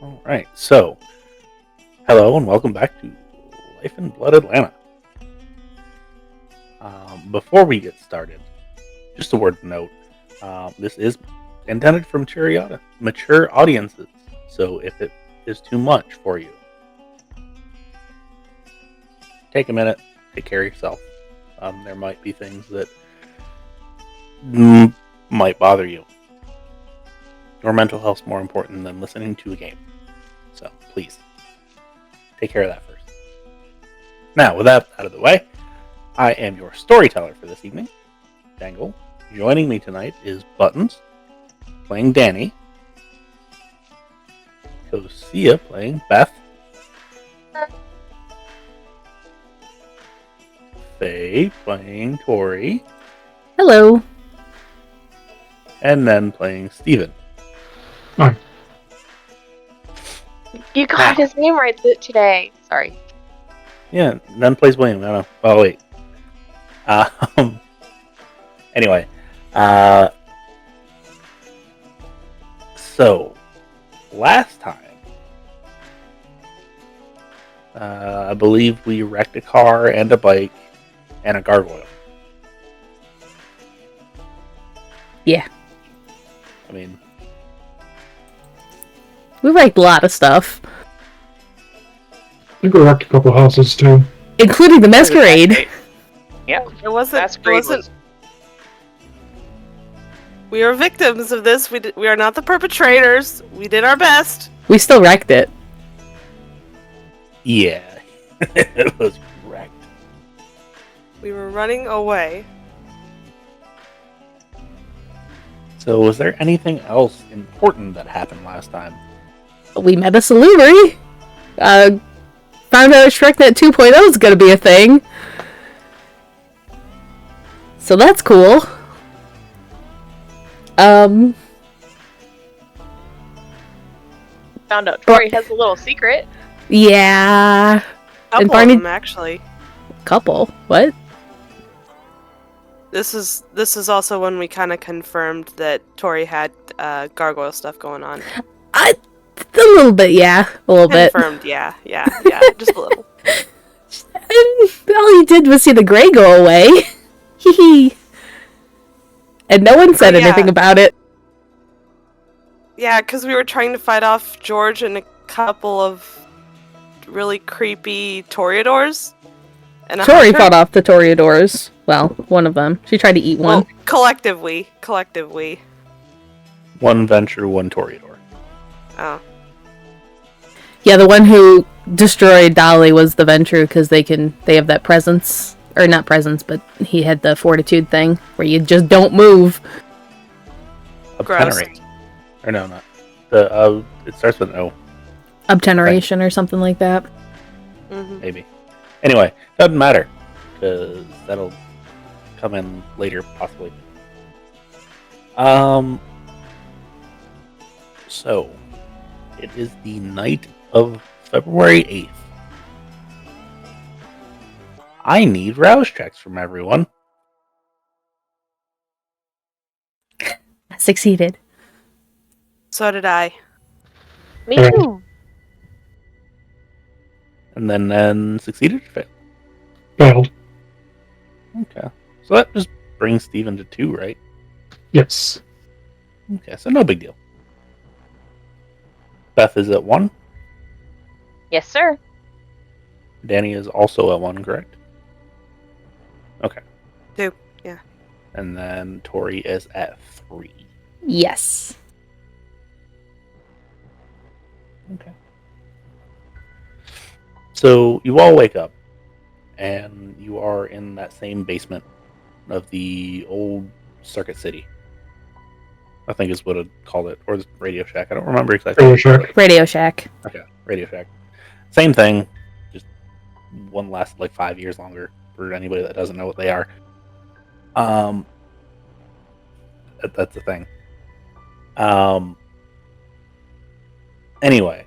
All right, so hello and welcome back to Life in Blood Atlanta. Before we get started, just a word of note: this is intended for mature audiences. So if it is too much for you, take a minute, take care of yourself. There might be things that might bother you. Your mental health is more important than listening to a game. So please, take care of that first. Now, with that out of the way, I am your storyteller for this evening, Dengle. Joining me tonight is Buttons, playing Dani. Cocia, playing Beth. Faye, playing Tory. Hello. And then playing Steven. Hi. You got his name right today. Sorry. Yeah, none plays William. I don't know. Oh, wait. Anyway. So, last time, I believe we wrecked a car and a bike and a gargoyle. Yeah. I mean, We wrecked a lot of stuff, I think we wrecked a couple houses too. including the masquerade. Yep. It wasn't. Masquerade It wasn't. We are victims of this. We are not the perpetrators. We did our best. We still wrecked it. yeah. It was wrecked. We were running away. So, was there anything else important that happened last time? We met a Salubri. Found out ShrekNet 2.0 is going to be a thing. So that's cool. Found out Tory has a little secret. Yeah. Couple Barney- of them, actually. Couple. What? This is also when we kind of confirmed that Tory had gargoyle stuff going on. A little bit, yeah. A little bit. Confirmed, yeah, just a little. And all he did was see the gray go away. Hee. And no one said Oh, yeah. anything about it. Yeah, because we were trying to fight off George and a couple of really creepy Toreadors. And a Tory hunter. fought off the Toreadors. Well, one of them. She tried to eat one. Well, collectively. One Venture, one Toreador. Oh. Yeah, the one who destroyed Dolly was the Ventrue because they have that presence. Or not presence, but he had the fortitude thing where you just don't move. Gross. Obtenerate. Or no, not. The it starts with an O, Obteneration or something like that. Mm-hmm. maybe. Anyway, doesn't matter. Because that'll come in later, possibly. So, it is the night of February 8th. I need rouse checks from everyone. I succeeded. So did I. Me Alright. too. And then succeeded or failed? Failed. Okay. So that just brings Steven to 2, right? Yes. Okay, so no big deal. Beth is at 1. Yes, sir. Dani is also at 1, correct? Okay. 2, yeah. And then Tory is at 3. Yes. Okay. So you all wake up, and you are in that same basement of the old Circuit City. I think is what I'd call it, or the Radio Shack. I don't remember exactly. Radio Shack. Radio Shack. Okay, Radio Shack. Same thing, just one lasted like 5 years longer for anybody that doesn't know what they are. That's the thing. Anyway,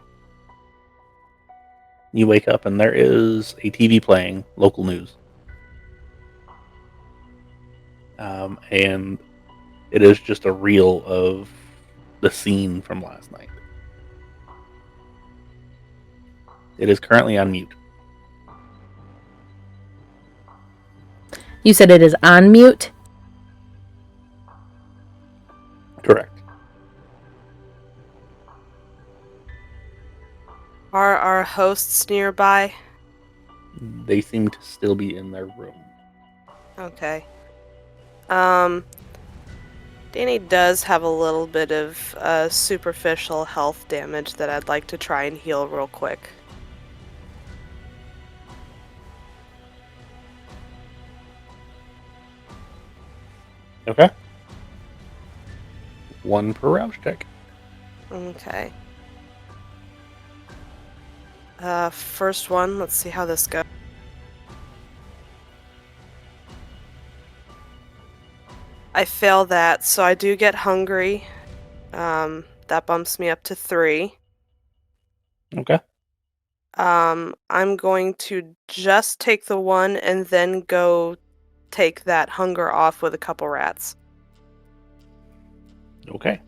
you wake up and there is a TV playing local news. And it is just a reel of the scene from last night. It is currently on mute. You said it is on mute? Correct. Are our hosts nearby? They seem to still be in their room. Okay. Dani does have a little bit of superficial health damage that I'd like to try and heal real quick. Okay. 1 per rouse check. Okay. First one, let's see how this goes. I fail that, so I do get hungry. That bumps me up to 3. Okay. I'm going to just take the 1 and then go take that hunger off with a couple rats. Okay.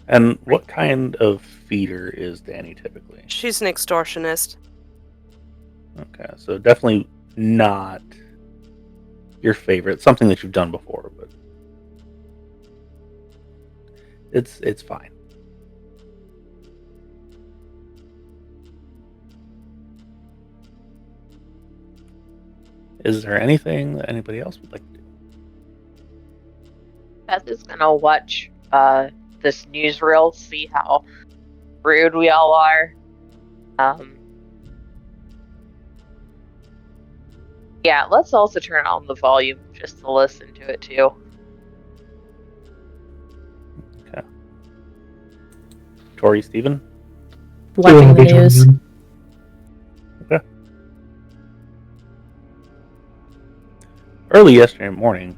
And what kind of feeder is Dani typically? She's an extortionist. Okay, so definitely not your favorite. Something that you've done before, but it's fine. Is there anything that anybody else would like to do? Beth is gonna watch this newsreel, see how rude we all are. Yeah, let's also turn on the volume just to listen to it too. Okay. Tory, Steven? Watching the news. Okay. Early yesterday morning,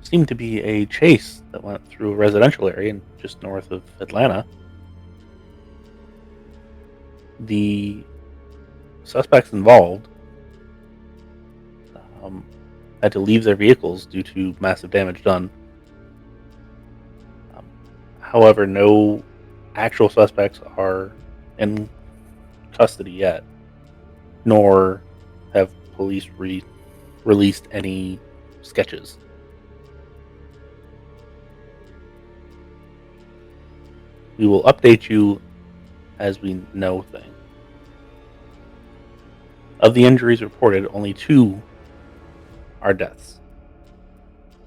seemed to be a chase that went through a residential area just north of Atlanta. The suspects involved had to leave their vehicles due to massive damage done. However, no actual suspects are in custody yet, nor have police released any sketches. We will update you as we know things. Of the injuries reported, only 2 are deaths.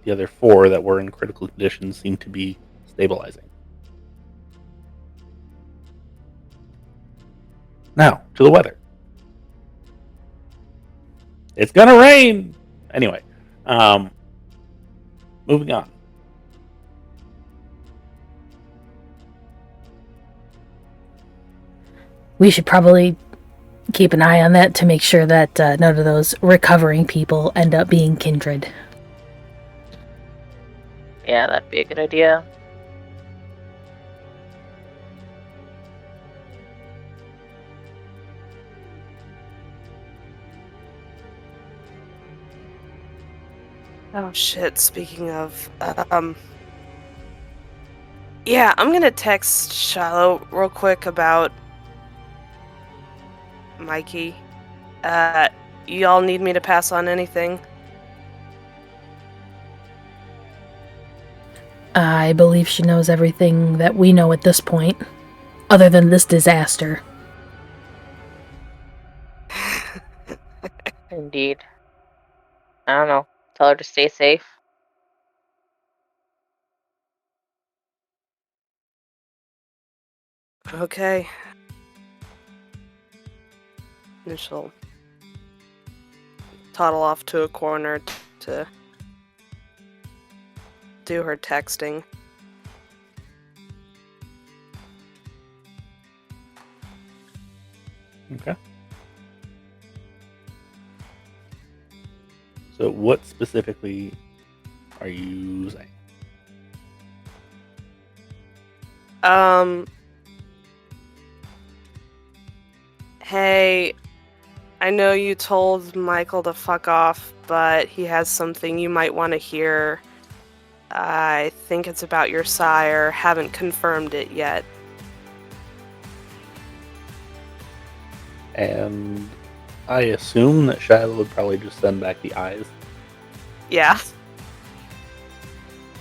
The other 4 that were in critical condition seem to be stabilizing. Now, to the weather. It's gonna rain! Anyway, moving on. We should probably keep an eye on that to make sure that none of those recovering people end up being kindred. Yeah, that'd be a good idea. Oh shit, speaking of, yeah, I'm gonna text Shiloh real quick about Mikey. Y'all need me to pass on anything? I believe she knows everything that we know at this point, other than this disaster. Indeed. I don't know. Tell her to stay safe. Okay. And she'll toddle off to a corner to do her texting. Okay. So what specifically are you saying? Hey, I know you told Michael to fuck off, but he has something you might want to hear. I think it's about your sire. Haven't confirmed it yet. And I assume that Shiloh would probably just send back the eyes. Yeah.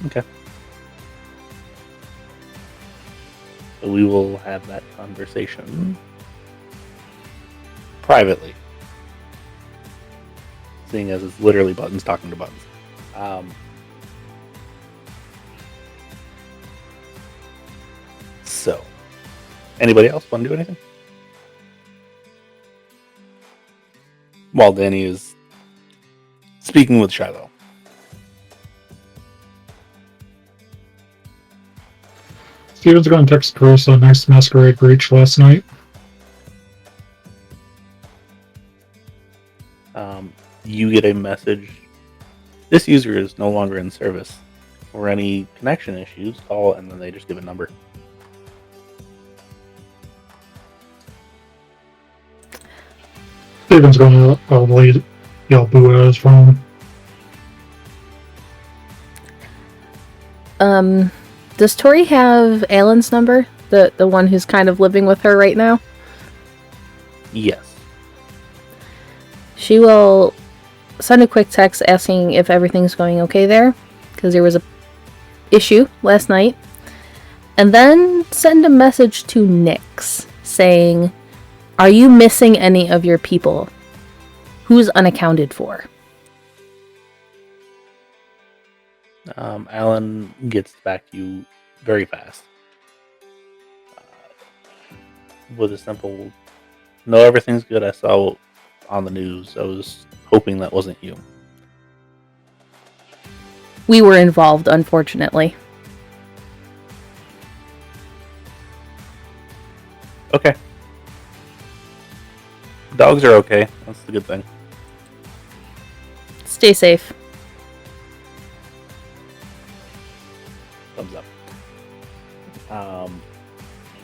Okay. So we will have that conversation privately. Seeing as it's literally buttons talking to buttons. So, anybody else want to do anything? While Dani is speaking with Shiloh. Steven's going to text Chris on nice masquerade breach last night. You get a message. This user is no longer in service. For any connection issues, call, and then they just give a number. Steven's going to probably yell boo at his phone. Does Tory have Alan's number? The one who's kind of living with her right now? Yes. She will send a quick text asking if everything's going okay there, because there was a issue last night. And then send a message to Nyx saying, "Are you missing any of your people? Who's unaccounted for?" Alan gets back to you very fast. With a simple, "No, everything's good. I saw on the news. I was hoping that wasn't you." We were involved, unfortunately. Okay. Dogs are okay. That's the good thing. Stay safe. Thumbs up.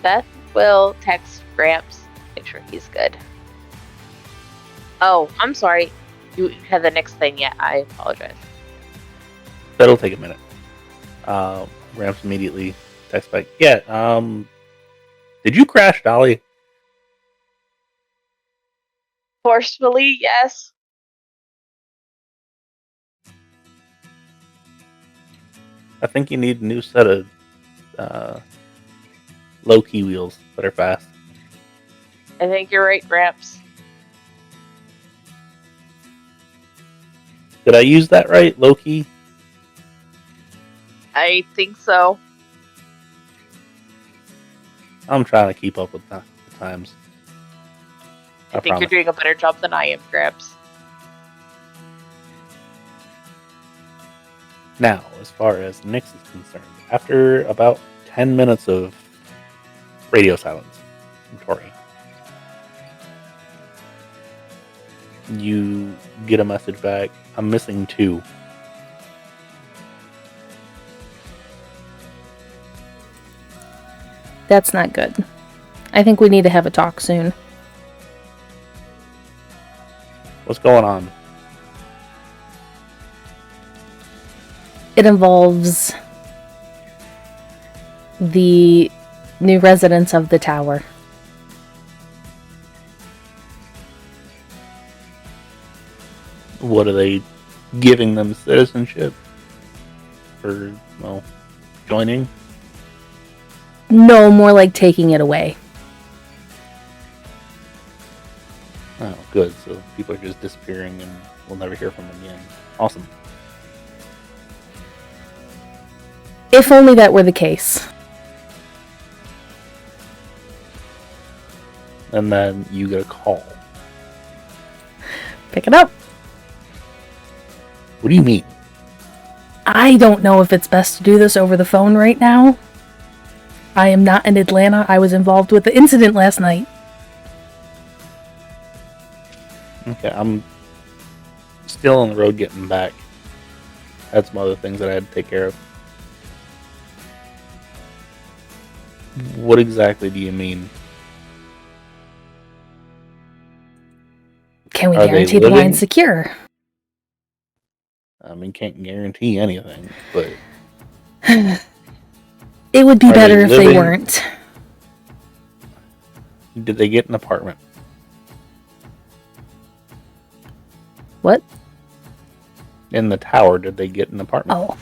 Beth will text Gramps, make sure he's good. Oh, I'm sorry. You had the next thing yet. I apologize. That'll take a minute. Gramps immediately texts back. Yeah, did you crash Dolly? Forcefully, yes. I think you need a new set of low-key wheels that are fast. I think you're right, Gramps. Did I use that right? Low-key? I think so. I'm trying to keep up with the times. I think promise. you're doing a better job than I am, Gramps. Now, as far as Nyx is concerned, after about 10 minutes of radio silence from Tory, you get a message back. "I'm missing 2. That's not good. I think we need to have a talk soon. What's going on?" It involves the new residents of the tower. What are they giving them citizenship? For, well, joining? No, more like taking it away. Oh, good. So people are just disappearing and we'll never hear from them again. Awesome. If only that were the case. And then you get a call. Pick it up. What do you mean? I don't know if it's best to do this over the phone right now. I am not in Atlanta. I was involved with the incident last night. Okay, I'm still on the road getting back. Had some other things that I had to take care of. What exactly do you mean? Can we Are they guarantee the living? line's secure? I mean, can't guarantee anything, but It would be Are they better if they living? weren't. did they get an apartment? What? In the tower, did they get an apartment?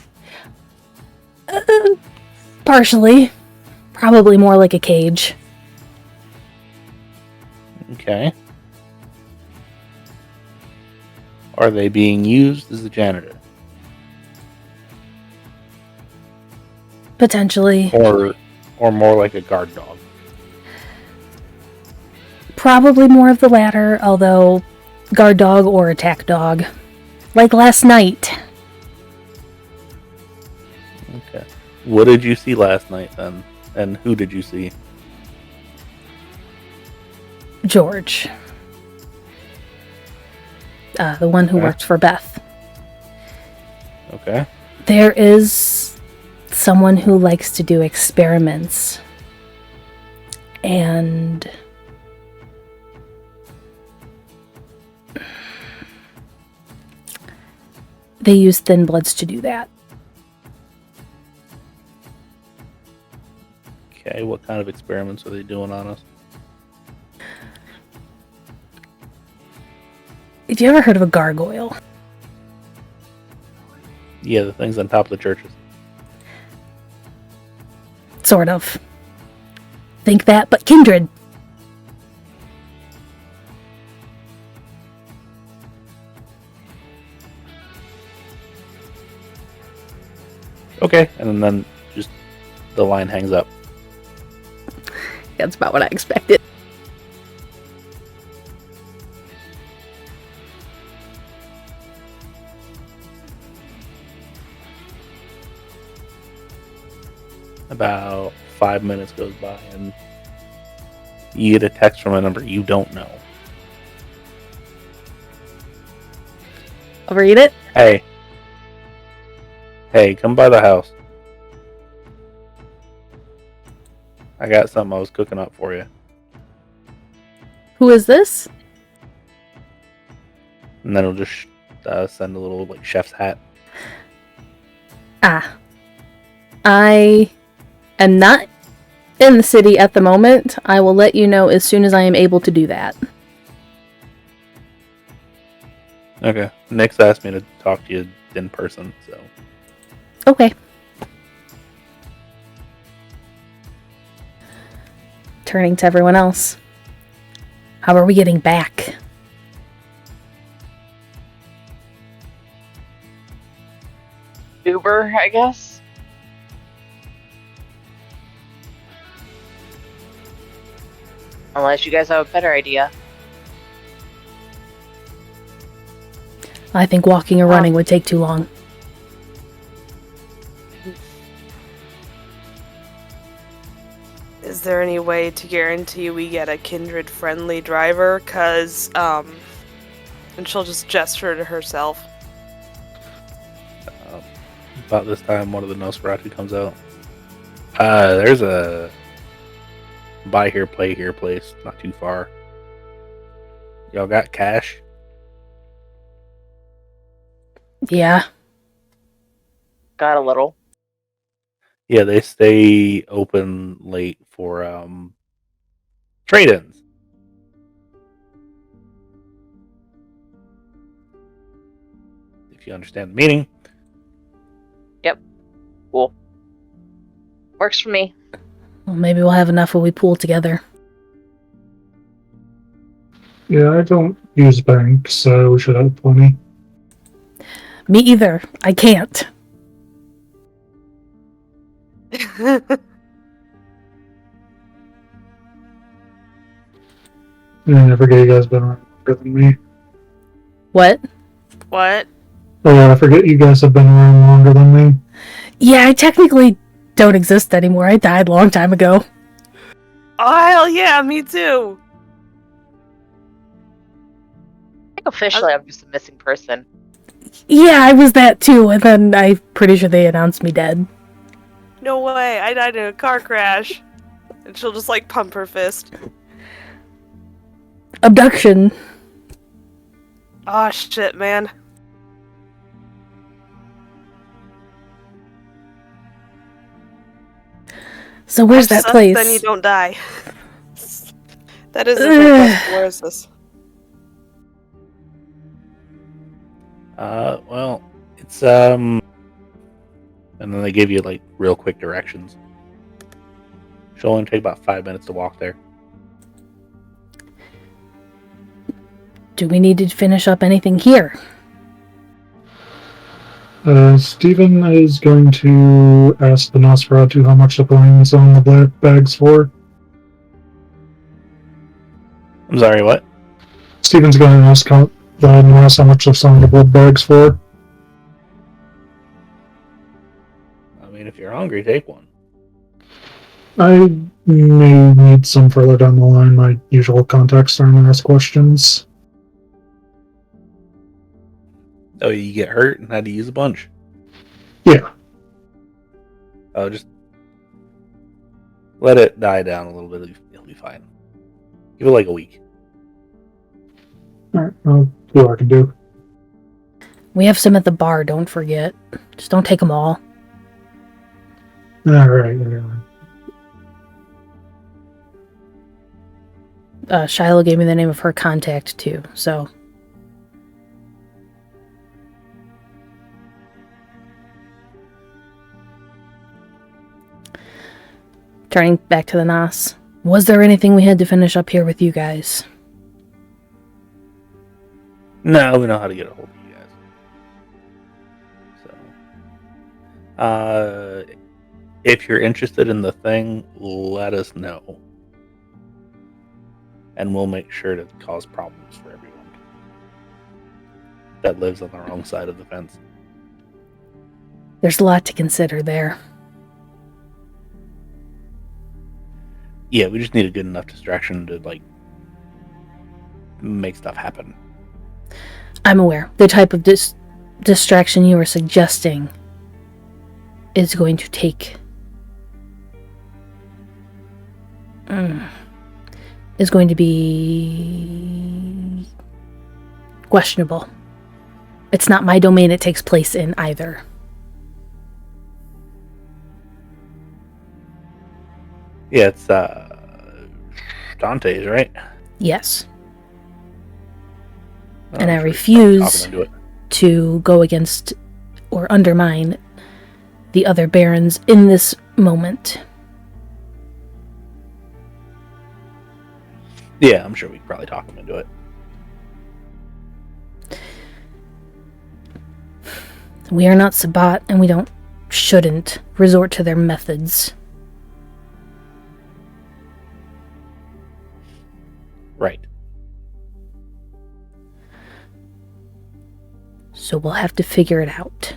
Oh. Partially. Probably more like a cage. Okay. Are they being used as a janitor? Potentially. Or more like a guard dog? Probably more of the latter, although guard dog or attack dog. Like last night. Okay. What did you see last night then? And who did you see? George. The one who worked for Beth. Okay. There is someone who likes to do experiments. And they use thin bloods to do that. Okay, what kind of experiments are they doing on us? Have you ever heard of a gargoyle? Yeah, the things on top of the churches. Sort of. Think that, but kindred. Okay, and then just the line hangs up. That's about what I expected. About 5 minutes goes by and you get a text from a number you don't know. I'll read it. Hey, come by the house. I got something I was cooking up for you. Who is this? And then it'll just send a little like chef's hat. I am not in the city at the moment. I will let you know as soon as I am able to do that. Okay. Nick's asked me to talk to you in person, so. Okay. Turning to everyone else. How are we getting back? Uber, I guess. Unless you guys have a better idea. I think walking or running would take too long. Is there any way to guarantee we get a kindred-friendly driver? And she'll just gesture to herself. About this time, one of the Nosferatu comes out. There's a buy here, play here place not too far. Y'all got cash? Yeah. Got a little. Yeah, they stay open late for trade-ins. If you understand the meaning. Yep. Cool. Works for me. Well, maybe we'll have enough when we pool together. Yeah, I don't use banks, so we should have plenty. Me either. I can't. I forget you guys been around longer than me. What? What? Oh yeah, I forget you guys have been around longer than me. Yeah, I technically don't exist anymore. I died a long time ago. Oh, hell yeah, me too. I think officially I'm just a missing person. Yeah, I was that too, and then I'm pretty sure they announced me dead. No way, I died in a car crash. And she'll just like pump her fist. Abduction. Oh shit, man. So where's that place? Then you don't die. That is a good question. Where is this? Well, it's and then they give you like real quick directions. She'll only take about 5 minutes to walk there. Do we need to finish up anything here? Stephen is going to ask the Nosferatu how much the balloons on the black bag's for. I'm sorry, what? Stephen's going to ask the Nos how much the on the blood bag's for. I mean, if you're hungry, take one. I may need some further down the line. My usual contacts are going to ask questions. Oh, you get hurt and had to use a bunch. Yeah. Oh, just let it die down a little bit. It'll be fine. Give it like a week. Alright, I'll see what I can do. We have some at the bar, don't forget. Just don't take them all. Alright. Shiloh gave me the name of her contact, too, so... Turning back to the Nos. Was there anything we had to finish up here with you guys? No, we know how to get a hold of you guys. So, if you're interested in the thing, let us know. And we'll make sure to cause problems for everyone that lives on the wrong side of the fence. There's a lot to consider there. Yeah, we just need a good enough distraction to, like, make stuff happen. I'm aware. The type of distraction you are suggesting is going to take... is going to be... questionable. It's not my domain it takes place in, either. Yeah, it's, Dante's, right? Yes. Oh, And I sure, refuse talk him into it. to go against or undermine the other barons in this moment. Yeah, I'm sure we could probably talk him into it. We are not Sabbat, and we shouldn't resort to their methods. Right. So we'll have to figure it out.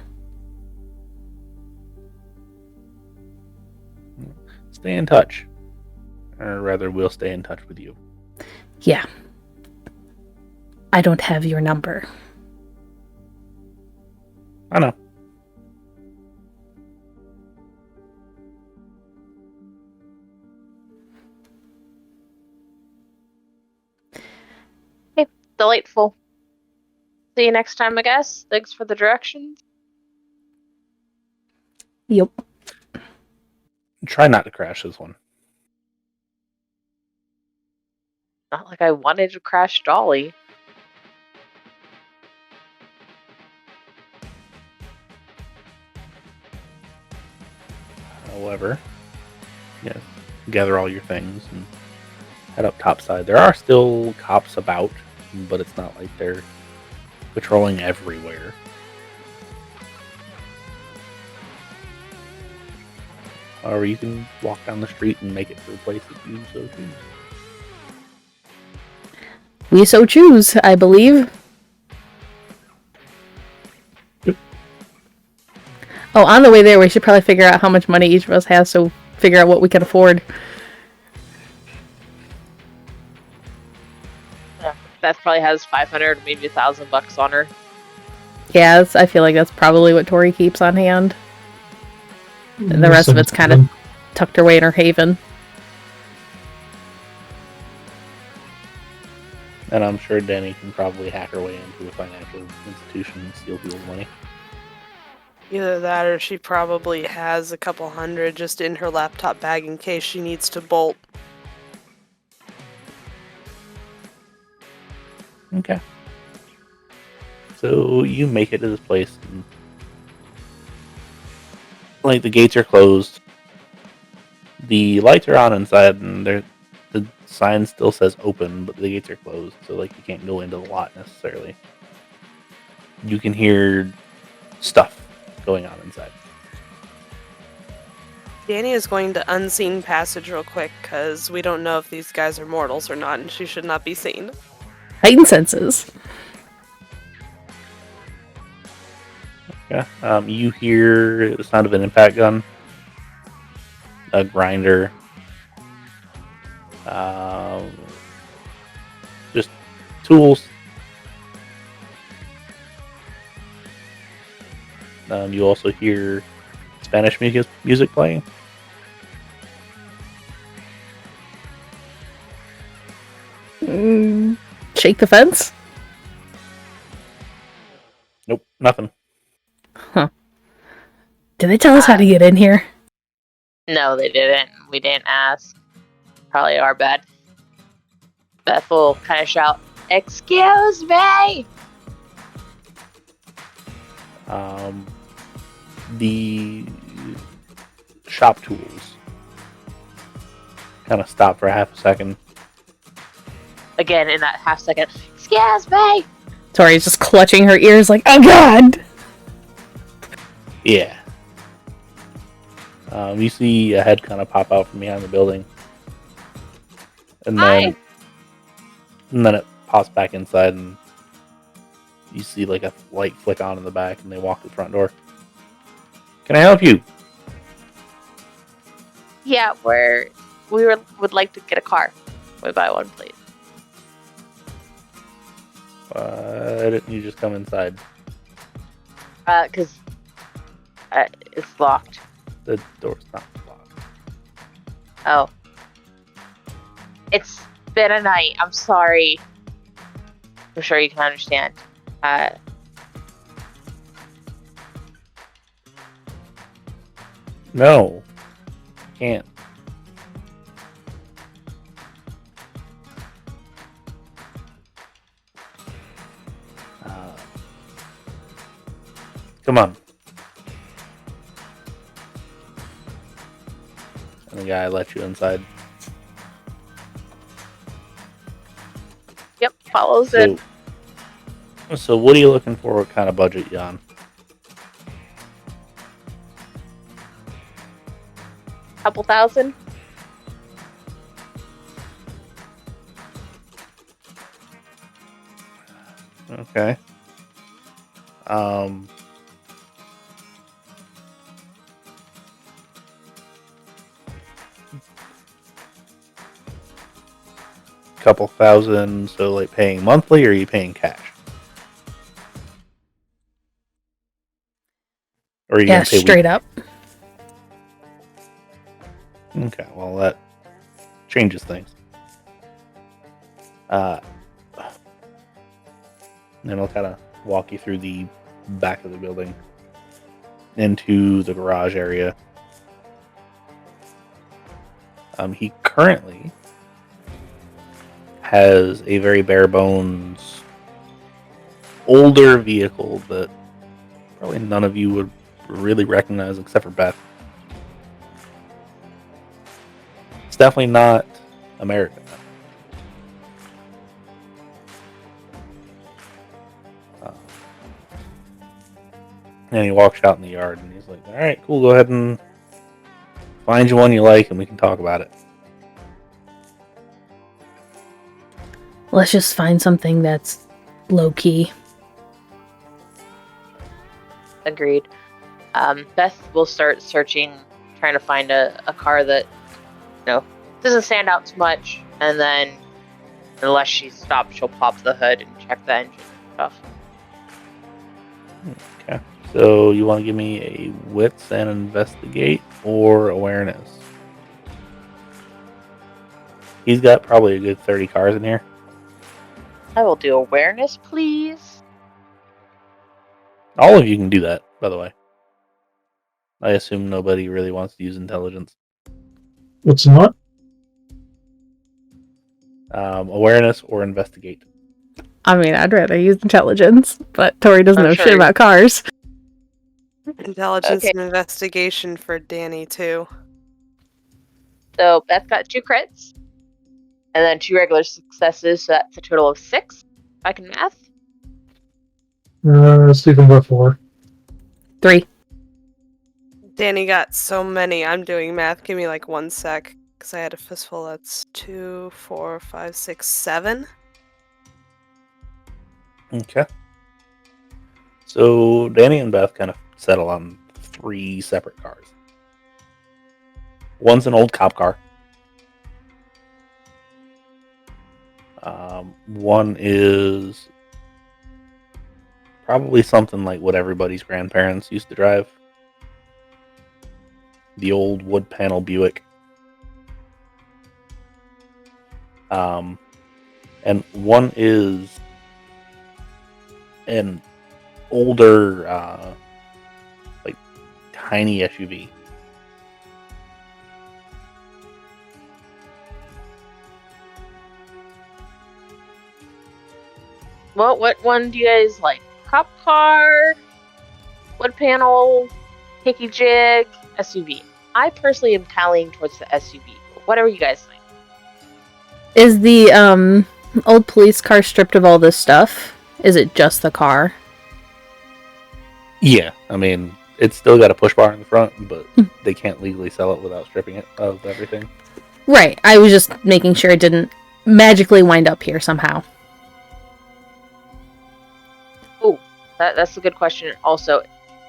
Stay in touch. Or rather, we'll stay in touch with you. Yeah. I don't have your number. I know. Delightful. See you next time, I guess. Thanks for the directions. Yep. Try not to crash this one. Not like I wanted to crash Dolly. However, yes, gather all your things and head up topside. There are still cops about, but it's not like they're patrolling everywhere. Or you can walk down the street and make it to the place that you so choose. We so choose, I believe. Oh, on the way there, we should probably figure out how much money each of us has, so figure out what we can afford. Beth probably has 500, maybe $1,000 on her. Yeah, I feel like that's probably what Tory keeps on hand. And the rest of it's kind of tucked away in her haven. And I'm sure Dani can probably hack her way into a financial institution and steal people's money. Either that or she probably has a couple hundred just in her laptop bag in case she needs to bolt. Okay. So you make it to this place. And, like, the gates are closed. The lights are on inside, and the sign still says open, but the gates are closed, so like you can't go into the lot necessarily. You can hear stuff going on inside. Dani is going to unseen passage real quick because we don't know if these guys are mortals or not, and she should not be seen. Heightened senses. Yeah. You hear the sound of an impact gun, a grinder, just tools. You also hear Spanish music playing. Shake the fence? Nope, nothing. Huh. Did they tell us how to get in here? No, they didn't. We didn't ask. Probably our bad. Beth will kind of shout, "Excuse me!" The shop tools kind of stop for a half a second. Again, in that half second, "Excuse me!" Tori's just clutching her ears like, oh god! Yeah. You see a head kind of pop out from behind the building. And then, it pops back inside, and you see like a light flick on in the back, and they walk to the front door. Can I help you? Yeah, would like to get a car. We buy one, please. Why didn't you just come inside? Because it's locked. The door's not locked. Oh. It's been a night. I'm sorry. I'm sure you can understand. No. Can't. Come on. And the guy let you inside. Yep, follows it. So what are you looking for? What kind of budget you on? Couple thousand. Okay. Couple thousand, so like paying monthly, or are you paying cash? Or are you Yeah, gonna pay straight up. Okay, well that changes things. And I'll kind of walk you through the back of the building into the garage area. He currently has a very bare bones older vehicle that probably none of you would really recognize except for Beth. It's definitely not American. And he walks out in the yard and he's like, all right, cool, go ahead and find you one you like and we can talk about it. Let's just find something that's low-key. Agreed. Beth will start searching, trying to find a car that, doesn't stand out too much. And then, unless she stops, she'll pop the hood and check the engine and stuff. Okay. So you want to give me a wits and investigate or awareness? He's got probably a good 30 cars in here. I will do awareness, please. All of you can do that, by the way. I assume nobody really wants to use intelligence. What's not? Awareness or investigate. I mean, I'd rather use intelligence, but Tory doesn't I'm know sure shit about cars. Intelligence Okay. and investigation for Dani too. So Beth got 2 crits, and then 2 regular successes, so that's a total of 6. If I can math. Stephen got 4. 3. Dani got so many. I'm doing math. Give me like 1 sec, because I had a fistful. That's 2, 4, 5, 6, 7. Okay. So Dani and Beth kind of settle on 3 separate cars. One's an old cop car. One is probably something like what everybody's grandparents used to drive. The old wood panel Buick. And one is an older, like, tiny SUV. Well, what one do you guys like? Cop car, wood panel, hickey jig, SUV. I personally am tallying towards the SUV. Whatever you guys think. Is the old police car stripped of all this stuff? Is it just the car? Yeah, I mean, it's still got a push bar in the front, but they can't legally sell it without stripping it of everything. Right. I was just making sure it didn't magically wind up here somehow. Oh, that's a good question. Also,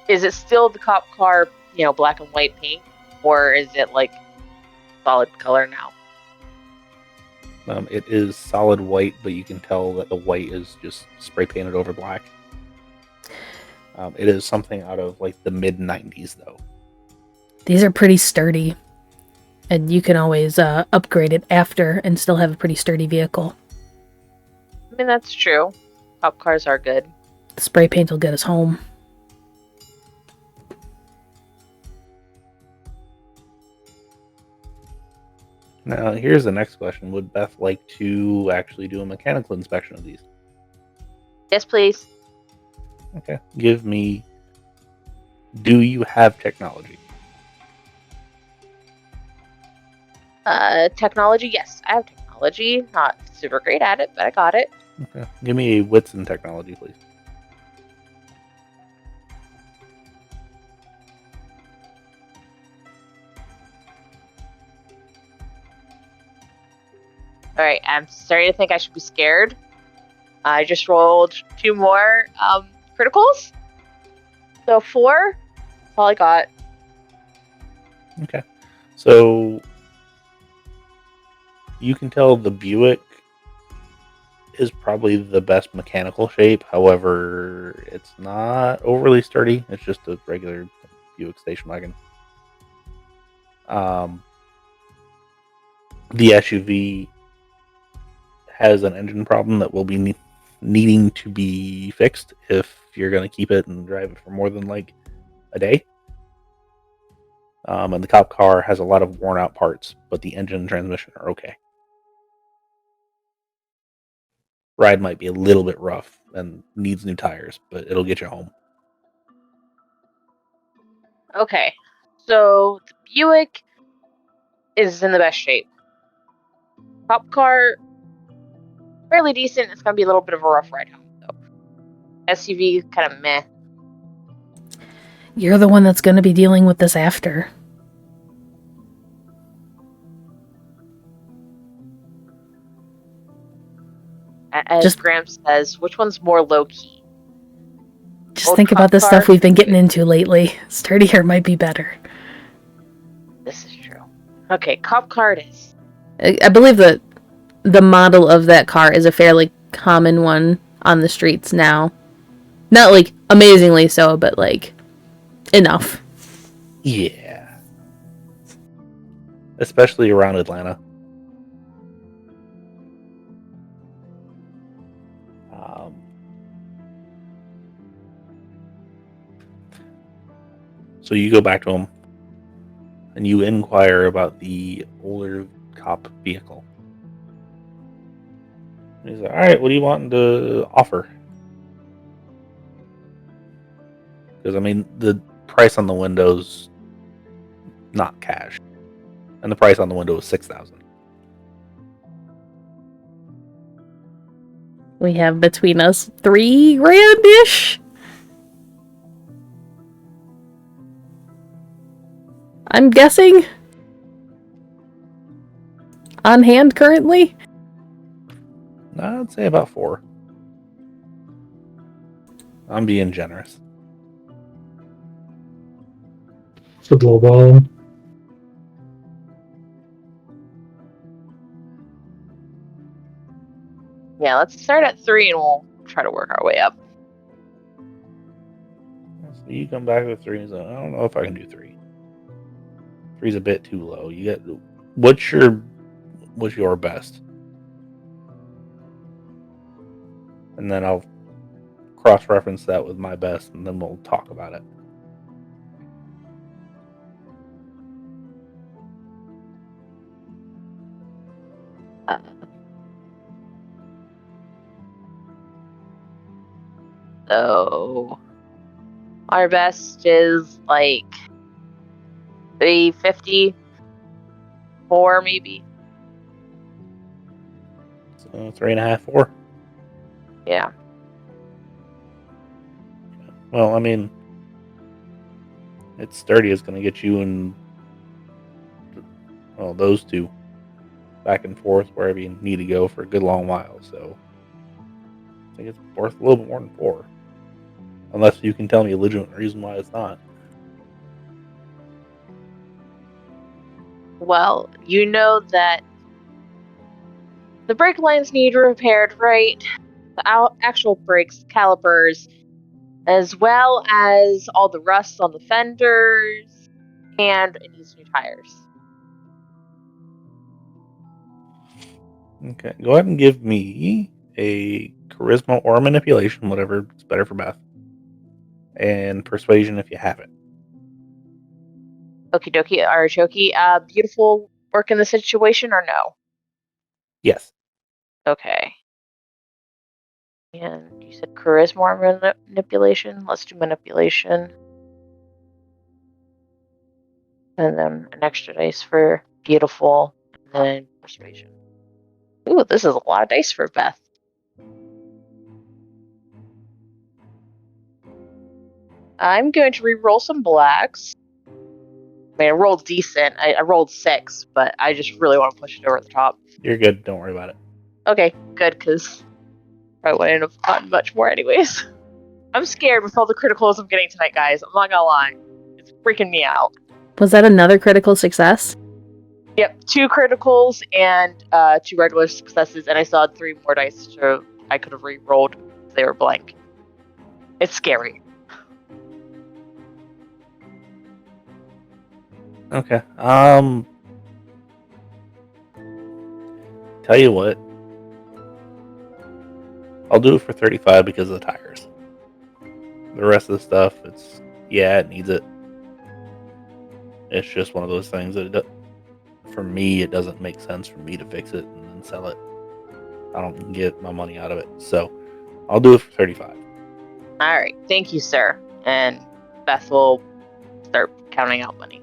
is it still the cop car, black and white paint, or is it like solid color now? It is solid white, but you can tell that the white is just spray painted over black. It is something out of like the mid 90s, though. These are pretty sturdy. And you can always upgrade it after and still have a pretty sturdy vehicle. I mean, that's true. Cop cars are good. The spray paint will get us home. Now, here's the next question. Would Beth like to actually do a mechanical inspection of these? Yes, please. Okay. Give me... Do you have technology? Technology, yes. I have technology. Not super great at it, but I got it. Okay. Give me a wits and technology, please. Alright, I'm starting to think I should be scared. I just rolled 2 more criticals. So 4. That's all I got. Okay. So you can tell the Buick is probably the best mechanical shape. However, it's not overly sturdy. It's just a regular Buick station wagon. The SUV has an engine problem that will be needing to be fixed if you're going to keep it and drive it for more than like a day. And the cop car has a lot of worn out parts, but the engine and transmission are okay. Ride might be a little bit rough and needs new tires, but it'll get you home. Okay. So the Buick is in the best shape. Cop car, fairly decent. It's going to be a little bit of a rough ride home, though. SUV, kind of meh. You're the one that's going to be dealing with this after. As Graham says, which one's more low-key? Just think about the stuff we've been getting into lately. Sturdier might be better. This is true. Okay, cop car it is. I believe that the model of that car is a fairly common one on the streets now. Not like amazingly so, but like enough. Yeah. Especially around Atlanta. So you go back to him and you inquire about the older cop vehicle. He's like, all right, what do you want to offer? Because, I mean, the price on the window's not cash. And the price on the window is 6,000. We have between us 3 grand-ish. I'm guessing. On hand currently? I'd say about 4. I'm being generous. For the low ball. Yeah, let's start at 3 and we'll try to work our way up. So you come back with 3 and say, I don't know if I can do 3. 3's a bit too low. You get what's your best? And then I'll cross-reference that with my best, and then we'll talk about it. So our best is like 354 maybe. So 3.5, 4. Yeah. Well, I mean, it's sturdy. It's going to get you and those two back and forth wherever you need to go for a good long while. So I think it's worth a little bit more than 4, unless you can tell me a legitimate reason why it's not. Well, you know that the brake lines need repaired, right? The actual brakes, calipers, as well as all the rust on the fenders, and it needs new tires. Okay, go ahead and give me a charisma or manipulation, whatever is better for Beth, and persuasion if you have it. Okie dokie, artichoke. Beautiful work in the situation or no? Yes. Okay. And you said charisma or manipulation? Let's do manipulation. And then an extra dice for beautiful, and then persuasion. Ooh, this is a lot of dice for Beth. I'm going to re-roll some blacks. I mean, I rolled decent. I rolled 6, but I just really want to push it over the top. You're good. Don't worry about it. Okay, good, because I wouldn't have gotten much more anyways. I'm scared with all the criticals I'm getting tonight, guys. I'm not gonna lie. It's freaking me out. Was that another critical success? Yep, 2 criticals and 2 regular successes, and I still had 3 more dice so I could have re-rolled if they were blank. It's scary. Okay. Tell you what. I'll do it for 35 because of the tires. The rest of the stuff, it needs it. It's just one of those things that for me, it doesn't make sense for me to fix it and then sell it. I don't get my money out of it. So I'll do it for 35. Alright, thank you, sir. And Beth will start counting out money.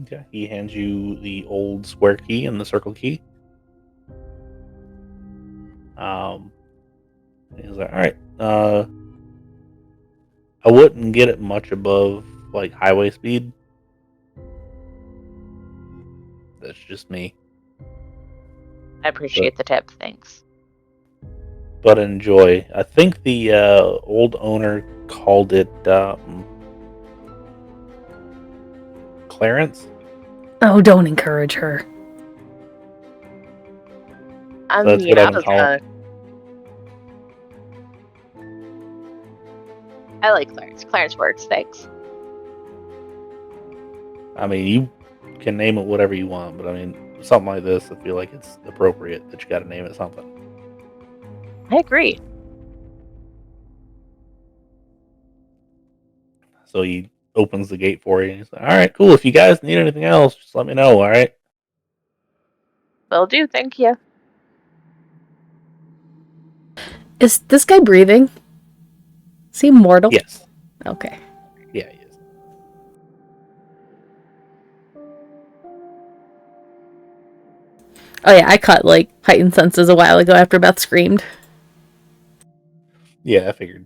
Okay. He hands you the old square key and the circle key. He's like, all right. I wouldn't get it much above like highway speed. That's just me. I appreciate the tip, thanks. But enjoy. I think the old owner called it Clarence. Oh, don't encourage her. I That's mean, what I I've was been calling. I like Clarence. Clarence works, thanks. I mean, you can name it whatever you want, but I mean, something like this, I feel like it's appropriate that you got to name it something. I agree. So he opens the gate for you. And he's like, all right, cool. If you guys need anything else, just let me know, all right? Will do, thank you. Is this guy breathing? Is he mortal? Yes. Okay. Yeah, he is. Oh yeah, I cut like heightened senses a while ago after Beth screamed. Yeah, I figured.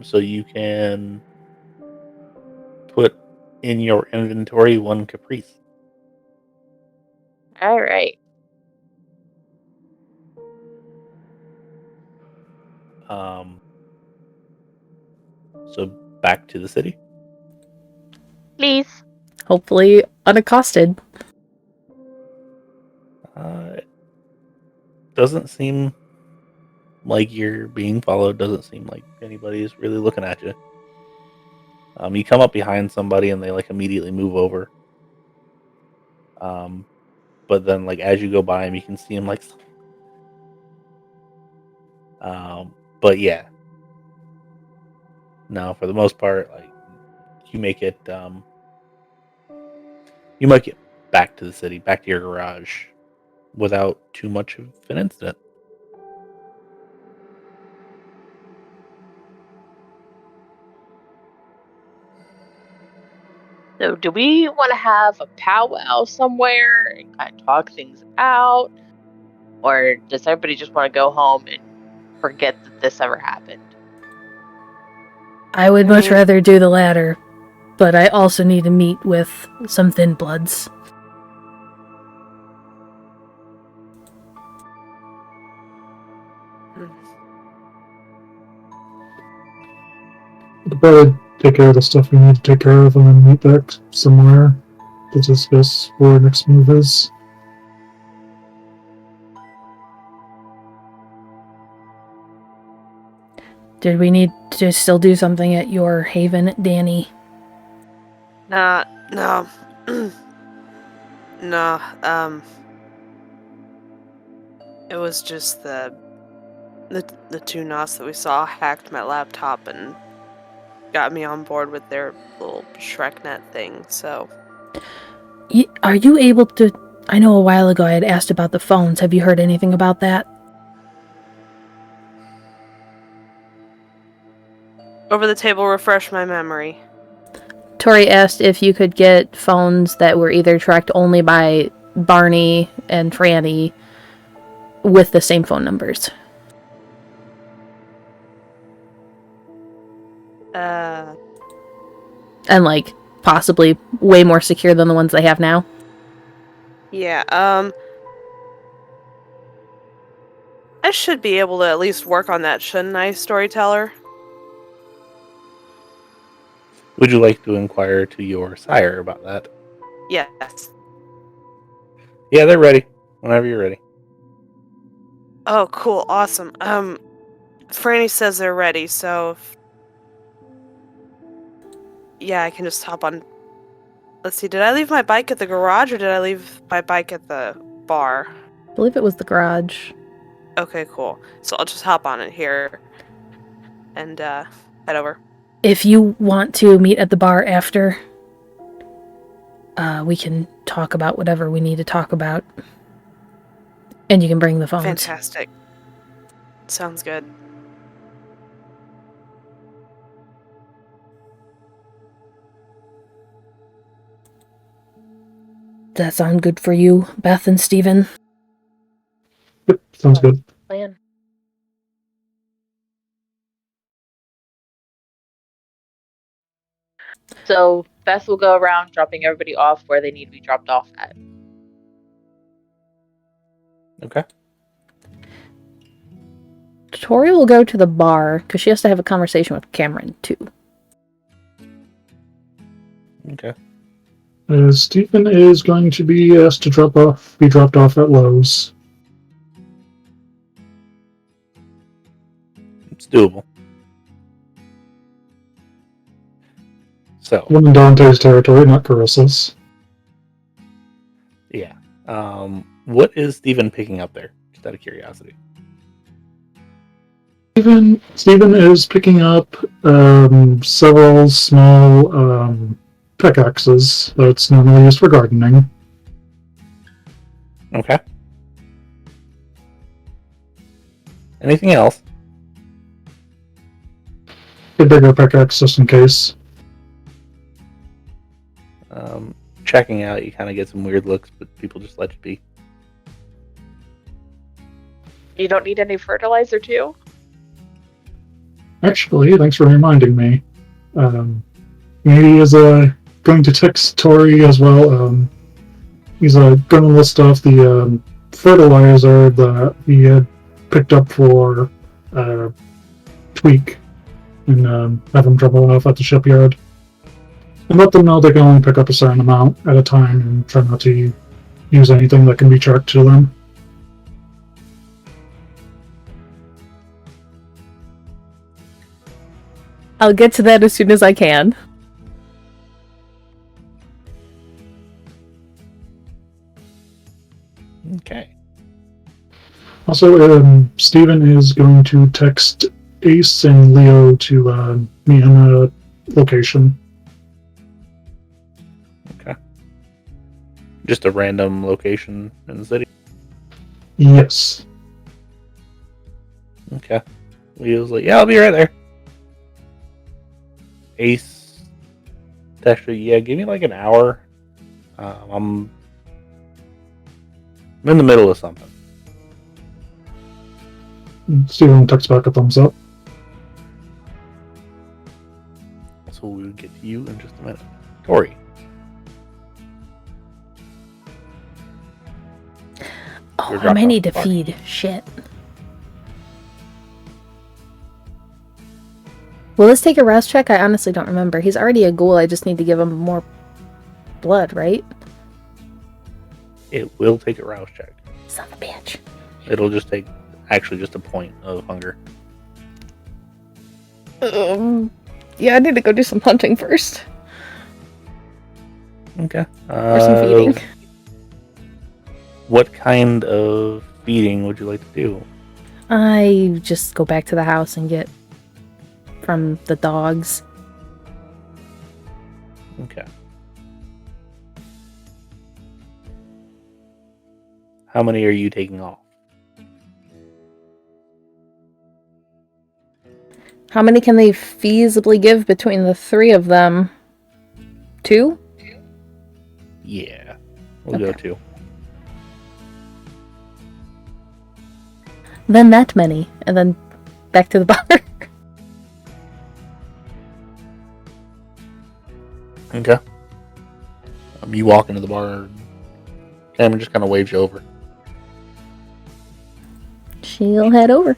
So you can put in your inventory 1 caprice. All right. So back to the city. Please. Hopefully unaccosted. It doesn't seem like you're being followed. Doesn't seem like anybody's really looking at you. You come up behind somebody and they like immediately move over. But then like as you go by him, you can see him like. But yeah. No, for the most part, like you make it. You might get back to the city, back to your garage, without too much of an incident. So, do we want to have a powwow somewhere and kind of talk things out? Or does everybody just want to go home and forget that this ever happened? I would much rather do the latter, but I also need to meet with some Thin Bloods. We'll probably take care of the stuff we need to take care of and then meet back somewhere to discuss where our next move is. Did we need to still do something at your haven, Dani? No. It was just the two Nos that we saw hacked my laptop and got me on board with their little ShrekNet thing, so... Are you able to... I know a while ago I had asked about the phones. Have you heard anything about that? Over the table, refresh my memory. Tory asked if you could get phones that were either tracked only by Barney and Franny with the same phone numbers. And, like, possibly way more secure than the ones they have now. Yeah, I should be able to at least work on that, shouldn't I, Storyteller? Would you like to inquire to your sire about that? Yes. Yeah, they're ready. Whenever you're ready. Oh, cool, awesome. Franny says they're ready, so... Yeah, I can just hop on... Let's see, did I leave my bike at the garage, or did I leave my bike at the bar? I believe it was the garage. Okay, cool. So I'll just hop on it here and head over. If you want to meet at the bar after, we can talk about whatever we need to talk about. And you can bring the phones. Fantastic. Sounds good. Does that sound good for you, Beth and Steven? Yep, sounds good. Plan. So Beth will go around dropping everybody off where they need to be dropped off at. Okay. Tory will go to the bar because she has to have a conversation with Cameron too. Okay. Stephen is going to be asked to be dropped off at Lowe's. It's doable. So, One in Dante's territory, not Carissa's. yeah. What is Steven picking up there? Just out of curiosity. Stephen is picking up several small pickaxes that's normally used for gardening. Okay. Anything else? A bigger pickaxe just in case. Checking out, you kind of get some weird looks, but people just let you be. You don't need any fertilizer, too? Actually, thanks for reminding me. He is going to text Tory as well. He's going to list off the fertilizer that he had picked up for Tweak and have him drop it off at the shipyard. And let them know they can only pick up a certain amount at a time and try not to use anything that can be tracked to them. I'll get to that as soon as I can. Okay. Also, Steven is going to text Ace and Leo to meet in a location. Okay. Just a random location in the city? Yes. Okay. Leo's like, yeah, I'll be right there. Ace, actually, yeah, give me like an hour. I'm in the middle of something. Steven texts back a thumbs up. So we'll get to you in just a minute. Tory. Oh, You're I dropped might off need the to bar. feed. Shit. Will this take a rouse check? I honestly don't remember. He's already a ghoul. I just need to give him more blood, right? It will take a rouse check. Son of a bitch. It'll just take actually just a point of hunger. Yeah, I need to go do some hunting first. Okay. Or some feeding. What kind of feeding would you like to do? I just go back to the house and get from the dogs. Okay. How many are you taking off? How many can they feasibly give between the three of them? 2? Yeah. We'll go Okay. 2. Then that many. And then back to the bar. Okay. You walk into the bar. Cameron just kind of waves you over. She'll head over.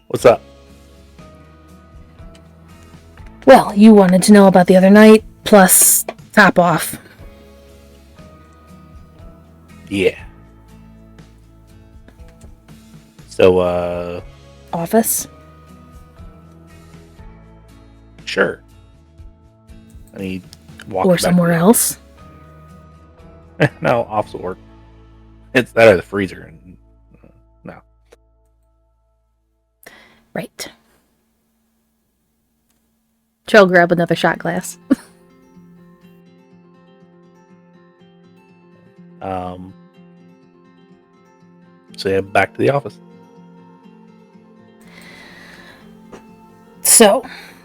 What's up? Well, you wanted to know about the other night, plus top off. Yeah. So, Office? sure. And he walks Or back somewhere to the- else? No, office will work. It's that or the freezer. And no. Right. She'll grab another shot glass. So yeah, back to the office. So,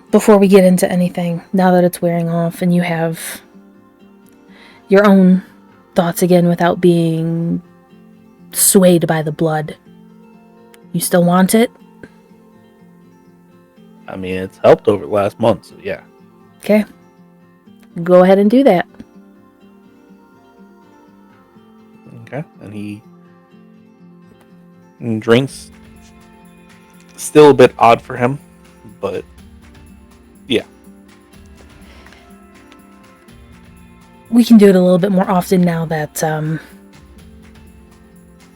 before we get into anything, now that it's wearing off and you have your own thoughts again without being swayed by the blood, you still want it? I mean, it's helped over the last month, so yeah. Okay. Go ahead and do that. Okay. And he drinks. Still a bit odd for him, but yeah. We can do it a little bit more often now that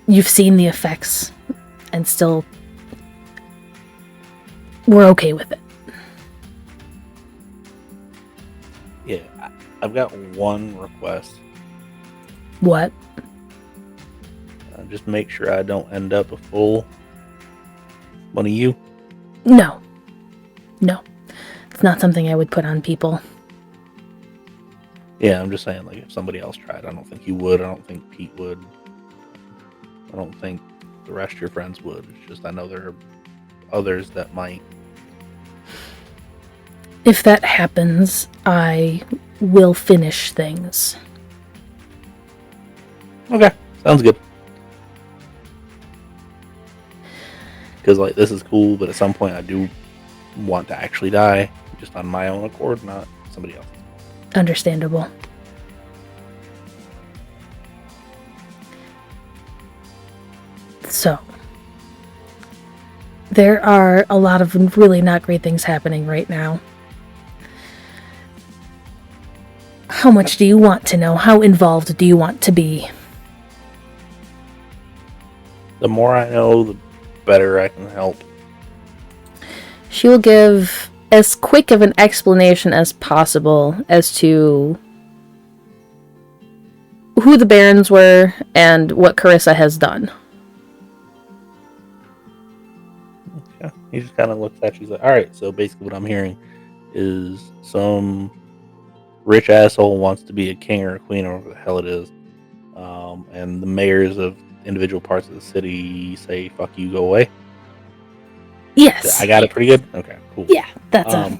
you've seen the effects and still we're okay with it. Yeah. I've got one request. What? Just make sure I don't end up a full one of you. No. No. It's not something I would put on people. Yeah, I'm just saying, like, if somebody else tried, I don't think you would. I don't think Pete would. I don't think the rest of your friends would. It's just I know there are others that might. If that happens, I will finish things. Okay, sounds good. Because, like, this is cool, but at some point I do want to actually die, just on my own accord, not somebody else. Understandable. So, there are a lot of really not great things happening right now. How much do you want to know? How involved do you want to be? The more I know, the better I can help. She will give as quick of an explanation as possible as to who the Barons were and what Carissa has done. Yeah, he just kind of looks at you. He's like, alright, so basically what I'm hearing is some rich asshole wants to be a king or a queen or whatever the hell it is. And the mayors of individual parts of the city say, fuck you, go away. Yes. I got it pretty good? Okay, cool. Yeah, that's a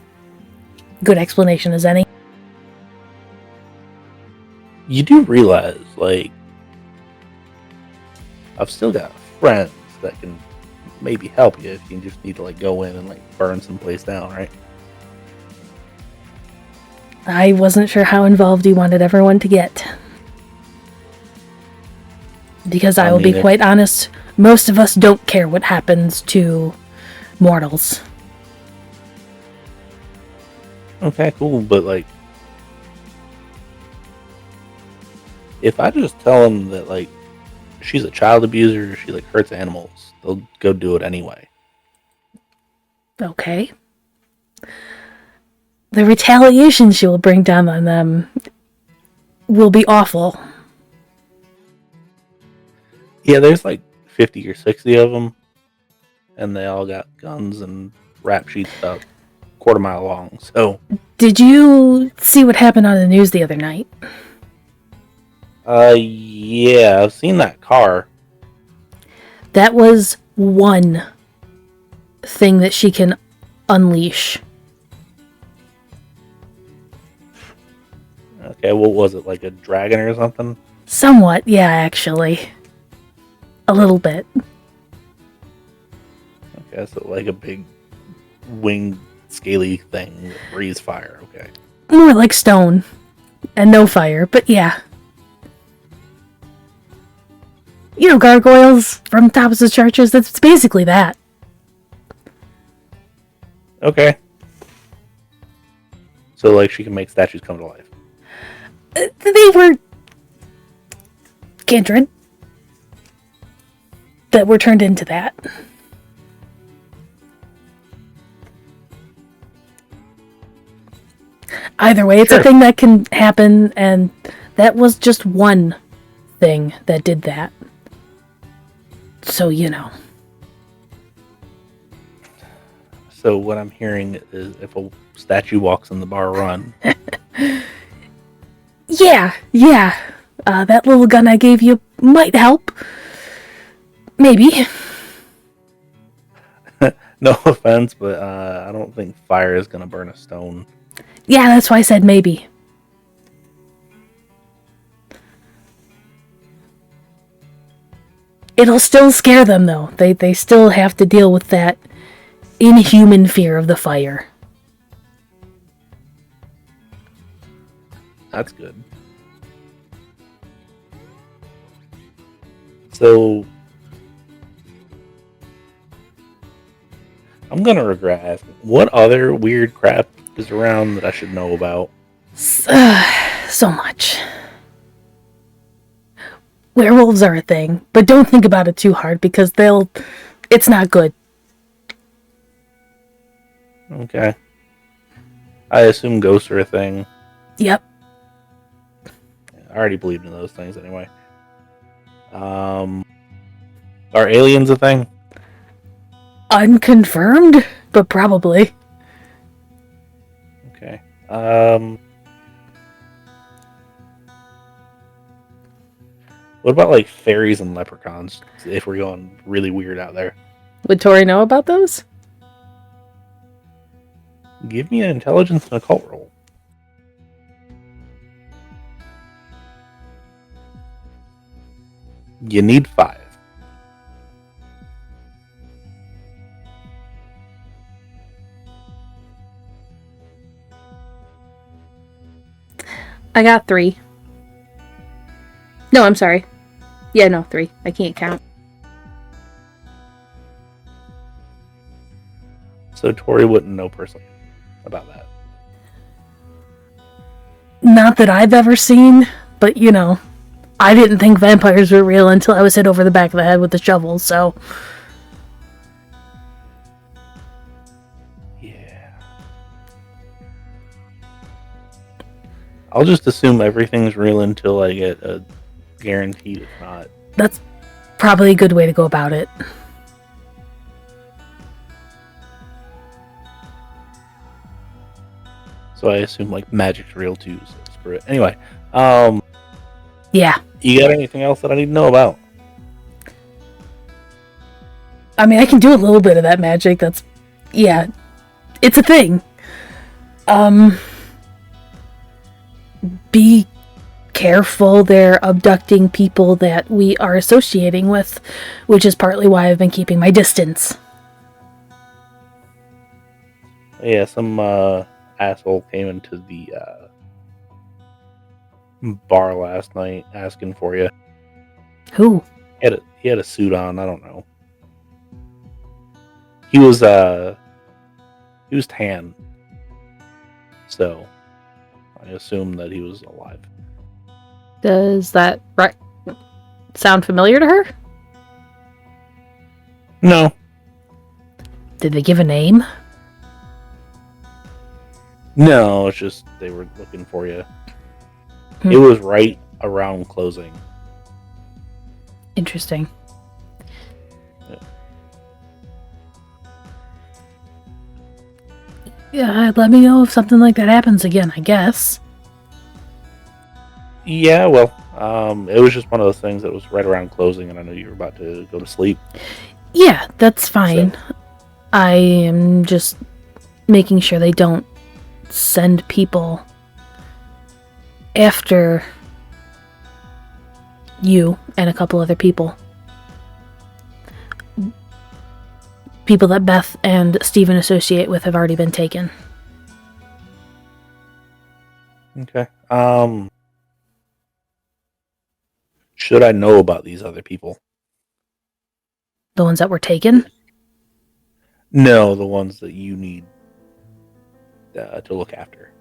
good explanation as any. You do realize, like, I've still got friends that can maybe help you if you just need to, like, go in and, like, burn some place down, right? I wasn't sure how involved you wanted everyone to get. Because I will be quite honest, most of us don't care what happens to mortals. Okay, cool, but, like, if I just tell them that, like, she's a child abuser, she, like, hurts animals, they'll go do it anyway. Okay. The retaliation she will bring down on them will be awful. Yeah, there's, like, 50 or 60 of them, and they all got guns and rap sheets about a quarter mile long, so... Did you see what happened on the news the other night? Yeah, I've seen that car. That was one thing that she can unleash. Okay, what was it, like a dragon or something? Somewhat, yeah, actually. A little bit. Okay, so like a big winged scaly thing that breathes fire, okay. More like stone. And no fire, but yeah. You know, gargoyles from tops of churches, that's basically that. Okay. So, like, she can make statues come to life. They were kindred that were turned into that. Either way, it's a thing that can happen, and that was just one thing that did that. So, you know. So what I'm hearing is if a statue walks in the bar, run. Yeah. That little gun I gave you might help. Maybe. No offense, but I don't think fire is going to burn a stone. Yeah, that's why I said maybe. It'll still scare them, though. They still have to deal with that inhuman fear of the fire. That's good. So, I'm going to regret asking, what other weird crap is around that I should know about? So much. Werewolves are a thing, but don't think about it too hard because it's not good. Okay. I assume ghosts are a thing. Yep. I already believed in those things anyway. Are aliens a thing? Unconfirmed, but probably. Okay. What about like fairies and leprechauns? If we're going really weird out there, Would Tory know about those? give me an intelligence and occult roll. You need 5. I got 3. No, I'm sorry. Yeah, no, 3. I can't count. So Tory wouldn't know personally about that. Not that I've ever seen, but you know, I didn't think vampires were real until I was hit over the back of the head with a shovel, so. Yeah. I'll just assume everything's real until I get a guaranteed if not. That's probably a good way to go about it. So I assume like magic's real too. So screw it. Anyway, Yeah. you got anything else that I need to know about? I mean, I can do a little bit of that magic. That's, yeah, it's a thing. Be careful. They're abducting people that we are associating with, which is partly why I've been keeping my distance. Yeah, some asshole came into the bar last night asking for you. Who? He had a suit on. I don't know. He was tan, so I assume that he was alive. Does that sound familiar to her? No, Did they give a name? no, it's just they were looking for you. Hmm. It was right around closing. Interesting. Yeah, let me know if something like that happens again, I guess. Yeah, well, it was just one of those things that was right around closing, and I know you were about to go to sleep. Yeah, that's fine. So. I am just making sure they don't send people after you and a couple other people. People that Beth and Steven associate with have already been taken. Okay. Should I know about these other people? The ones that were taken? No, the ones that you need to look after.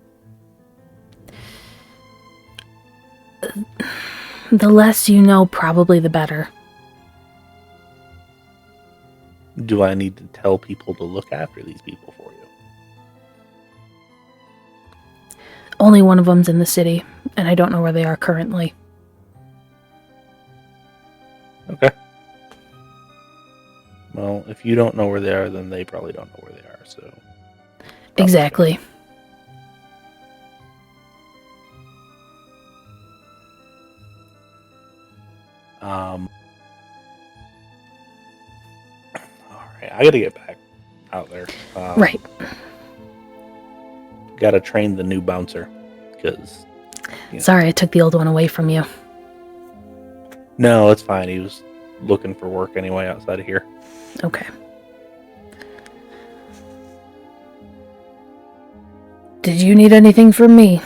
The less you know, probably the better. Do I need to tell people to look after these people for you? Only one of them's in the city, and I don't know where they are currently. Okay. Well, if you don't know where they are, then they probably don't know where they are, so... Exactly. Alright, I gotta get back out there. Right. Gotta train the new bouncer, because... Sorry I took the old one away from you. No, it's fine. He was looking for work anyway outside of here. Okay. Did you need anything from me?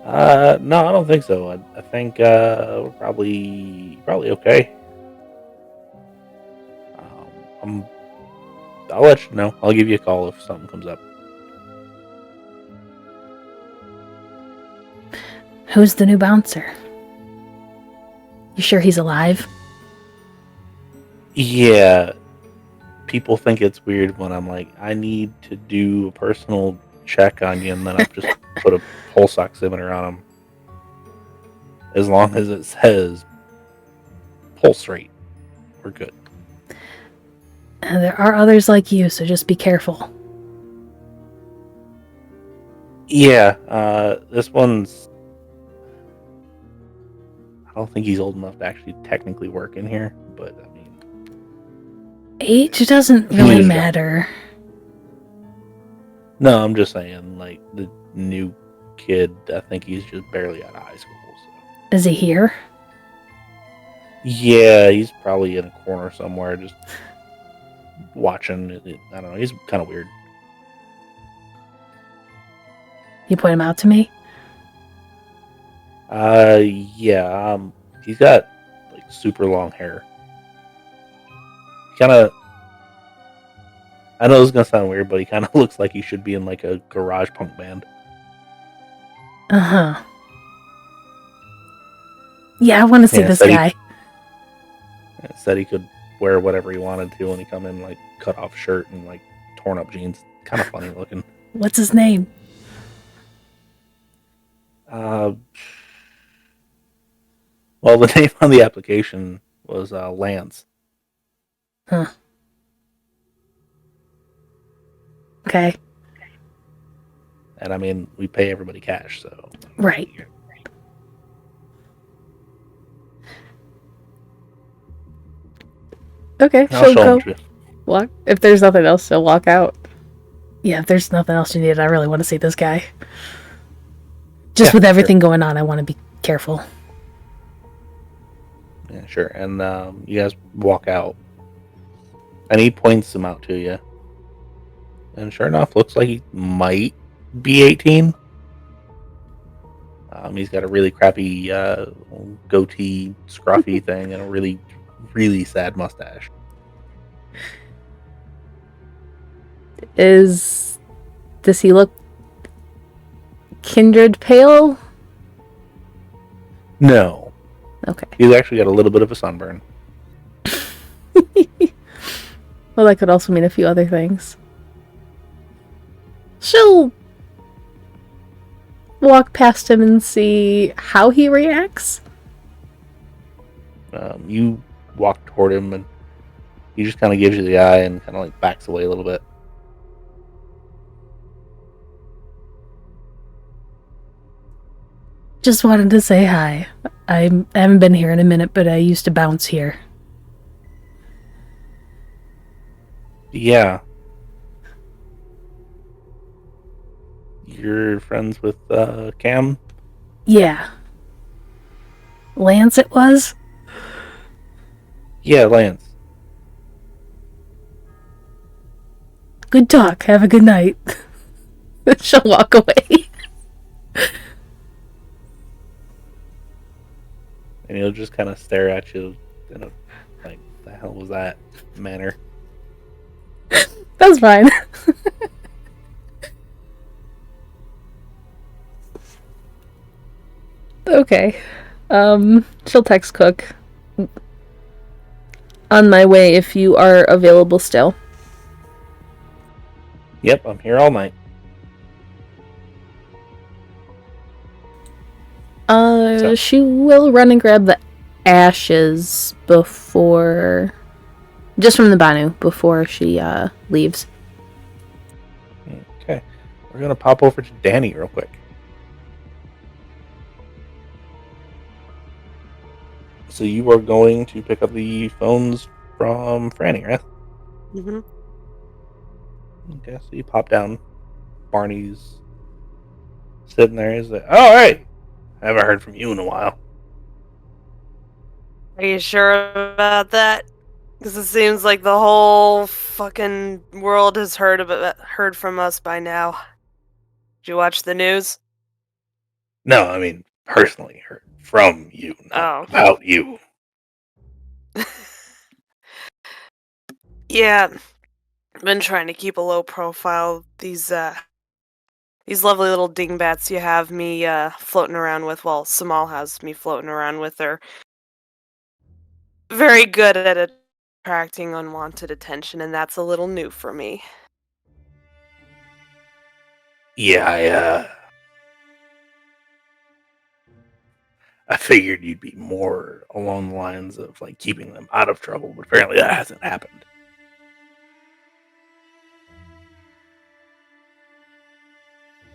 No, I don't think so. I think we're probably okay. I'll let you know. I'll give you a call if something comes up. Who's the new bouncer? You sure he's alive? Yeah. People think it's weird when I'm like, I need to do a personal check on you, and then I just put a pulse oximeter on him. As long as it says pulse rate, we're good. There are others like you, so just be careful. Yeah, this one's... I don't think he's old enough to actually technically work in here, but I mean, Age doesn't He really is young. matter. no, I'm just saying, like, the new kid, I think he's just barely out of high school. So. Is he here? Yeah, he's probably in a corner somewhere, just watching. I don't know. He's kind of weird. You point him out to me? Yeah. He's got like super long hair. Kind of. I know this is gonna sound weird, but he kind of looks like he should be in like a garage punk band. Uh-huh. Yeah, I want to see this guy. Said he could wear whatever he wanted to when he come in, like cut off shirt and like torn up jeans. Kind of funny looking. What's his name? Well, the name on the application was Lance. Huh. Okay. And I mean, we pay everybody cash, so. Right. Okay, I'll she'll show go him to you. walk. If there's nothing else, she'll walk out. Yeah, if there's nothing else you need, I really want to see this guy. Just Yeah, with everything going on, I want to be careful. Yeah, sure. And you guys walk out. And he points him out to you. And sure enough, looks like he might be 18. He's got a really crappy goatee, scruffy thing, and a really, really sad mustache. Does he look kindred pale? No. Okay. He's actually got a little bit of a sunburn. Well, that could also mean a few other things. She'll walk past him and see how he reacts. You walk toward him, and he just kind of gives you the eye and kind of like backs away a little bit. Just wanted to say hi. I haven't been here in a minute, but I used to bounce here. Yeah. You're friends with Cam? Yeah. Lance it was? Yeah, Lance. Good talk. Have a good night. She'll walk away. And he'll just kind of stare at you in a, like, the hell was that manner. That's fine. Okay. She'll text Cook. On my way if you are available still. Yep, I'm here all night. She will run and grab the ashes before... Just from the Banu, before she, leaves. Okay. We're going to pop over to Dani real quick. So you are going to pick up the phones from Franny, right? Mm-hmm. Okay, so you pop down. Barney's sitting there. He's like, "Oh, hey! I haven't heard from you in a while." Are you sure about that? Because it seems like the whole fucking world has heard from us by now. Did you watch the news? No, I mean, personally heard from you, not about you. Yeah, I've been trying to keep a low profile. These lovely little dingbats you have me floating around with, well, Samal has me floating around with, are very good at attracting unwanted attention, and that's a little new for me. Yeah, I figured you'd be more along the lines of like keeping them out of trouble, but apparently that hasn't happened.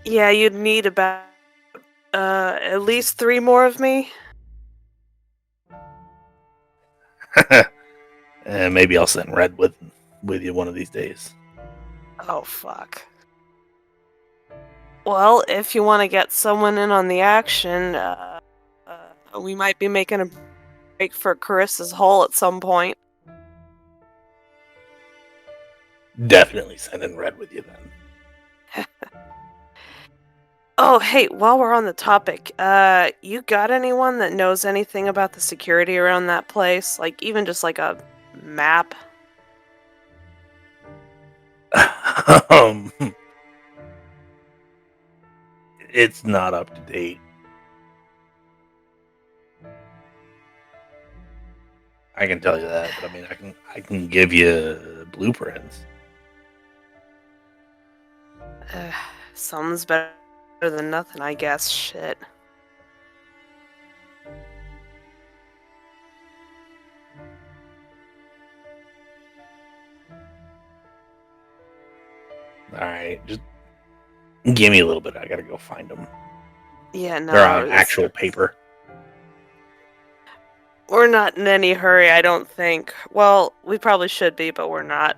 Yeah, you'd need about at least 3 more of me. And maybe I'll send Red with you one of these days. Oh, fuck. Well, if you want to get someone in on the action, we might be making a break for Carissa's Hole at some point. Definitely sending Red with you then. Oh, hey, while we're on the topic, you got anyone that knows anything about the security around that place? Like, even just like a map? It's not up to date. I can tell you that, but I mean, I can give you blueprints. Something's better than nothing, I guess. Shit. All right, just give me a little bit. I gotta go find them. Yeah, no. They're on actual paper. We're not in any hurry, I don't think. Well, we probably should be, but we're not.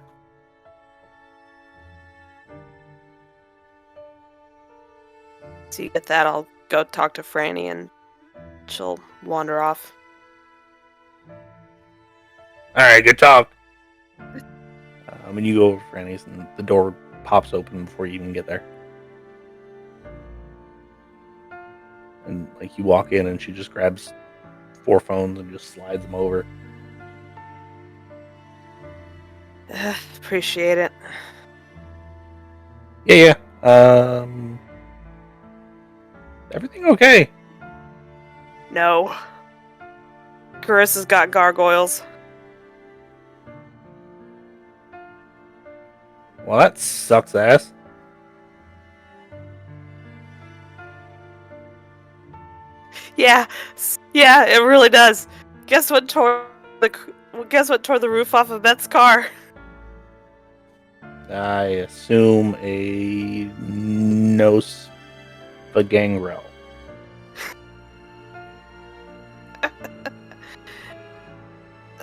So you get that, I'll go talk to Franny and she'll wander off. All right, good talk. And you go over to Franny's, and the door pops open before you even get there. And like you walk in, and she just grabs 4 phones and just slides them over. Appreciate it. Yeah. Everything okay? No. Carissa's got gargoyles. Well, that sucks ass. Yeah, it really does. Guess what tore the roof off of Beth's car? I assume a gangrel.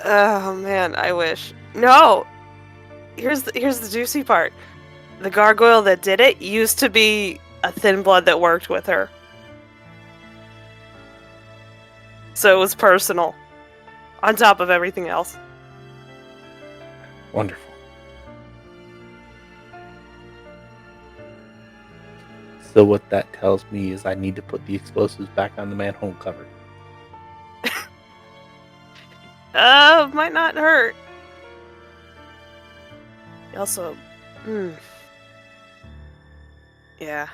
Oh man, I wish. No. Here's the juicy part. The gargoyle that did it used to be a thin blood that worked with her. So it was personal. On top of everything else. Wonderful. So what that tells me is I need to put the explosives back on the manhole cover. Might not hurt. Also, yeah.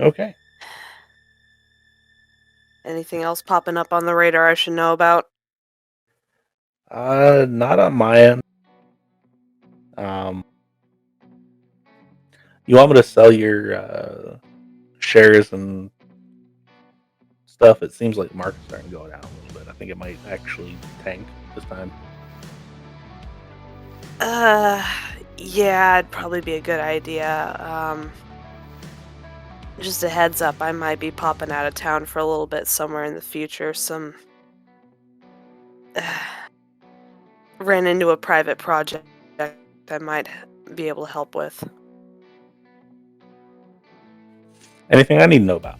Okay. Anything else popping up on the radar I should know about? Not on my end. You want me to sell your shares and stuff? It seems like the market's starting to go down a little bit. I think it might actually tank this time. Yeah, it'd probably be a good idea. Just a heads up, I might be popping out of town for a little bit somewhere in the future. Ran into a private project I might be able to help with. Anything I need to know about?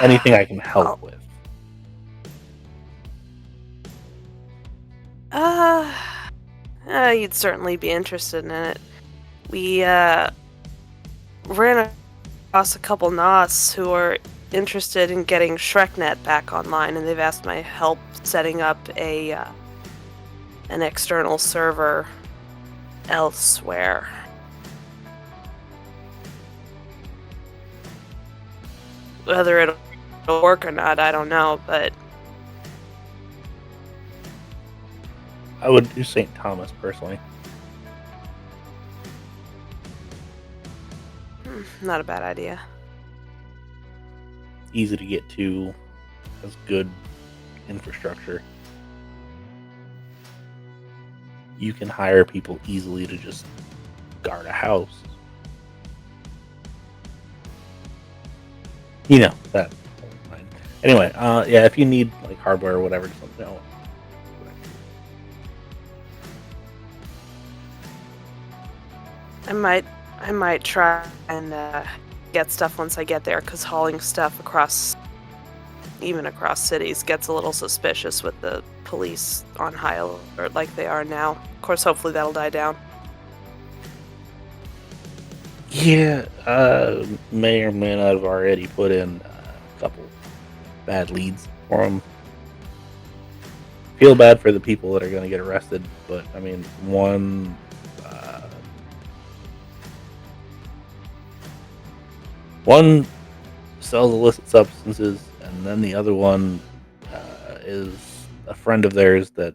Anything I can help with? You'd certainly be interested in it. We ran across a couple NOS who are interested in getting ShrekNet back online, and they've asked my help setting up an external server elsewhere. Whether it'll work or not, I don't know, but I would do St. Thomas personally. Not a bad idea. Easy to get to, has good infrastructure. You can hire people easily to just guard a house. You know that. Anyway, yeah, if you need like hardware or whatever, just let me know. I might try and get stuff once I get there, because hauling stuff even across cities, gets a little suspicious with the police on high alert like they are now. Of course, hopefully that'll die down. Yeah, may or may not have already put in a couple bad leads for them. Feel bad for the people that are going to get arrested, but I mean, one sells illicit substances, and then the other one is a friend of theirs that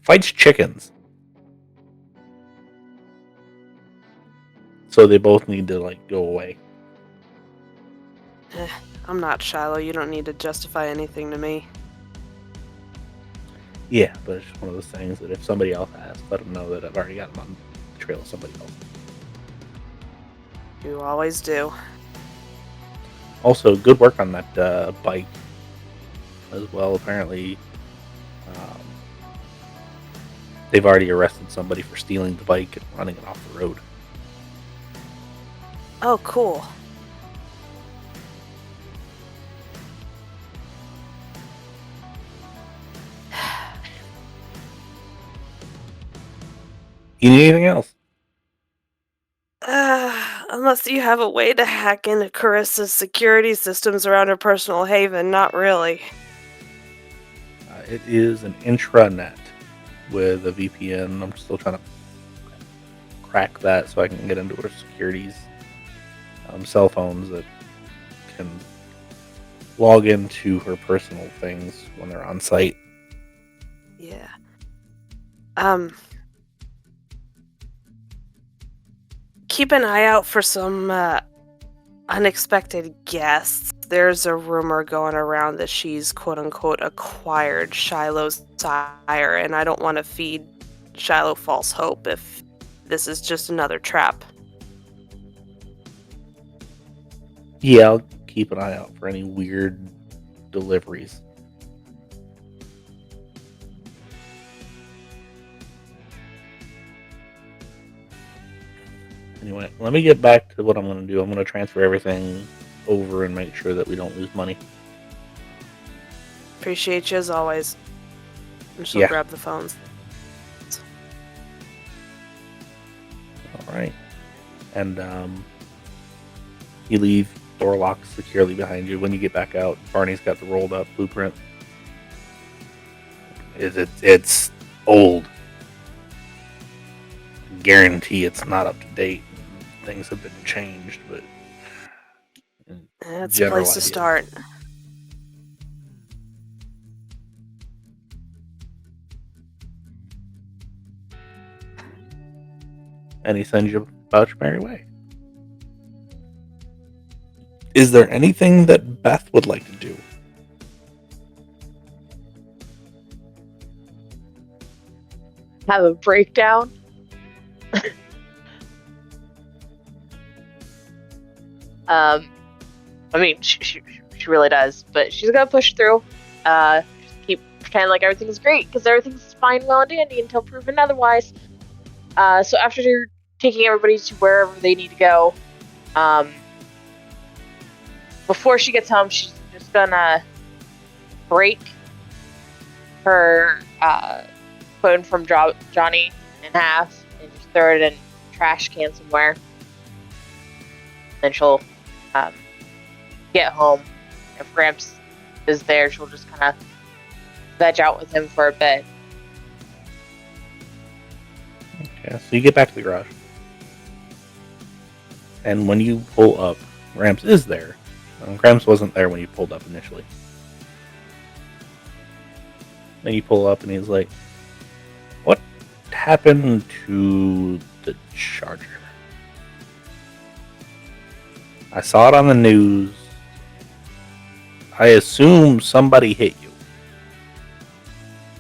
fights chickens. So they both need to like go away. I'm not Shiloh. You don't need to justify anything to me. Yeah, but it's just one of those things that if somebody else asks, let them know that I've already got them on the trail of somebody else. You always do. Also, good work on that bike as well. Apparently, they've already arrested somebody for stealing the bike and running it off the road. Oh, cool. You need anything else? Unless you have a way to hack into Carissa's security systems around her personal haven, not really. It is an intranet with a VPN. I'm still trying to crack that so I can get into her securities. Cell phones that can log into her personal things when they're on site. Yeah. Keep an eye out for some unexpected guests. There's a rumor going around that she's quote-unquote acquired Shiloh's sire, and I don't want to feed Shiloh false hope if this is just another trap. Yeah, I'll keep an eye out for any weird deliveries. Anyway, let me get back to what I'm going to do. I'm going to transfer everything over and make sure that we don't lose money. Appreciate you as always. And she'll Yeah. grab the phones. All right. And you leave, door locked securely behind you. When you get back out, Barney's got the rolled up blueprint. It's old. Guarantee it's not up to date. Things have been changed, but That's a place to start. And he sends you about your merry way. Is there anything that Beth would like to do? Have a breakdown. I mean, she really does, but she's gonna push through. Just keep pretending like everything's great, because everything's fine, well, and dandy until proven otherwise. So after you're taking everybody to wherever they need to go, before she gets home, she's just gonna break her phone from Johnny in half and just throw it in a trash can somewhere. Then she'll get home. If Gramps is there, she'll just kind of veg out with him for a bit. Okay, so you get back to the garage. And when you pull up, Gramps is there. Gramps wasn't there when you pulled up initially. Then you pull up and he's like, "What happened to the charger? I saw it on the news. I assume somebody hit you.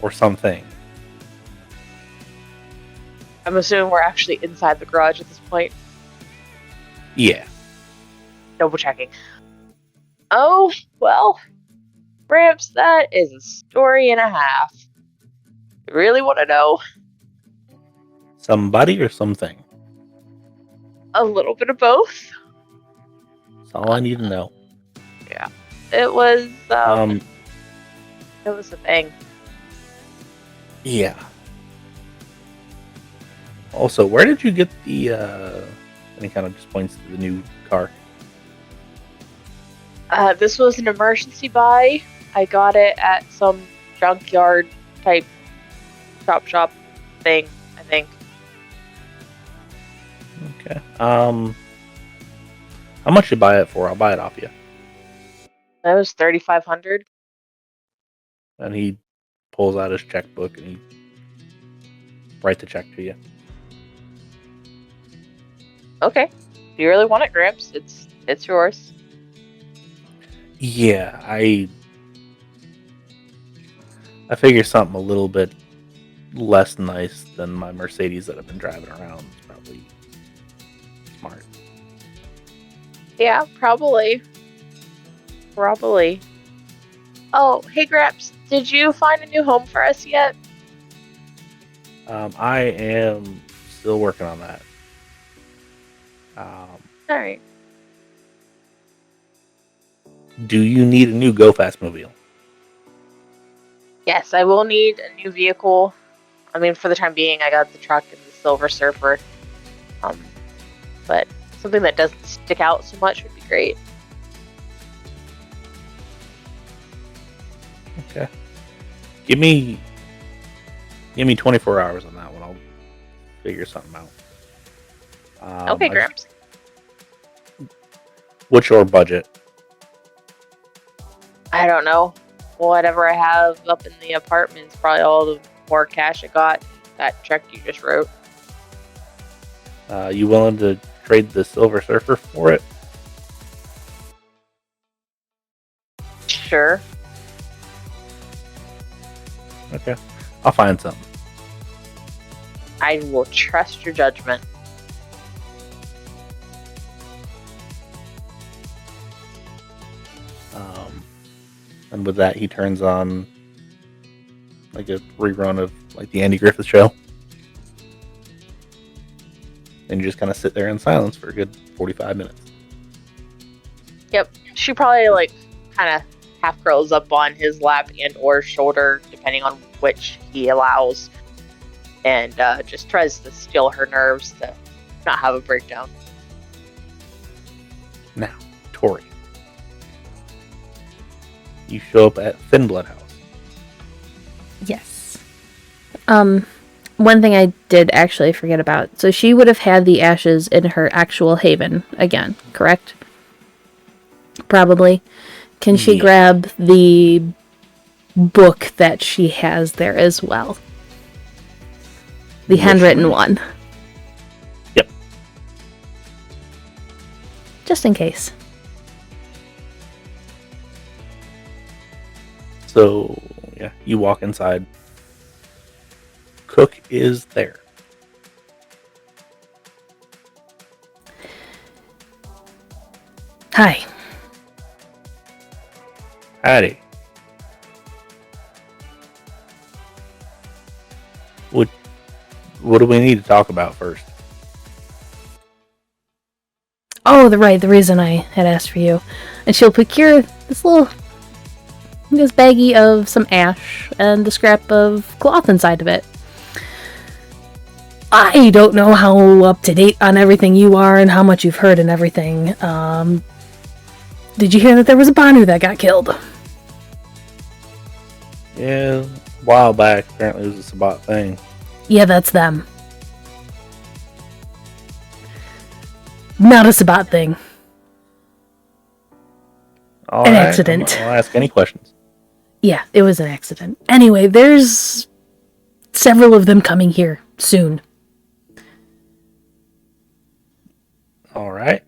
Or something." I'm assuming we're actually inside the garage at this point. Yeah. double checking. Oh, well, Gramps, that is a story and a half. You really want to know? Somebody or something? A little bit of both. That's all I need to know. Yeah. It was, Um, it was a thing. yeah. Also, where did you get the, and he kind of just points to the new car. This was an emergency buy. I got it at some junkyard type shop thing, I think. Okay. How much you buy it for? I'll buy it off you. That was 3,500. And he pulls out his checkbook and he writes the check to you. Okay. If you really want it, Gramps, it's yours. Yeah, I figure something a little bit less nice than my Mercedes that I've been driving around is probably smart. Yeah, probably. Probably. Oh, hey Gramps, did you find a new home for us yet? I am still working on that. Alright. Do you need a new Go Fast mobile? Yes, I will need a new vehicle. I mean, for the time being, I got the truck and the Silver Surfer. But something that doesn't stick out so much would be great. Okay. Give me 24 hours on that one. I'll figure something out. Okay, Gramps. What's your budget? I don't know. Whatever I have up in the apartment is probably all the more cash I got. That check you just wrote. You willing to trade the Silver Surfer for it? Sure. Okay. I'll find something. I will trust your judgment. And with that, he turns on like a rerun of like the Andy Griffith Show. And you just kind of sit there in silence for a good 45 minutes. Yep. She probably like kind of half curls up on his lap and or shoulder, depending on which he allows, and just tries to still her nerves to not have a breakdown. Now, Tory. You show up at Thinblood House. Yes. One thing I did actually forget about. So she would have had the ashes in her actual haven again, correct? Probably. Can she grab the book that she has there as well? The handwritten one. Yep. Just in case. So, yeah, you walk inside. Cook is there. Hi. Howdy. What do we need to talk about first? Oh, the reason I had asked for you. And she'll procure this baggie of some ash and a scrap of cloth inside of it. I don't know how up to date on everything you are and how much you've heard and everything. Did you hear that there was a Banu that got killed? Yeah, a while back, apparently it was a Sabbat thing. Yeah, that's them. Not a Sabbat thing. All An right, accident. I'll ask any questions. Yeah, it was an accident. Anyway, there's several of them coming here soon. All right.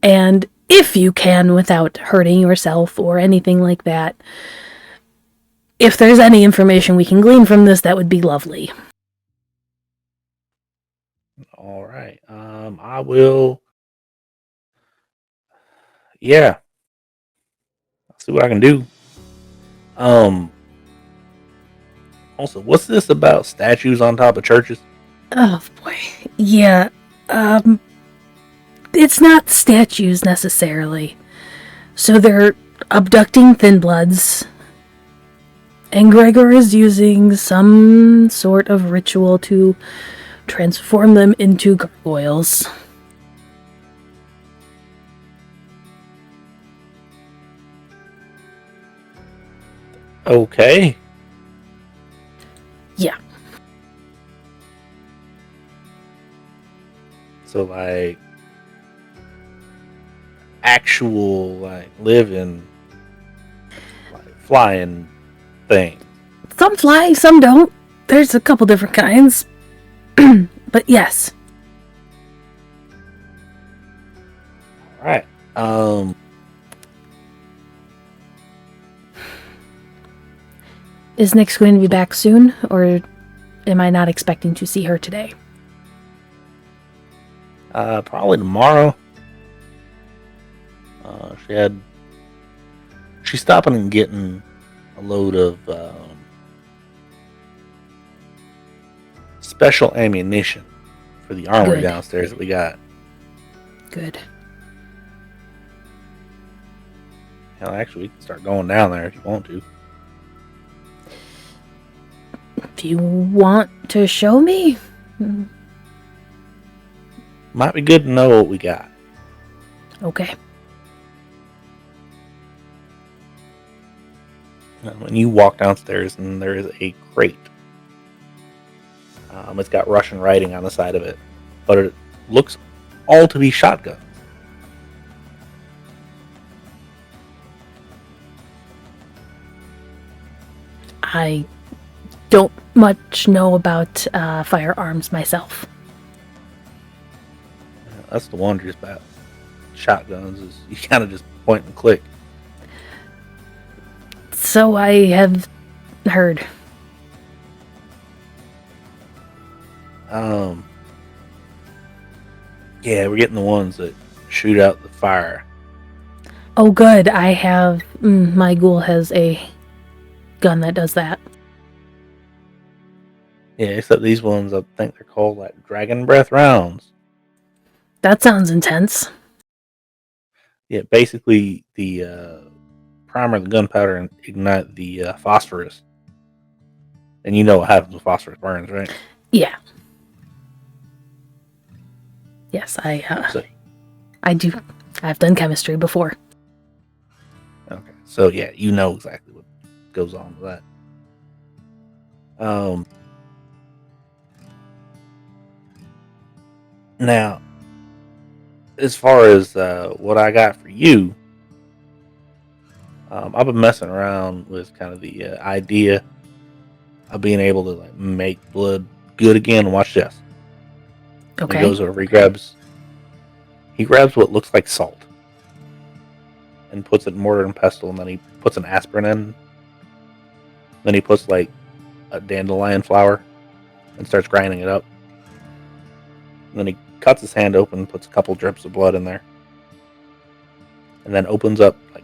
And if you can, without hurting yourself or anything like that, if there's any information we can glean from this, that would be lovely. All right. I will. Yeah. I'll see what I can do. Also, what's this about statues on top of churches? Oh boy. Yeah. It's not statues necessarily. So they're abducting Thin Bloods. And Gregor is using some sort of ritual to transform them into gargoyles. Okay. Yeah. So, like, actual, like, living, like, flying thing. Some fly, some don't. There's a couple different kinds. But yes. Alright. Is Nyx going to be back soon, or am I not expecting to see her today? Probably tomorrow. She's stopping and getting a load of special ammunition for the armory Good. downstairs that we got. Good. Hell, actually, we can start going down there if you want to. If you want to show me? Might be good to know what we got. Okay. When you walk downstairs, and there is a crate. It's got Russian writing on the side of it, but it looks all to be shotguns. I don't much know about firearms myself. That's the wonder about shotguns is you kind of just point and click. So I have heard. Yeah, we're getting the ones that shoot out the fire. Oh, good. I have. My ghoul has a gun that does that. Yeah, except these ones, I think they're called like dragon breath rounds. That sounds intense. Yeah, basically the primer the gunpowder and ignite the phosphorus. And you know what happens when phosphorus burns, right? Yeah. Yes, I do. I've done chemistry before. Okay, so yeah, you know exactly what goes on with that. Now, as far as what I got for you, I've been messing around with kind of the idea of being able to like make blood good again. Watch this. Okay. He goes over. He grabs what looks like salt and puts it in mortar and pestle, and then he puts an aspirin in. Then he puts like a dandelion flower and starts grinding it up. And then he cuts his hand open, puts a couple drips of blood in there, and then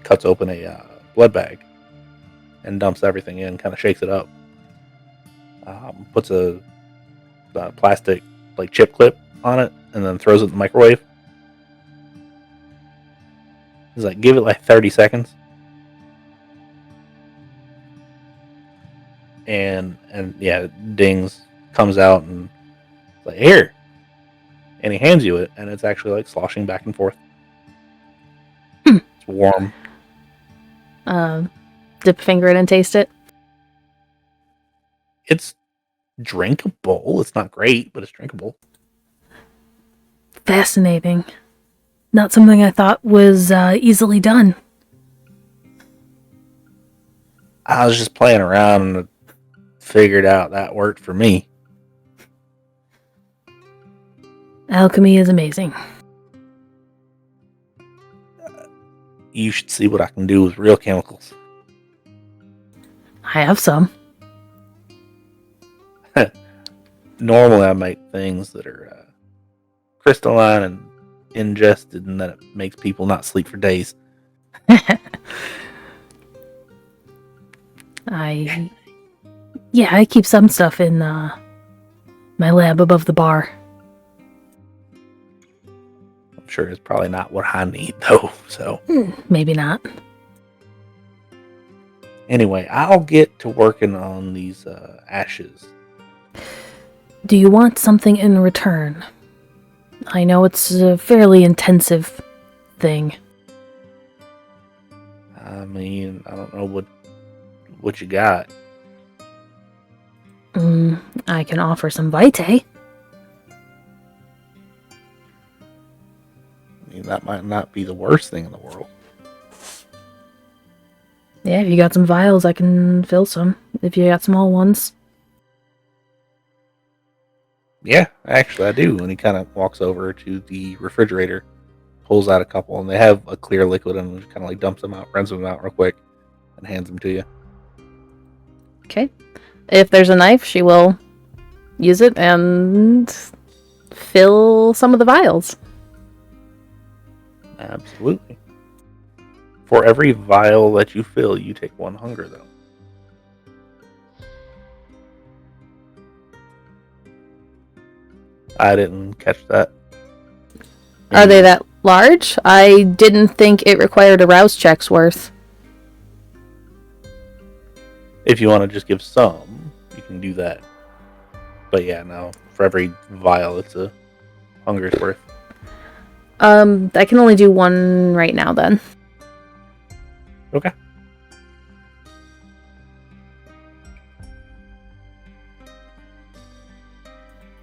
cuts open a blood bag and dumps everything in, kind of shakes it up. Puts a plastic like chip clip on it, and then throws it in the microwave. He's like, give it like 30 seconds. And yeah, it dings, comes out, and it's like, here. And he hands you it, and it's actually like sloshing back and forth. It's warm. Dip a finger in and taste it. It's drinkable. It's not great, but it's drinkable. Fascinating. Not something I thought was easily done. I was just playing around and figured out that worked for me. Alchemy is amazing. You should see what I can do with real chemicals. I have some. Normally, I make things that are crystalline and ingested, and then it makes people not sleep for days. I keep some stuff in my lab above the bar. I'm sure it's probably not what I need, though. So Maybe not. anyway, I'll get to working on these ashes. Do you want something in return? I know it's a fairly intensive thing. I mean, I don't know what you got. I can offer some vitae. I mean, that might not be the worst thing in the world. Yeah, if you got some vials, I can fill some. If you got small ones. Yeah, actually, I do. And he kind of walks over to the refrigerator, pulls out a couple, and they have a clear liquid, and just kind of like dumps them out, rinses them out real quick, and hands them to you. Okay. If there's a knife, she will use it and fill some of the vials. Absolutely. For every vial that you fill, you take 1 hunger, though. I didn't catch that. Are they that large? I didn't think it required a rouse check's worth. If you want to just give some, you can do that. But yeah, no. For every vial, it's a hunger's worth. I can only do one right now then. Okay.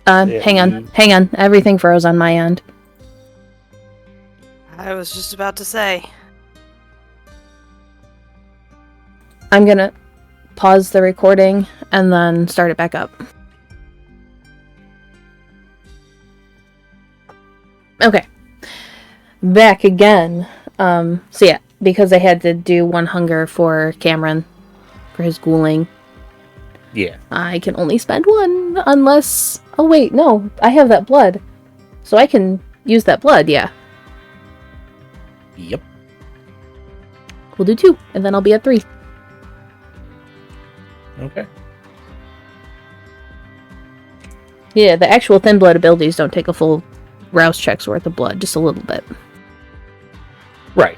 Yeah, Hang on. Everything froze on my end. I was just about to say. I'm gonna pause the recording and then start it back up. Okay. Back again. So yeah, because I had to do 1 hunger for Cameron for his ghouling. Yeah. I can only spend 1 unless... Oh wait, no. I have that blood. So I can use that blood, yeah. Yep. We'll do 2, and then I'll be at 3. Okay. Yeah, the actual thin blood abilities don't take a full rouse check's worth of blood, just a little bit. Right.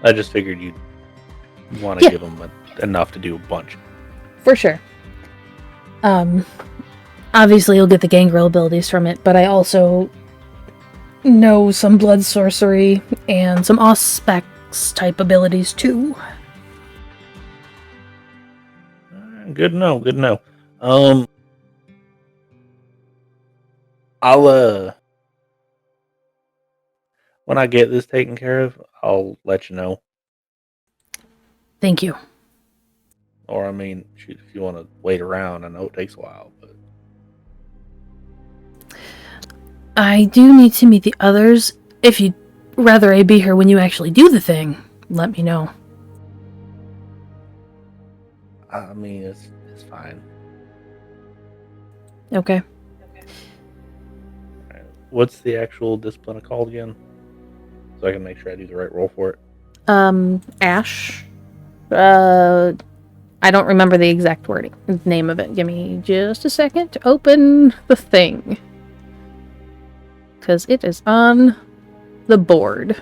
I just figured you'd want to give them enough to do a bunch. For sure. Obviously you'll get the gangrel abilities from it, but I also know some blood sorcery and some Auspex type abilities too. Good to know. Good to know. I'll when I get this taken care of, I'll let you know. Thank you. Or I mean, shoot, if you want to wait around, I know it takes a while, but I do need to meet the others. If you'd rather I be here when you actually do the thing, let me know. I mean, it's fine. Okay. Right. What's the actual discipline called again? So I can make sure I do the right roll for it. Ash. I don't remember the exact name of it. Give me just a second to open the thing. Because it is on the board.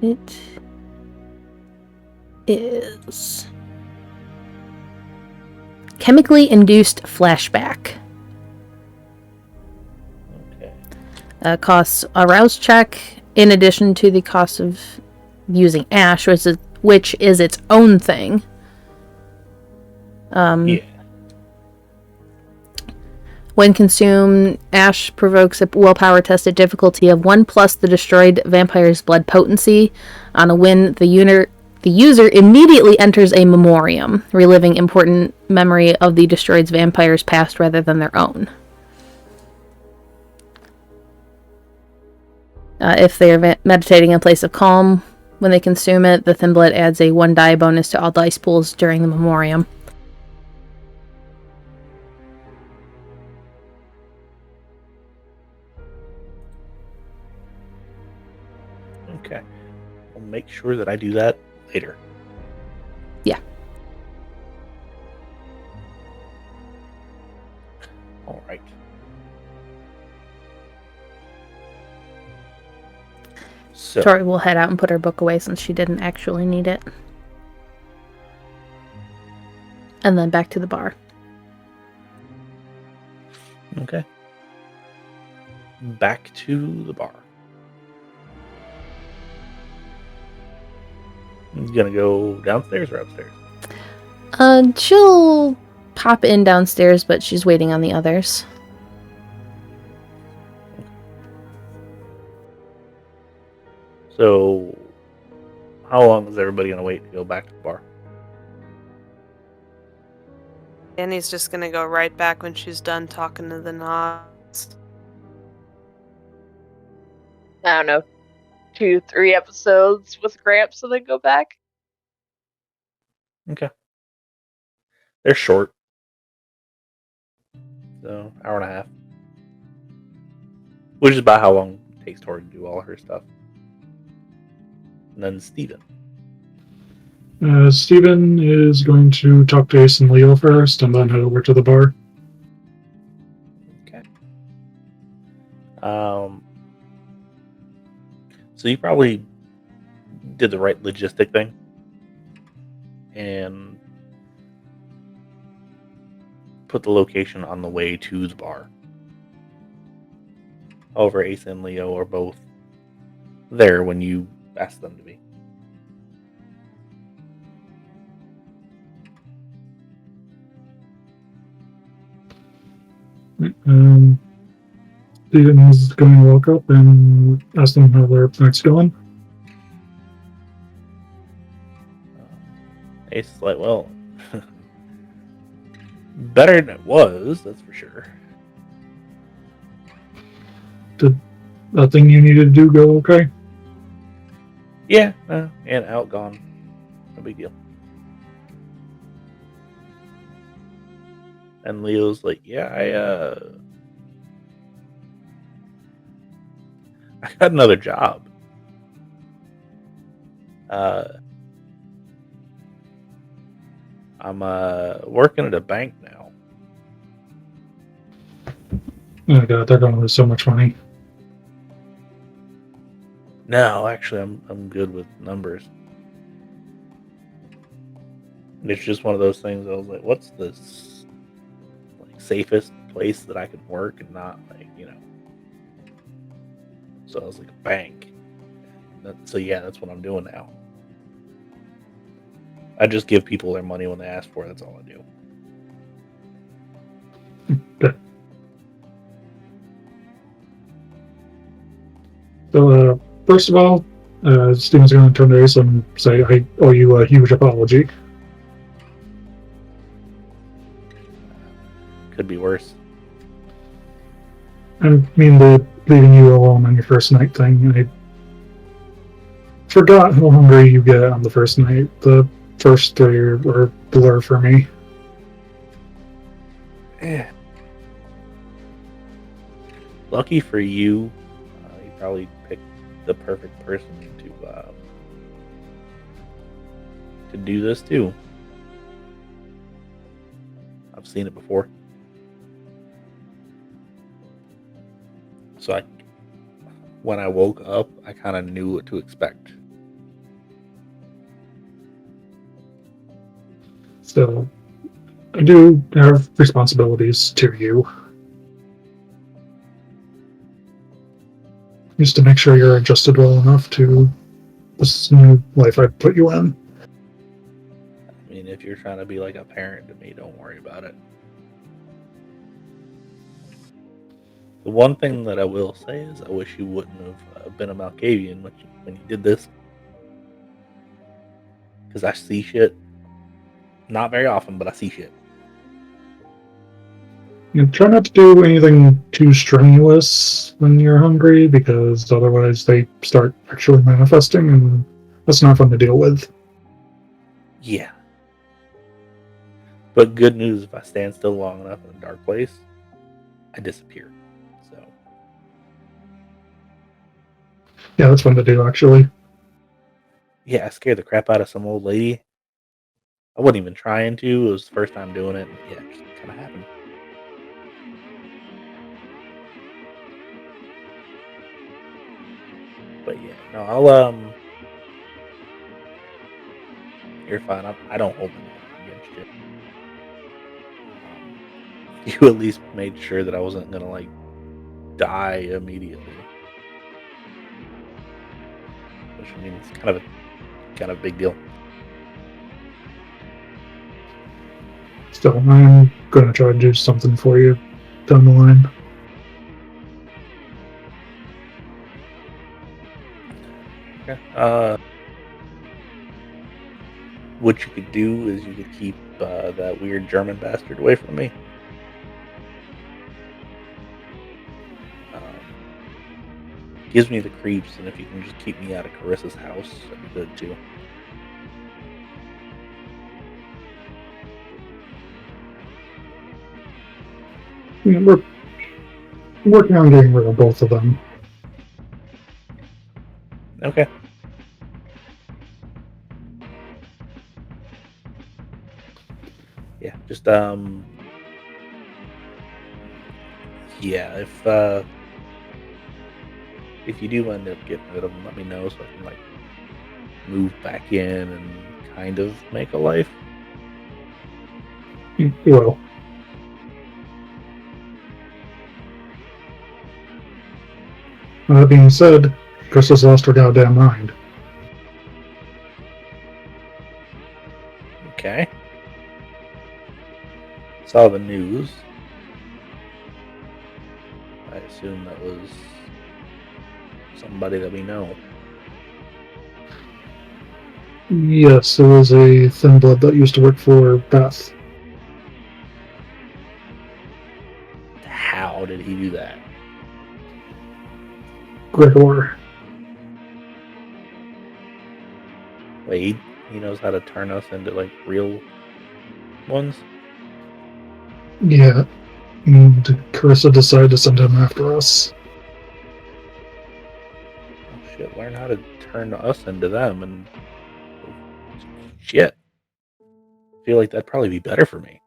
It is chemically induced flashback. Okay. Costs a rouse check in addition to the cost of using ash, which is its own thing. Yeah. When consumed, ash provokes a willpower tested difficulty of 1 plus the destroyed vampire's blood potency. On a win, the user immediately enters a memoriam, reliving important memory of the destroyed vampire's past rather than their own. If they are meditating in a place of calm, When they consume it, the Thimblet adds a 1 die bonus to all dice pools during the memoriam. Okay. I'll make sure that I do that later. Yeah. All right. So, Tory will head out and put her book away since she didn't actually need it. And then back to the bar. okay. Back to the bar. You gonna go downstairs or upstairs? She'll pop in downstairs, but she's waiting on the others. So, how long is everybody gonna wait to go back to the bar? Annie's just gonna go right back when she's done talking to the Knots. I don't know, 2-3 episodes with Gramps and then go back. Okay. They're short. So, hour and a half. Which is about how long it takes Tory to do all her stuff. And then Steven. Steven is going to talk to Ace and Leo first, and then head over to the bar. Okay. So you probably did the right logistic thing. And put the location on the way to the bar. However, Ace and Leo are both there when you ask them to be. Steven's going to walk up and ask them how their night's going. Ace is like, well, better than it was, that's for sure. Did that thing you needed to do go okay? Yeah, and out, gone. No big deal. And Leo's like, yeah, I got another job. I'm working at a bank now. Oh god, they're going to lose so much money. No, actually, I'm good with numbers. It's just one of those things. I was like, what's the safest place that I can work and not So I was like, a bank. So yeah, that's what I'm doing now. I just give people their money when they ask for it. That's all I do. Okay. So, first of all, Steven's going to turn to Ace and say, I owe you a huge apology. Could be worse. I mean, the leaving you alone on your first night thing. I forgot how hungry you get on the first night. The first 3 were blur for me. Yeah. Lucky for you, you probably picked the perfect person to do this too. I've seen it before. So when I woke up, I kind of knew what to expect. So, I do have responsibilities to you. Just to make sure you're adjusted well enough to this new life I put you in. I mean, if you're trying to be like a parent to me, don't worry about it. The one thing that I will say is I wish you wouldn't have been a Malkavian when you did this. Because I see shit. Not very often, but I see shit. You try not to do anything too strenuous when you're hungry, because otherwise they start actually manifesting, and That's not fun to deal with. Yeah. But good news, if I stand still long enough in a dark place, I disappear. So Yeah, that's fun to do, actually. yeah, I scared the crap out of some old lady. I wasn't even trying to. It was the first time doing it. And yeah, it just kind of happened. But yeah, no, I'll you're fine. I don't hold anything against you. You at least made sure that I wasn't gonna like die immediately, which I mean it's kind of a big deal. Still, I'm going to try to do something for you down the line. Okay. What you could do is you could keep that weird German bastard away from me. Gives me the creeps, and if you can just keep me out of Carissa's house, that'd be good too. Yeah, we're working on getting rid of both of them. Okay. Yeah, just yeah, if you do end up getting rid of them, let me know so I can like move back in and kind of make a life. You will. That being said, Krista's lost her goddamn mind. Okay. Saw the news. I assume that was somebody that we know. Yes, it was a thin blood that used to work for Beth. How did he do that? Gregor. Wait, he knows how to turn us into like real ones? Yeah, and Carissa decided to send him after us. Oh shit, learn how to turn us into them and shit. I feel like that'd probably be better for me.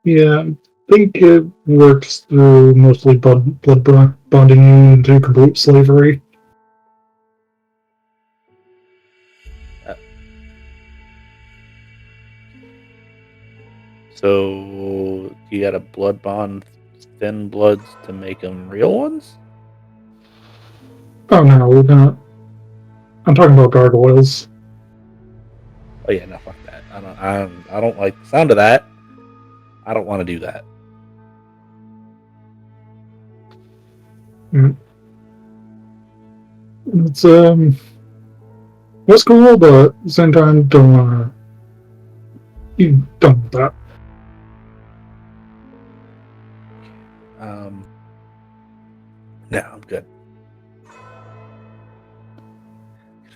Yeah, I think it works through mostly blood bonding you into complete slavery. So you got to blood bond thin bloods to make them real ones? Oh no, we're not. I'm talking about gargoyles. Oh yeah, no, fuck that. I don't like the sound of that. I don't want to do that. It's that's cool, but at the same time, don't wanna. You don't want that. No, I'm good.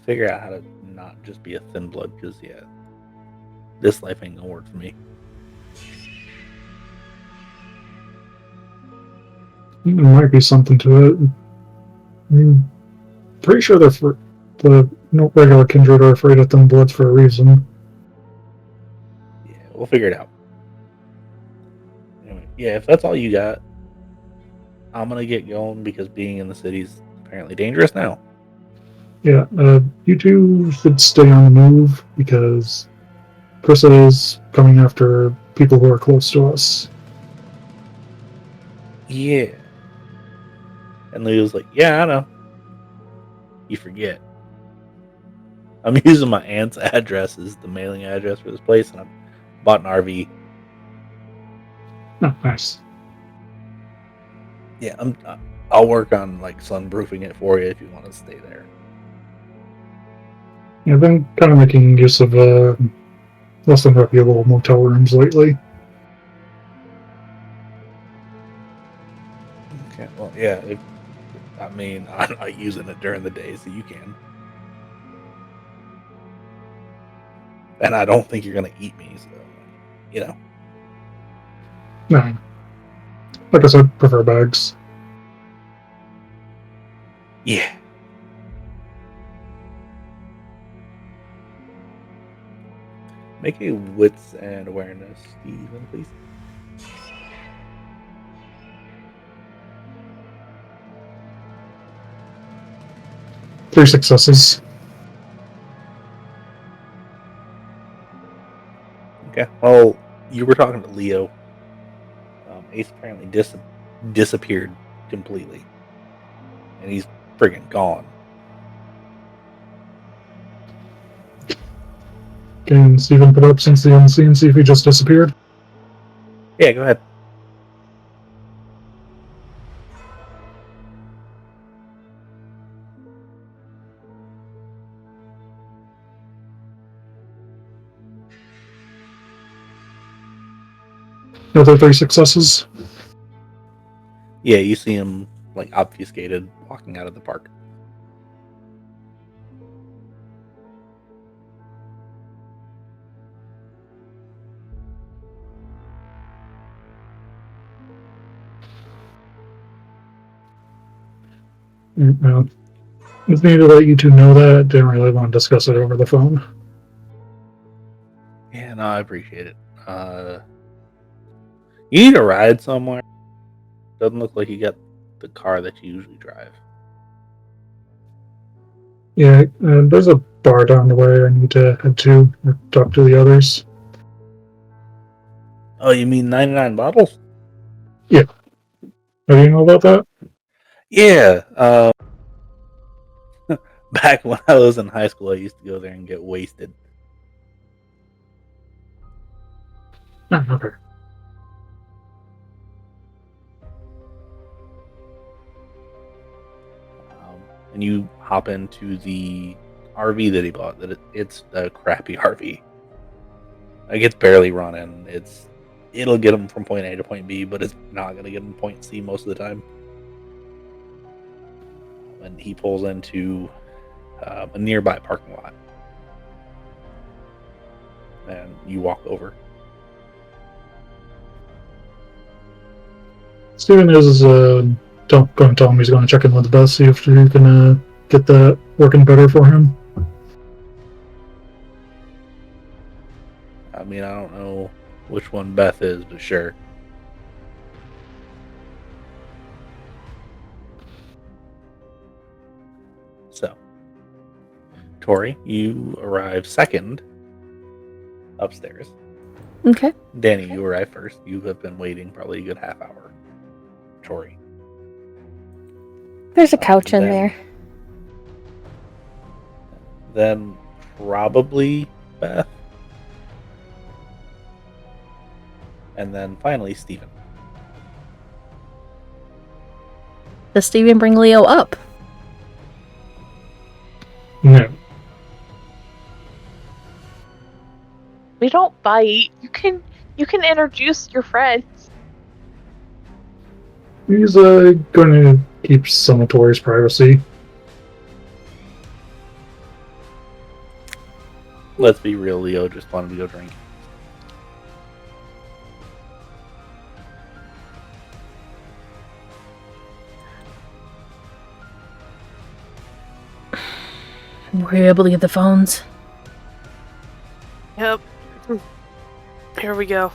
Figure out how to not just be a thin blood, because yeah, this life ain't gonna work for me. There might be something to it. I'm pretty sure the regular kindred are afraid of thin bloods for a reason. Yeah, we'll figure it out. Anyway, yeah, if that's all you got, I'm gonna get going because being in the city's apparently dangerous now. Yeah, you two should stay on the move because Krista is coming after people who are close to us. Yeah. And Leo's like, yeah, I know. You forget. I'm using my aunt's address as the mailing address for this place, and I bought an RV. Oh, nice. Yeah, I'll work on like sunproofing it for you if you want to stay there. Yeah, I've been kind of making use of less than reputable motel rooms lately. Okay, well, yeah, I mean, I'm not using it during the day, so you can. And I don't think you're gonna eat me, so you know. No. Like I said, prefer bags. Yeah. Make a wits and awareness, Stephen, please. Three successes. Okay. Well, you were talking to Leo. Ace apparently disappeared completely, and he's friggin' gone. Can Steven put up since the unseen, see if he just disappeared? Yeah, go ahead. Another three successes. Yeah, you see him like obfuscated walking out of the park. Well, it's me to let you two know that. Didn't really want to discuss it over the phone. Yeah, no, I appreciate it. You need a ride somewhere. Doesn't look like you got the car that you usually drive. Yeah, there's a bar down the way I need to head to or talk to the others. Oh, you mean 99 bottles? How do you know about that? Yeah. Back when I was in high school, I used to go there and get wasted. Oh, okay. And you hop into the RV that he bought. It's a crappy RV. Like, it's barely running. It'll get him from point A to point B, but it's not gonna get him to point C most of the time. And he pulls into a nearby parking lot, and you walk over. Steven is going to tell him he's going to check in with Beth, see if he can get that working better for him. I mean, I don't know which one Beth is, but sure. So, Tory, you arrive second upstairs. Okay. Dani, you arrive first. You have been waiting probably a good half hour. Tory. There's a couch in Then- there. Then probably Beth. And then finally Stephen. Does Steven bring Leo up? No. We don't bite. You can introduce your friends. He's going to keep some of Tori's privacy. Let's be real, Leo just wanted to go drink. Were you able to get the phones? Yep. Here we go.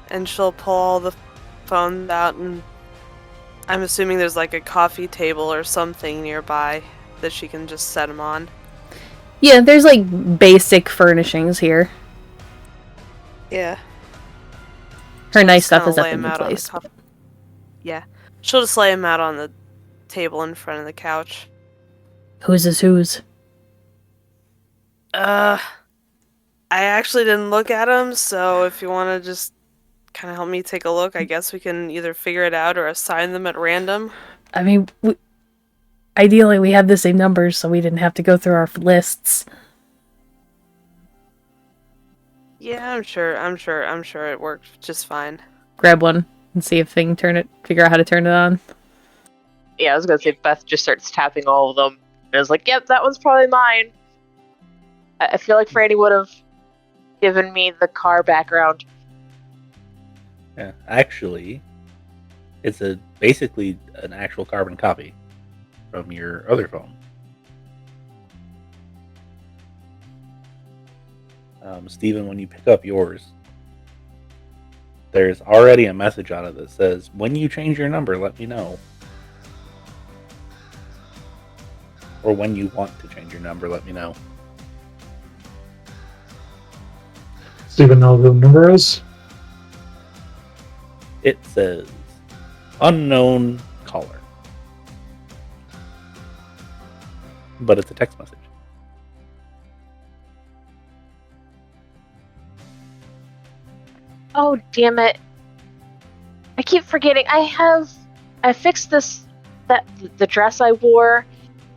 And she'll pull all the phones out, and I'm assuming there's like a coffee table or something nearby that she can just set them on. Yeah, there's like basic furnishings here. Yeah. Her nice stuff Kinda is up lay in 'em the out on place. Yeah. She'll just lay him out on the table in front of the couch. Whose is whose? I actually didn't look at him, so if you want to just kind of help me take a look, I guess we can either figure it out or assign them at random. I mean, ideally we had the same numbers, so we didn't have to go through our lists. Yeah, I'm sure it worked just fine. Grab one and see if they can figure out how to turn it on. Yeah, I was gonna say Beth just starts tapping all of them. And is like, yep, that one's probably mine. I feel like Franny would have given me the car background. Yeah, actually, it's basically an actual carbon copy from your other phone. Steven, when you pick up yours, there's already a message on it that says, when you change your number, let me know. Or when you want to change your number, let me know. Steven, know the number is? It says, unknown caller. But it's a text message. Oh, damn it. I keep forgetting. I fixed the dress I wore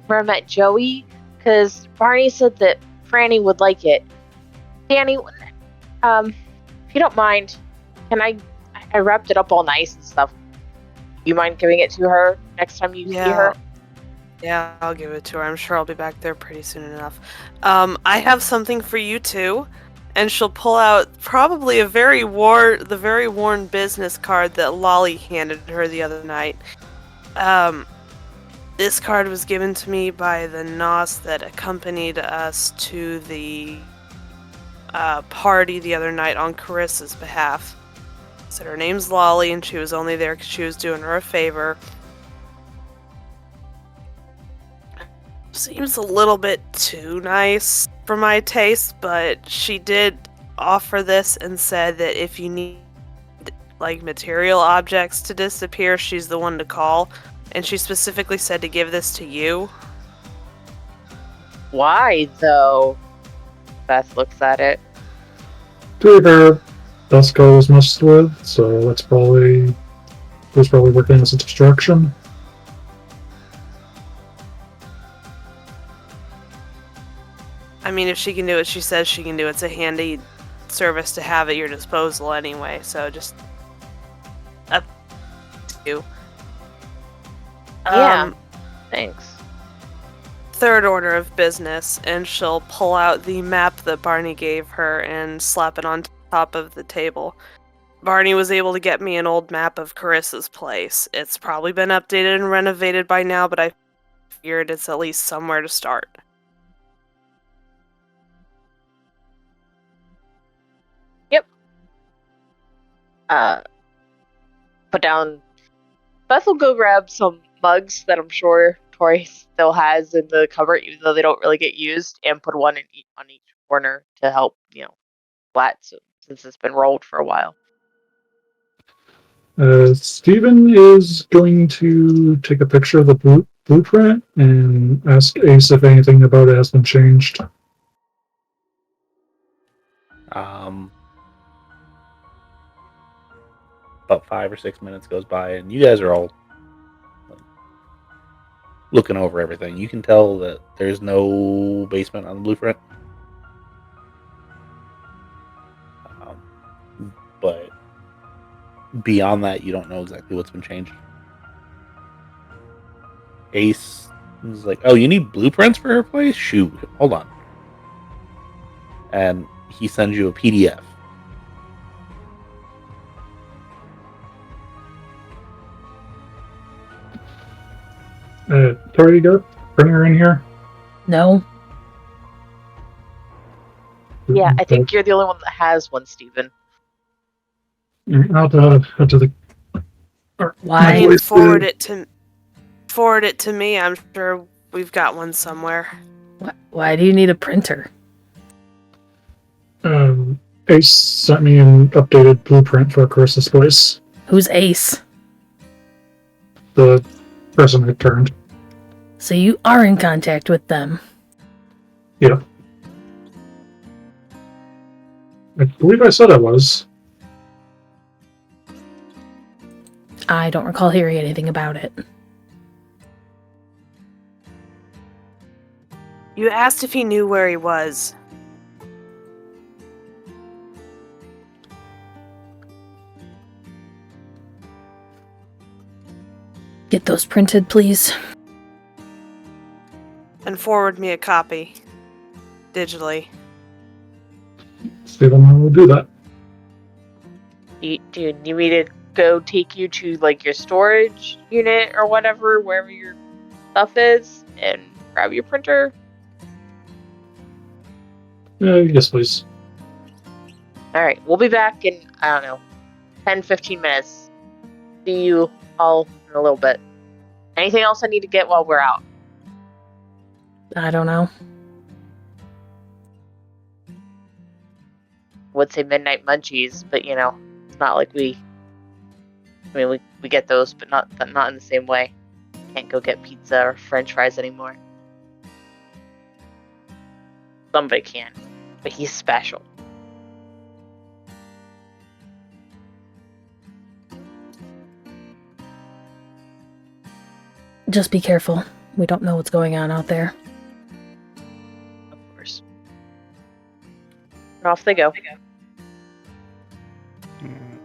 where I met Joey, because Barney said that Franny would like it. Dani, if you don't mind, I wrapped it up all nice and stuff. You mind giving it to her next time you see her? Yeah, I'll give it to her. I'm sure I'll be back there pretty soon enough. I have something for you too. And she'll pull out probably the very worn business card that Lolly handed her the other night. This card was given to me by the Nos that accompanied us to the party the other night on Carissa's behalf. Said her name's Lolly and she was only there because she was doing her a favor. Seems a little bit too nice for my taste, but she did offer this and said that if you need like material objects to disappear, she's the one to call. And she specifically said to give this to you. Why, though? Beth looks at it. To her, Dusko was messed with, so that's probably working as a distraction. I mean, if she can do it, she says she can do it. It's a handy service to have at your disposal anyway, so just up to you. Yeah, thanks. Third order of business, and she'll pull out the map that Barney gave her and slap it on top of the table. Barney was able to get me an old map of Carissa's place. It's probably been updated and renovated by now, but I figured it's at least somewhere to start. Yep. Put down. Beth will go grab some mugs that I'm sure Tory still has in the cupboard, even though they don't really get used, and put one on each corner to help, flat, since it's been rolled for a while. Steven is going to take a picture of the blueprint and ask Ace if anything about it has been changed. About 5 or 6 minutes goes by, and you guys are all looking over everything. You can tell that there's no basement on the blueprint. But beyond that, you don't know exactly what's been changed. Ace is like, oh, you need blueprints for her place? Shoot, hold on. And he sends you a PDF. Tory, you got a printer in here? No. Yeah, I think you're the only one that has one, Steven. Out to the. Why? Forward it to me. I'm sure we've got one somewhere. Why do you need a printer? Ace sent me an updated blueprint for Carissa's place. Who's Ace? The person I turned. So you are in contact with them. Yeah. I believe I said I was. I don't recall hearing anything about it. You asked if he knew where he was. Get those printed, please. And forward me a copy. Digitally. Say them and we'll do that. Do you need me to go take you to like your storage unit or whatever, wherever your stuff is, and grab your printer? Yes, please. Alright, we'll be back in, I don't know, 10-15 minutes. See you all in a little bit. Anything else I need to get while we're out? I don't know. Would say midnight munchies, but it's not like we get those, but not in the same way. Can't go get pizza or french fries anymore. Somebody can, but he's special. Just be careful. We don't know what's going on out there. Of course. And off they go.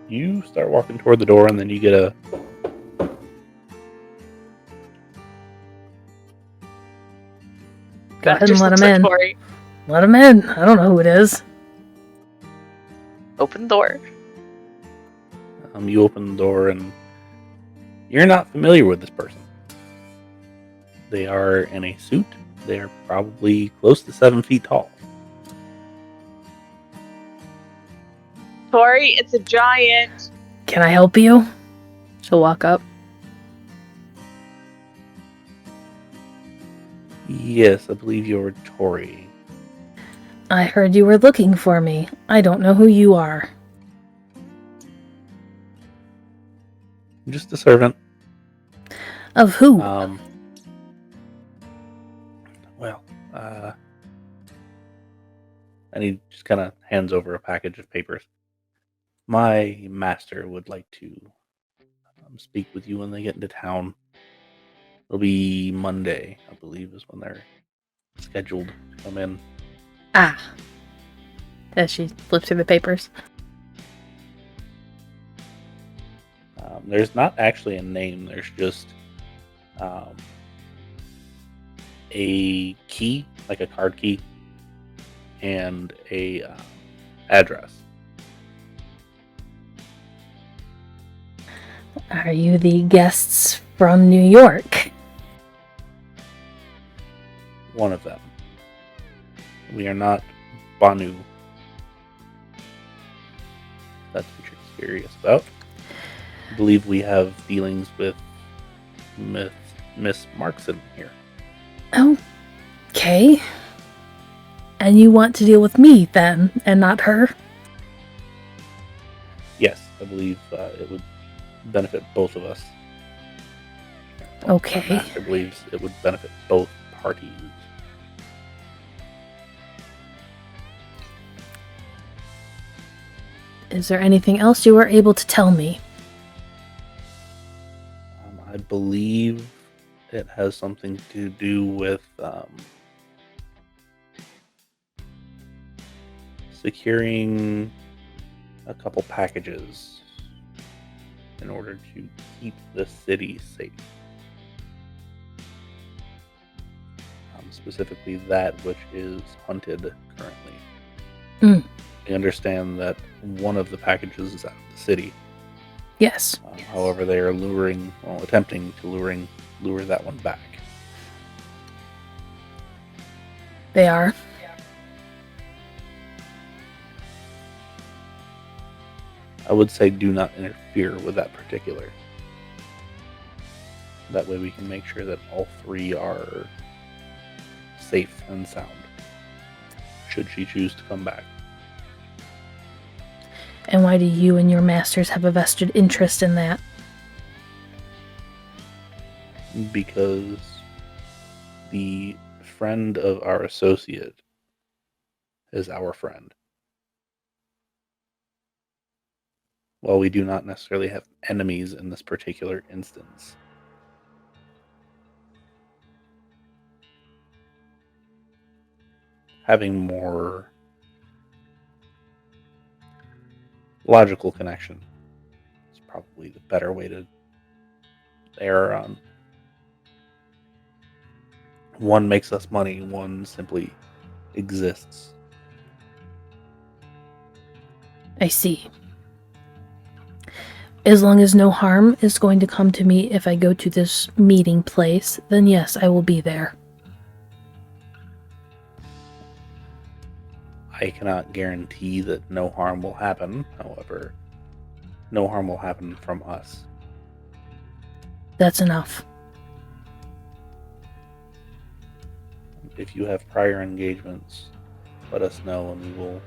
You start walking toward the door, and then you get a... Go ahead and let him in. Tory. Let him in. I don't know who it is. Open the door. You open the door, and you're not familiar with this person. They are in a suit. They are probably close to 7 feet tall. Tory, it's a giant. Can I help you? She'll walk up. Yes, I believe you're Tory. I heard you were looking for me. I don't know who you are. I'm just a servant. Of who? And he just kind of hands over a package of papers. My master would like to speak with you when they get into town. It'll be Monday, I believe, is when they're scheduled to come in. Ah. As she flips through the papers. There's not actually a name. There's just a key, like a card key, and a address. Are you the guests from New York? One of them. We are not Banu. That's what you're curious about. I believe we have dealings with Miss Markson here. Okay. And you want to deal with me, then, and not her? Yes, I believe it would benefit both of us. Okay. My master believes it would benefit both parties. Is there anything else you were able to tell me? I believe it has something to do with securing a couple packages in order to keep the city safe. Specifically that which is hunted currently. I understand that one of the packages is out of the city. Yes. However, they are attempting to lure that one back. They are. I would say do not interfere with that particular. That way we can make sure that all three are safe and sound, should she choose to come back. And why do you and your masters have a vested interest in that? Because the friend of our associate is our friend. While we do not necessarily have enemies in this particular instance, having more logical connection is probably the better way to They are one makes us money, one simply exists. I see. As long as no harm is going to come to me if I go to this meeting place, then yes, I will be there. I cannot guarantee that no harm will happen. However, no harm will happen from us. That's enough. If you have prior engagements, let us know and we will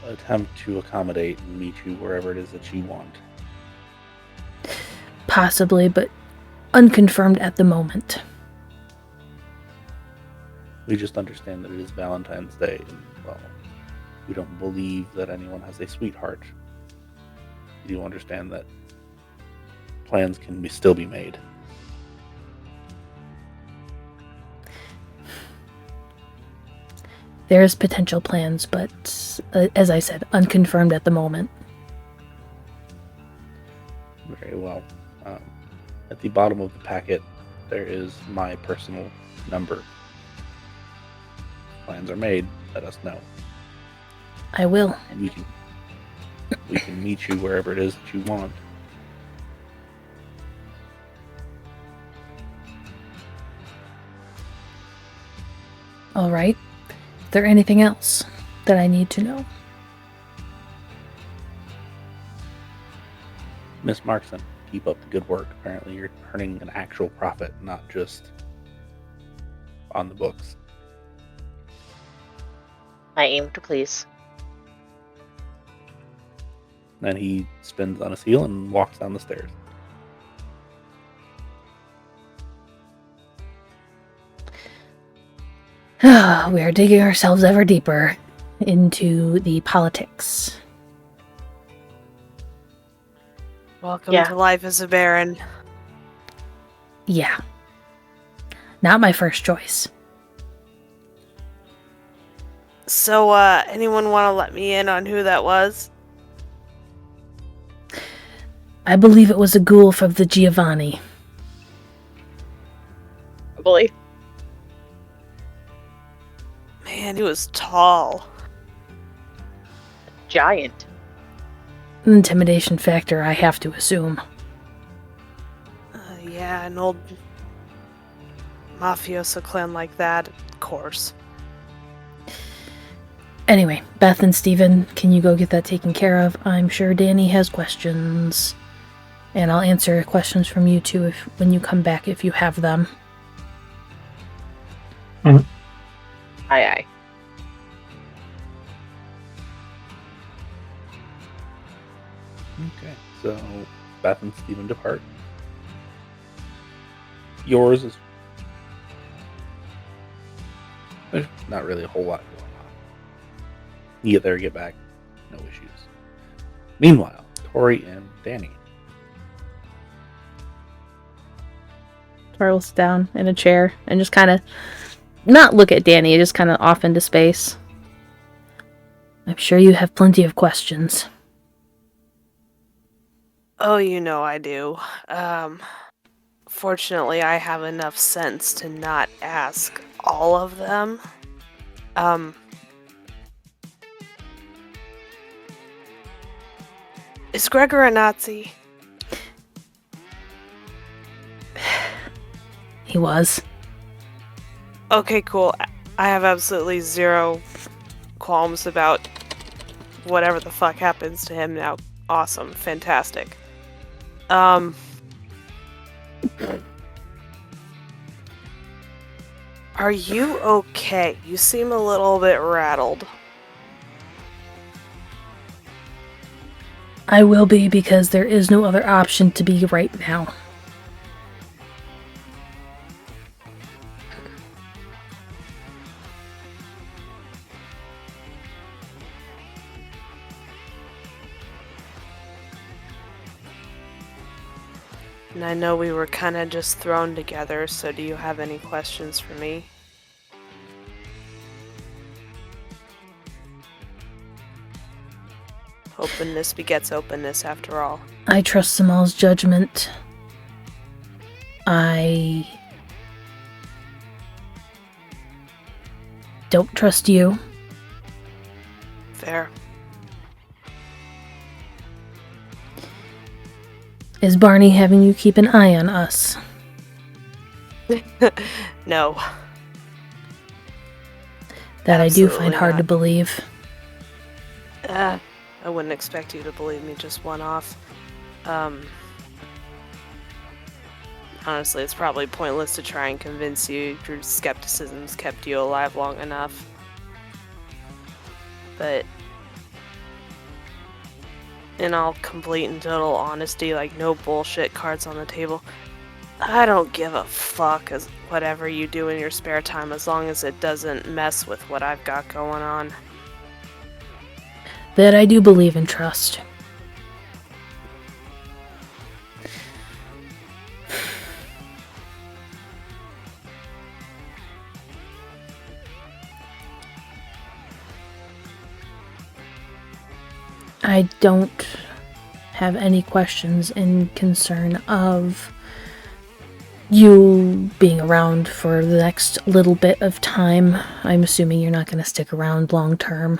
attempt to accommodate and meet you wherever it is that you want. Possibly, but unconfirmed at the moment. We just understand that it is Valentine's Day, and, well, we don't believe that anyone has a sweetheart. We do understand that plans can still be made. There's potential plans, but as I said, unconfirmed at the moment. Very well. At the bottom of the packet, there is my personal number. Plans are made. Let us know. I will. And we can meet you wherever it is that you want. All right. Is there anything else that I need to know? Miss Markson, keep up the good work. Apparently you're earning an actual profit, not just on the books. I aim to please. Then he spins on his heel and walks down the stairs. We are digging ourselves ever deeper into the politics. Welcome to life as a baron. Yeah. Not my first choice. So, anyone want to let me in on who that was? I believe it was a ghoul from the Giovanni. Probably. Man, he was tall. Giant. An intimidation factor, I have to assume. Yeah, an old mafioso clan like that, of course. Anyway, Beth and Steven, can you go get that taken care of? I'm sure Dani has questions. And I'll answer questions from you too when you come back if you have them. Aye, aye. Okay, so Beth and Steven depart. Yours is... There's not really a whole lot going on. You get there, get back, no issues. Meanwhile, Tory and Dani. Tory will sit down in a chair and just kind of not look at Dani, just kind of off into space. I'm sure you have plenty of questions. Oh, you know I do. Fortunately, I have enough sense to not ask all of them. Is Gregor a Nazi? He was. Okay, cool. I have absolutely zero qualms about whatever the fuck happens to him now. Awesome. Fantastic. Are you okay? You seem a little bit rattled. I will be because there is no other option to be right now. And I know we were kind of just thrown together, so do you have any questions for me? Openness begets openness, after all. I trust Samal's judgment. I don't trust you. Fair. Is Barney having you keep an eye on us? No. That I do Absolutely find hard not. to believe. I wouldn't expect you to believe me just one off. Honestly, it's probably pointless to try and convince you. Your skepticism's kept you alive long enough. But in all complete and total honesty, like no bullshit, cards on the table, I don't give a fuck as whatever you do in your spare time as long as it doesn't mess with what I've got going on. That I do believe and trust. I don't have any questions in concern of you being around for the next little bit of time. I'm assuming you're not going to stick around long term.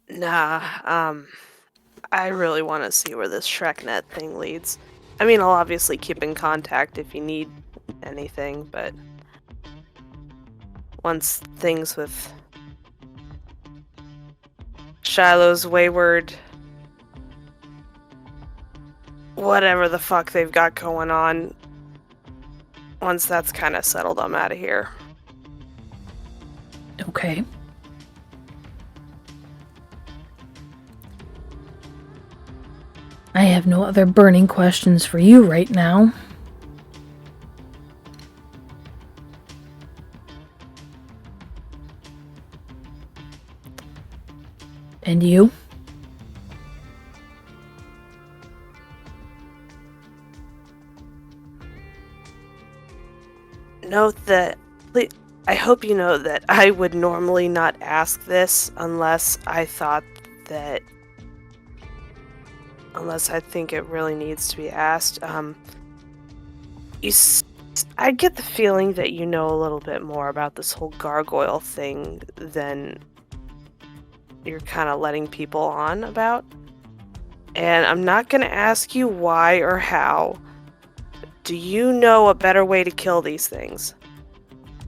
Nah, I really want to see where this ShrekNet thing leads. I mean, I'll obviously keep in contact if you need anything, but once things with Shiloh's wayward, whatever the fuck they've got going on, once that's kind of settled, I'm out of here. Okay. I have no other burning questions for you right now. And you? Note that, I hope you know that I would normally not ask this unless I think it really needs to be asked. I get the feeling that you know a little bit more about this whole gargoyle thing than you're kind of letting people on about. And I'm not going to ask you why or how. Do you know a better way to kill these things?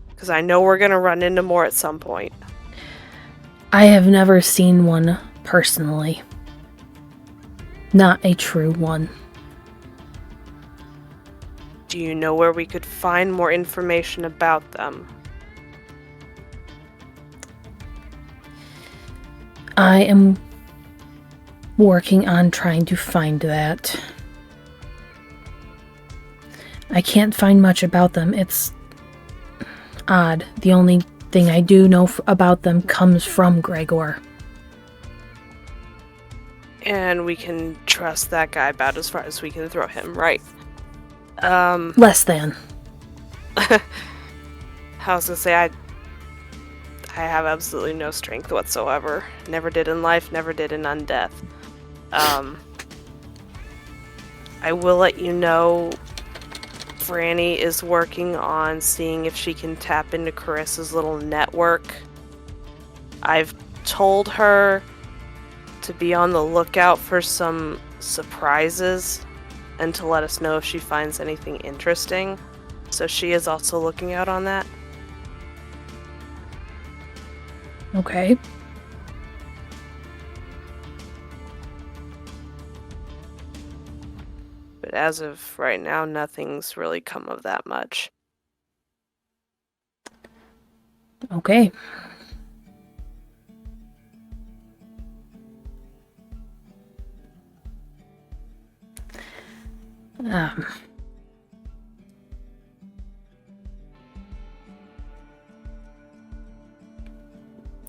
Because I know we're going to run into more at some point. I have never seen one personally. Not a true one. Do you know where we could find more information about them? I am working on trying to find that. I can't find much about them. It's odd. The only thing I do know about them comes from Gregor. And we can trust that guy about as far as we can throw him, right? Less than. I was gonna say, I have absolutely no strength whatsoever. Never did in life, never did in undeath. I will let you know Franny is working on seeing if she can tap into Carissa's little network. I've told her to be on the lookout for some surprises and to let us know if she finds anything interesting. So she is also looking out on that. Okay. But as of right now, nothing's really come of that much. Okay.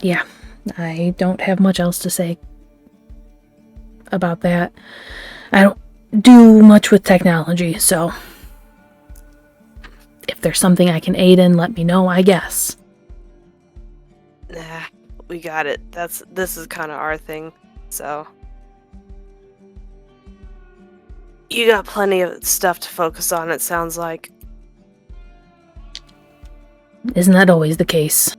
Yeah, I don't have much else to say about that. I don't do much with technology, so if there's something I can aid in, let me know, I guess. Nah, we got it. This is kind of our thing, so. You got plenty of stuff to focus on, it sounds like. Isn't that always the case?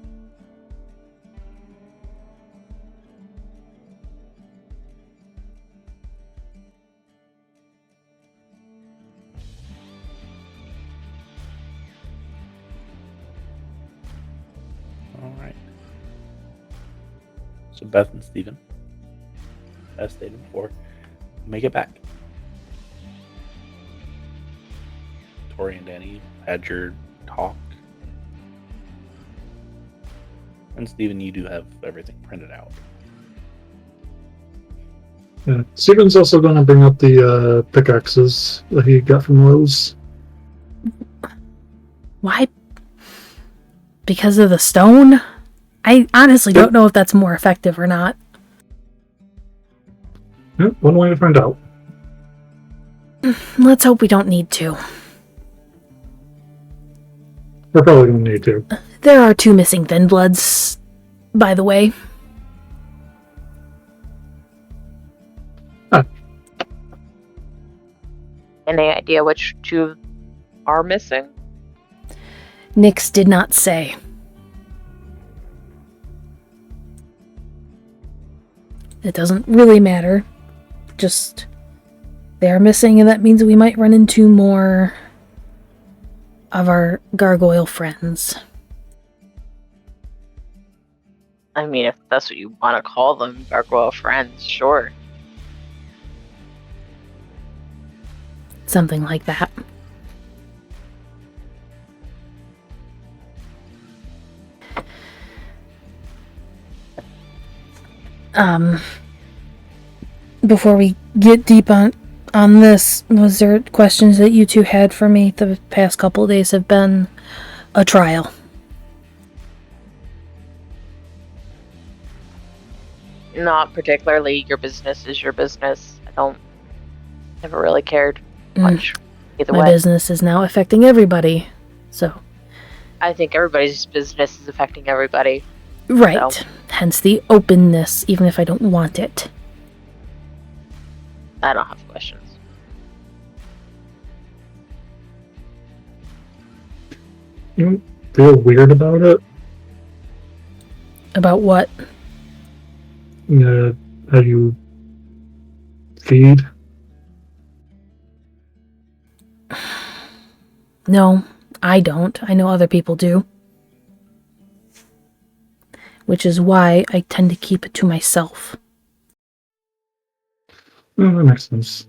All right. So Beth and Steven, as stated before, make it back. Tory and Dani had your talk. And Steven, you do have everything printed out. Yeah. Steven's also going to bring up the pickaxes that he got from Rose. Why? Because of the stone? I honestly don't know if that's more effective or not. Yeah, one way to find out. Let's hope we don't need to. We're probably going to need to. There are 2 missing Thin Bloods, by the way. Any idea which 2 are missing? Nyx did not say. It doesn't really matter. Just, they're missing, and that means we might run into more of our gargoyle friends. I mean, if that's what you want to call them, gargoyle friends, sure. Something like that. Before we get deep on this, was there questions that you 2 had for me? The past couple of days have been a trial. Not particularly. Your business is your business. Never really cared much either My way. business is now affecting everybody, so... I think everybody's business is affecting everybody. Right. So. Hence the openness, even if I don't want it. I don't have questions. You feel weird about it? About what? How you feed? No, I don't. I know other people do. Which is why I tend to keep it to myself. Oh, that makes sense.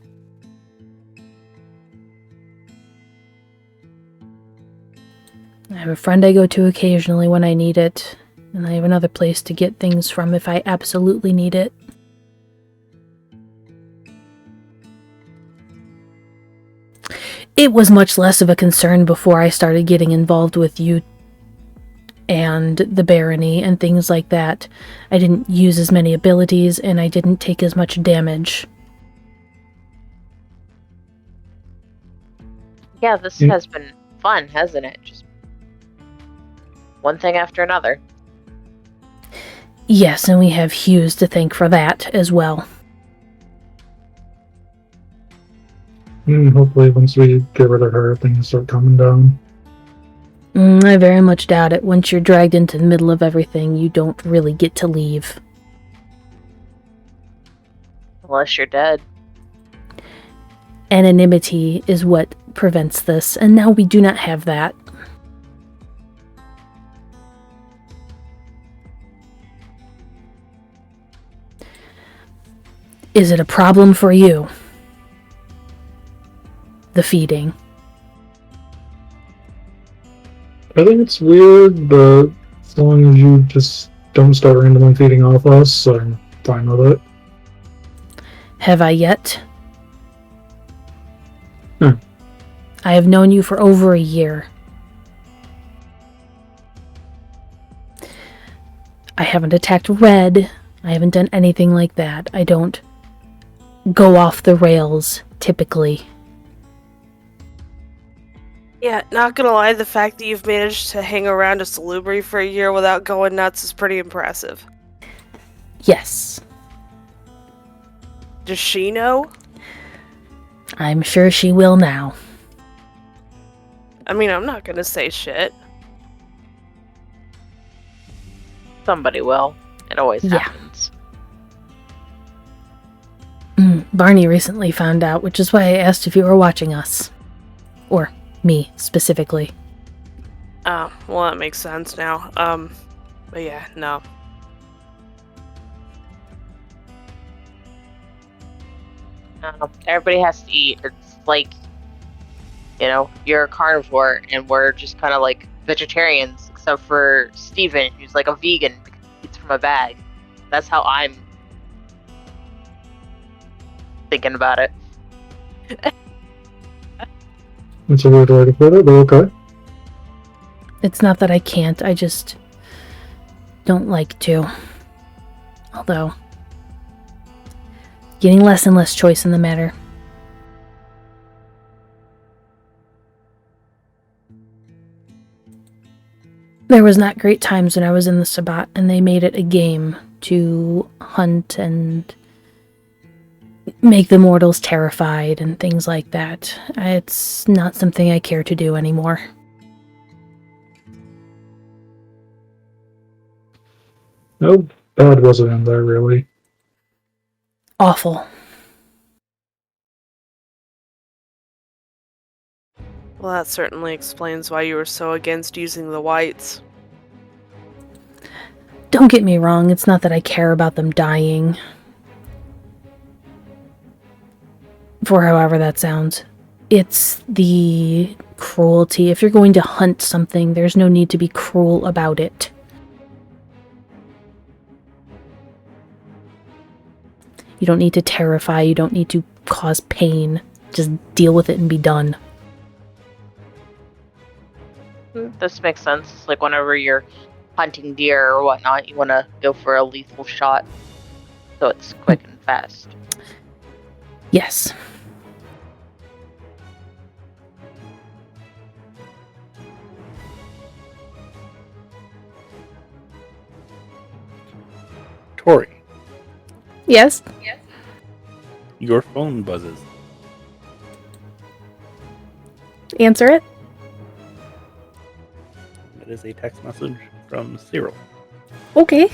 I have a friend I go to occasionally when I need it, and I have another place to get things from if I absolutely need it. It was much less of a concern before I started getting involved with you and the barony and things like that. I didn't use as many abilities, and I didn't take as much damage. Yeah, this has been fun, hasn't it? Just one thing after another. Yes, and we have Hughes to thank for that as well. Hopefully once we get rid of her, things start coming down. I very much doubt it. Once you're dragged into the middle of everything, you don't really get to leave. Unless you're dead. Anonymity is what prevents this, and now we do not have that. Is it a problem for you? The feeding. I think it's weird, but as long as you just don't start randomly feeding off us, I'm fine with it. Have I yet? Hmm. I have known you for over a year. I haven't attacked Red. I haven't done anything like that. I don't go off the rails, typically. Yeah, not gonna lie, the fact that you've managed to hang around a Salubri for a year without going nuts is pretty impressive. Yes. Does she know? I'm sure she will now. I mean, I'm not gonna say shit. Somebody will. It always Yeah. happens. Barney recently found out, which is why I asked if you were watching us. Or me, specifically. Oh, well, that makes sense now. But yeah, no. Everybody has to eat. It's like, you're a carnivore, and we're just kind of like vegetarians, except for Steven, who's like a vegan because he eats from a bag. That's how I'm thinking about it. It's a weird way to put it, but okay. It's not that I can't, I just don't like to. Although, getting less and less choice in the matter. There was not great times when I was in the Sabbat, and they made it a game to hunt and make the mortals terrified and things like that. It's not something I care to do anymore. No bad wasn't in there, really. Awful. Well, that certainly explains why you were so against using the whites. Don't get me wrong, it's not that I care about them dying. For however that sounds. It's the cruelty. If you're going to hunt something, there's no need to be cruel about it. You don't need to terrify, you don't need to cause pain. Just deal with it and be done. This makes sense. It's like whenever you're hunting deer or whatnot, you want to go for a lethal shot, so it's quick and fast. Yes. Tory, Yes? your phone buzzes. Answer it? It is a text message from Cyril. Okay.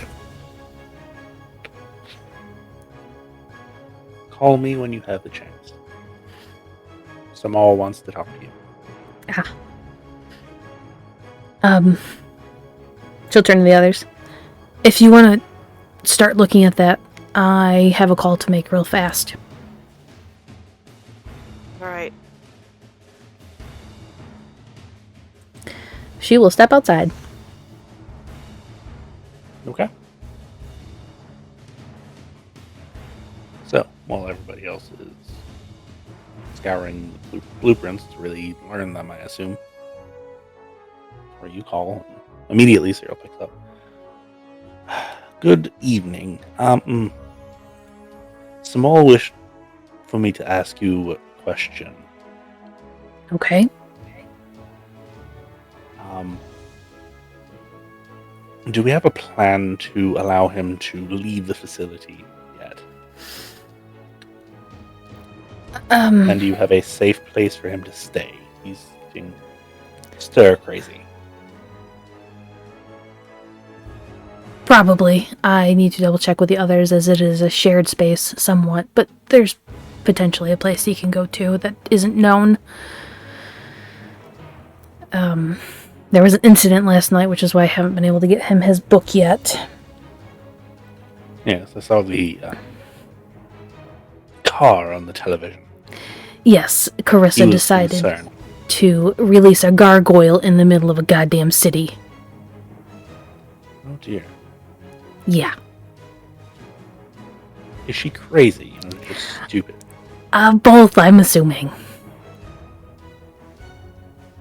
Call me when you have the chance. Samal wants to talk to you. She'll turn to the others. If you want to start looking at that, I have a call to make real fast. Alright. She will step outside. Okay. So, while everybody else is scouring the blueprints to really learn them, I assume, or you call, immediately Cyril picks up. Good evening. Samal wished for me to ask you a question. Okay. Do we have a plan to allow him to leave the facility yet? And do you have a safe place for him to stay? He's getting stir crazy. Probably. I need to double check with the others as it is a shared space somewhat, but there's potentially a place he can go to that isn't known. There was an incident last night, which is why I haven't been able to get him his book yet. Yes, I saw the car on the television. Yes, He Carissa was decided concerned. to release a gargoyle in the middle of a goddamn city. Oh dear. Yeah. Is she crazy? Just stupid. Both, I'm assuming.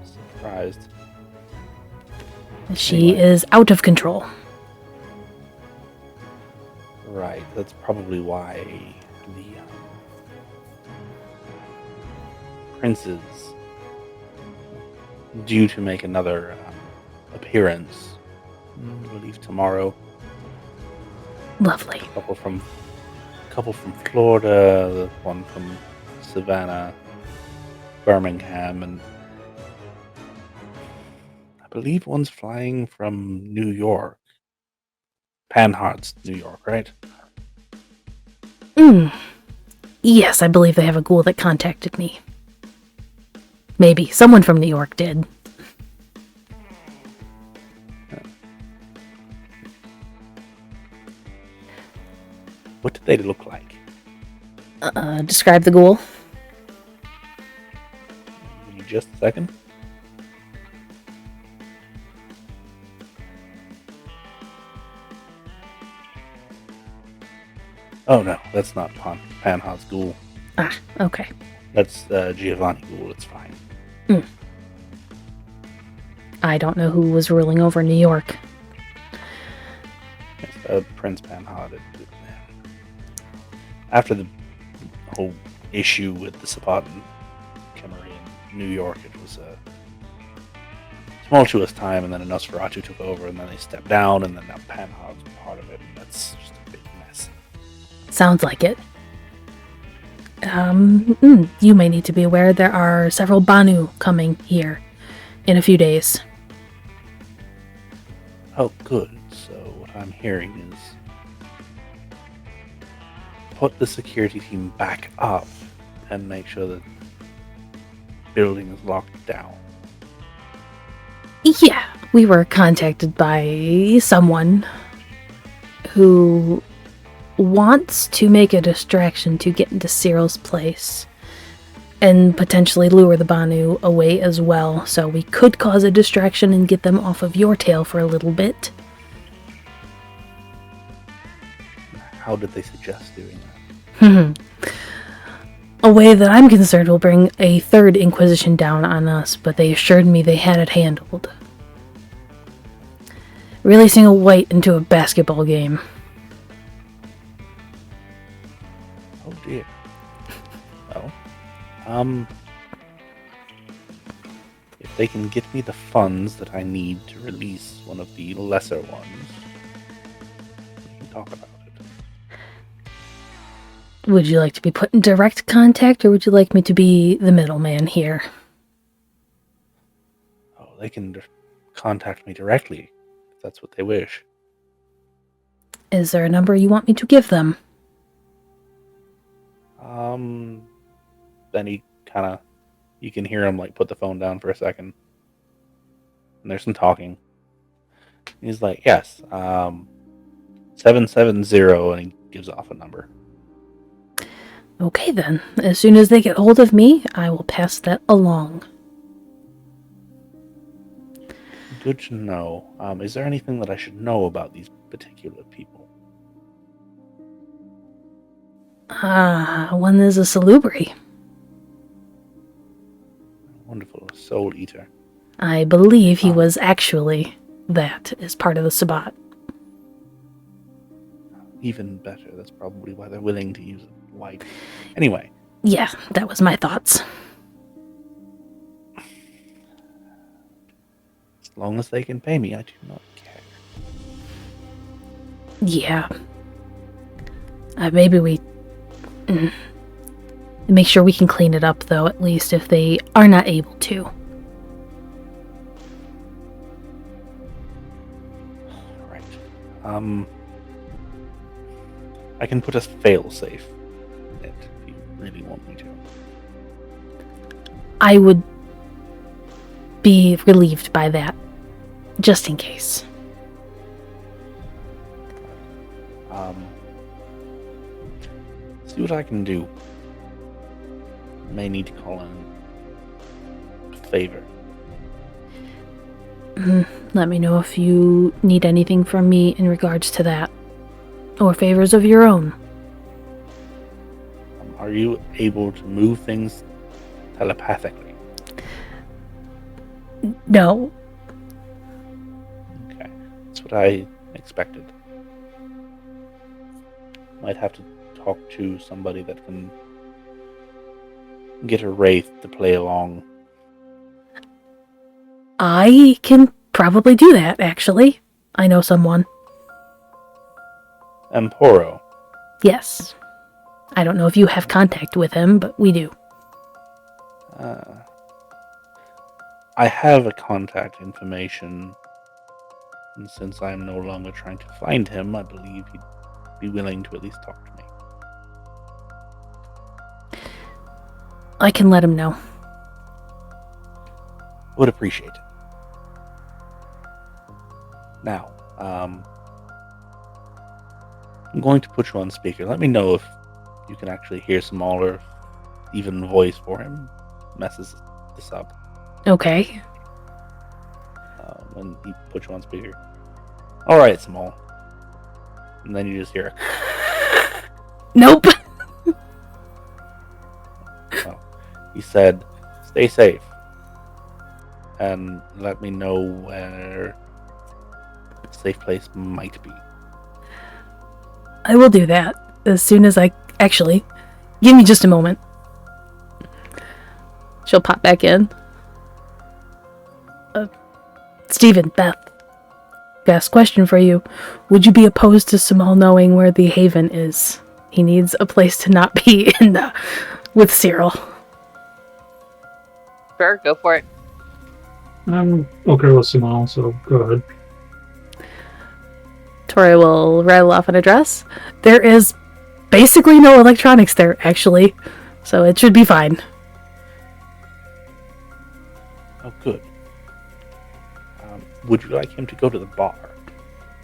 Surprised. She Anyway. is out of control. Right, that's probably why the prince is due to make another appearance. I believe tomorrow. Lovely. Couple from Florida, one from Savannah. Birmingham, and I believe one's flying from New York. Panhard's New York, right? Yes, I believe they have a ghoul that contacted me. Maybe. Someone from New York did. What did they look like? Describe the ghoul. Give me just a second. Oh no, that's not Panhard's ghoul. Ah, okay. That's Giovanni ghoul. It's fine. I don't know who was ruling over New York. Yes, Prince Panhard. After the whole issue with the Sabbat and Coterie in New York, it was a tumultuous time, and then a Nosferatu took over, and then they stepped down, and then now Panhard's part of it, and that's just a big mess. Sounds like it. You may need to be aware there are several Banu coming here in a few days. Oh, good. So what I'm hearing is put the security team back up and make sure that the building is locked down. Yeah, we were contacted by someone who wants to make a distraction to get into Cyril's place and potentially lure the Banu away as well, so we could cause a distraction and get them off of your tail for a little bit. How did they suggest doing that? A way that I'm concerned will bring a third Inquisition down on us, but they assured me they had it handled. Releasing a white into a basketball game. Oh dear. Well, if they can get me the funds that I need to release one of the lesser ones, we can talk about it. Would you like to be put in direct contact, or would you like me to be the middleman here? Oh, they can contact me directly, if that's what they wish. Is there a number you want me to give them? Then he kind of, you can hear him like put the phone down for a second, and there's some talking. He's like, yes, 770, and he gives off a number. Okay then, as soon as they get hold of me, I will pass that along. Good to know. Is there anything that I should know about these particular people? One is a salubri. Wonderful. A soul eater. I believe he was actually that as part of the Sabbat. Even better. That's probably why they're willing to use white. Anyway. Yeah, that was my thoughts. As long as they can pay me, I do not care. Yeah. Maybe we... Make sure we can clean it up, though, at least if they are not able to. Right. I can put a fail-safe in it if you really want me to. I would be relieved by that, just in case. See what I can do. I may need to call in a favor. Let me know if you need anything from me in regards to that, or favors of your own. Are you able to move things telepathically? No. Okay, that's what I expected. Might have to talk to somebody that can get a wraith to play along. I can probably do that, actually. I know someone. Emporo. Yes. I don't know if you have contact with him, but we do. I have a contact information, and since I'm no longer trying to find him, I believe he'd be willing to at least talk to me. I can let him know. Would appreciate it. Now, I'm going to put you on speaker. Let me know if you can actually hear Samal, or even voice for him messes this up. Okay. And he puts you on speaker. Alright, Samal. And then you just hear Nope. he said, stay safe. And let me know where a safe place might be. I will do that as soon as I... Actually, give me just a moment. She'll pop back in. Steven, Beth. Best question for you. Would you be opposed to Samal knowing where the Haven is? He needs a place to not be in with Cyril. Sure, go for it. I'm okay with Samal, so go ahead. Tory will rattle off an address. There is basically no electronics there, actually. So it should be fine. Oh, good. Would you like him to go to the bar?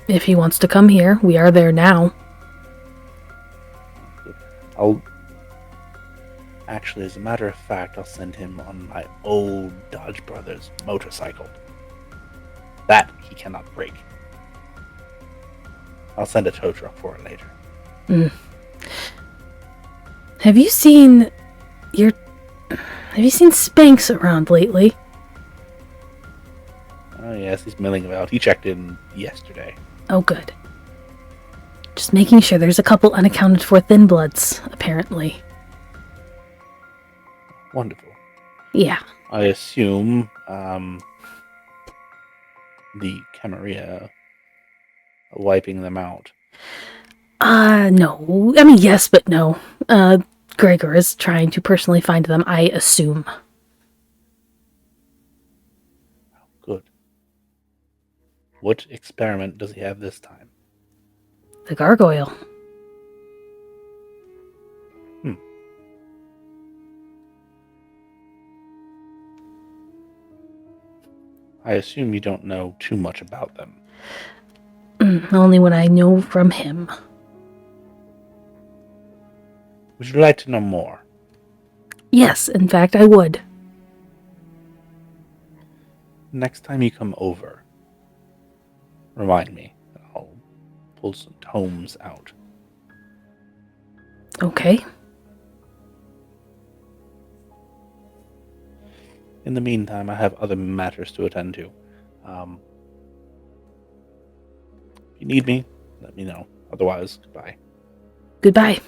If he wants to come here, we are there now. Actually, as a matter of fact, I'll send him on my old Dodge Brothers motorcycle. That he cannot break. I'll send a tow truck for it later. Have you seen Spanx around lately? Oh yes, he's milling about. He checked in yesterday. Oh, good. Just making sure there's a couple unaccounted for thin bloods, apparently. Wonderful. Yeah. I assume the Camarilla wiping them out. No. I mean, yes, but no. Gregor is trying to personally find them, I assume. Good. What experiment does he have this time? The gargoyle. I assume you don't know too much about them. Only what I know from him. Would you like to know more? Yes, in fact, I would. Next time you come over, remind me. I'll pull some tomes out. Okay. In the meantime, I have other matters to attend to. If you need me, let me know. Otherwise, goodbye. Goodbye.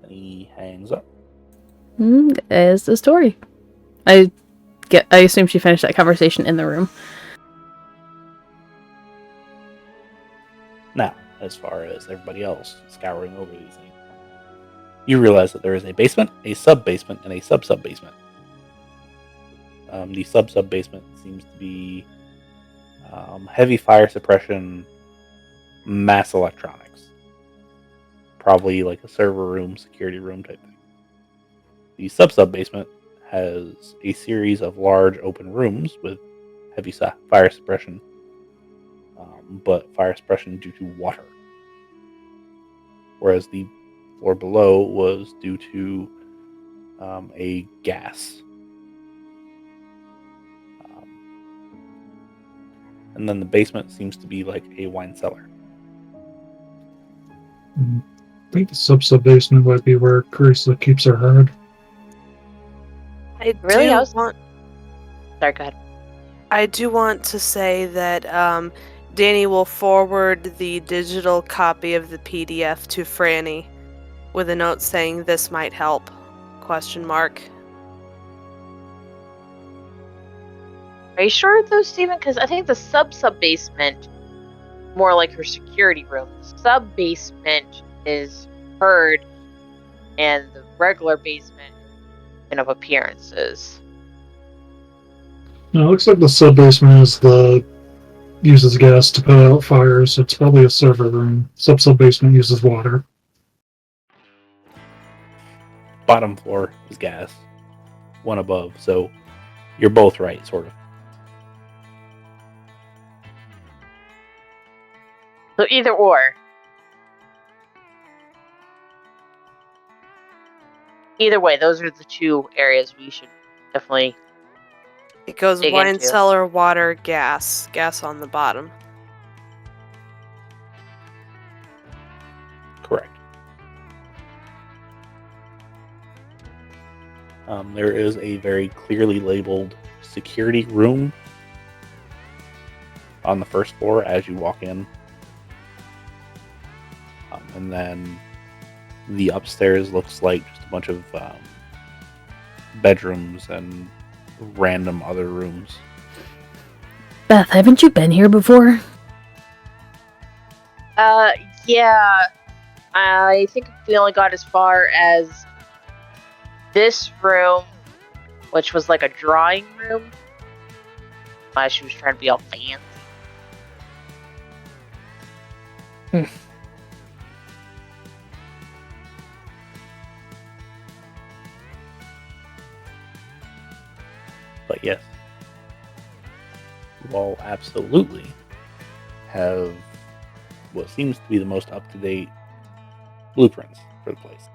And he hangs up. As the story. I assume she finished that conversation in the room. Now, as far as everybody else scouring over these things, you realize that there is a basement, a sub-basement, and a sub-sub-basement. The sub-sub-basement seems to be heavy fire suppression, mass electronics. Probably like a server room, security room type thing. The sub-sub-basement has a series of large open rooms with heavy fire suppression, but fire suppression due to water. Whereas the floor below was due to a gas. And then the basement seems to be like a wine cellar. I think the sub-basement might be where Carissa keeps her herd. I Really? do I was- want. Sorry, go ahead. I do want to say that Dani will forward the digital copy of the PDF to Franny with a note saying this might help. ? Are you sure though, Steven? Because I think the sub-basement more like her security room. The sub-basement is herd, and the regular basement kind of appearances. No, it looks like the sub-basement uses gas to put out fires. It's probably a server room. Sub-basement uses water. Bottom floor is gas. One above, so you're both right, sort of. So either or. Either way, those are the two areas we should definitely. It goes dig wine into. cellar, water, gas. Gas on the bottom. Correct. There is a very clearly labeled security room on the first floor as you walk in. And then the upstairs looks like just a bunch of bedrooms and random other rooms. Beth, haven't you been here before? Yeah. I think we only got as far as this room, which was like a drawing room. She was trying to be all fancy. But yes, you all absolutely have what seems to be the most up-to-date blueprints for the place.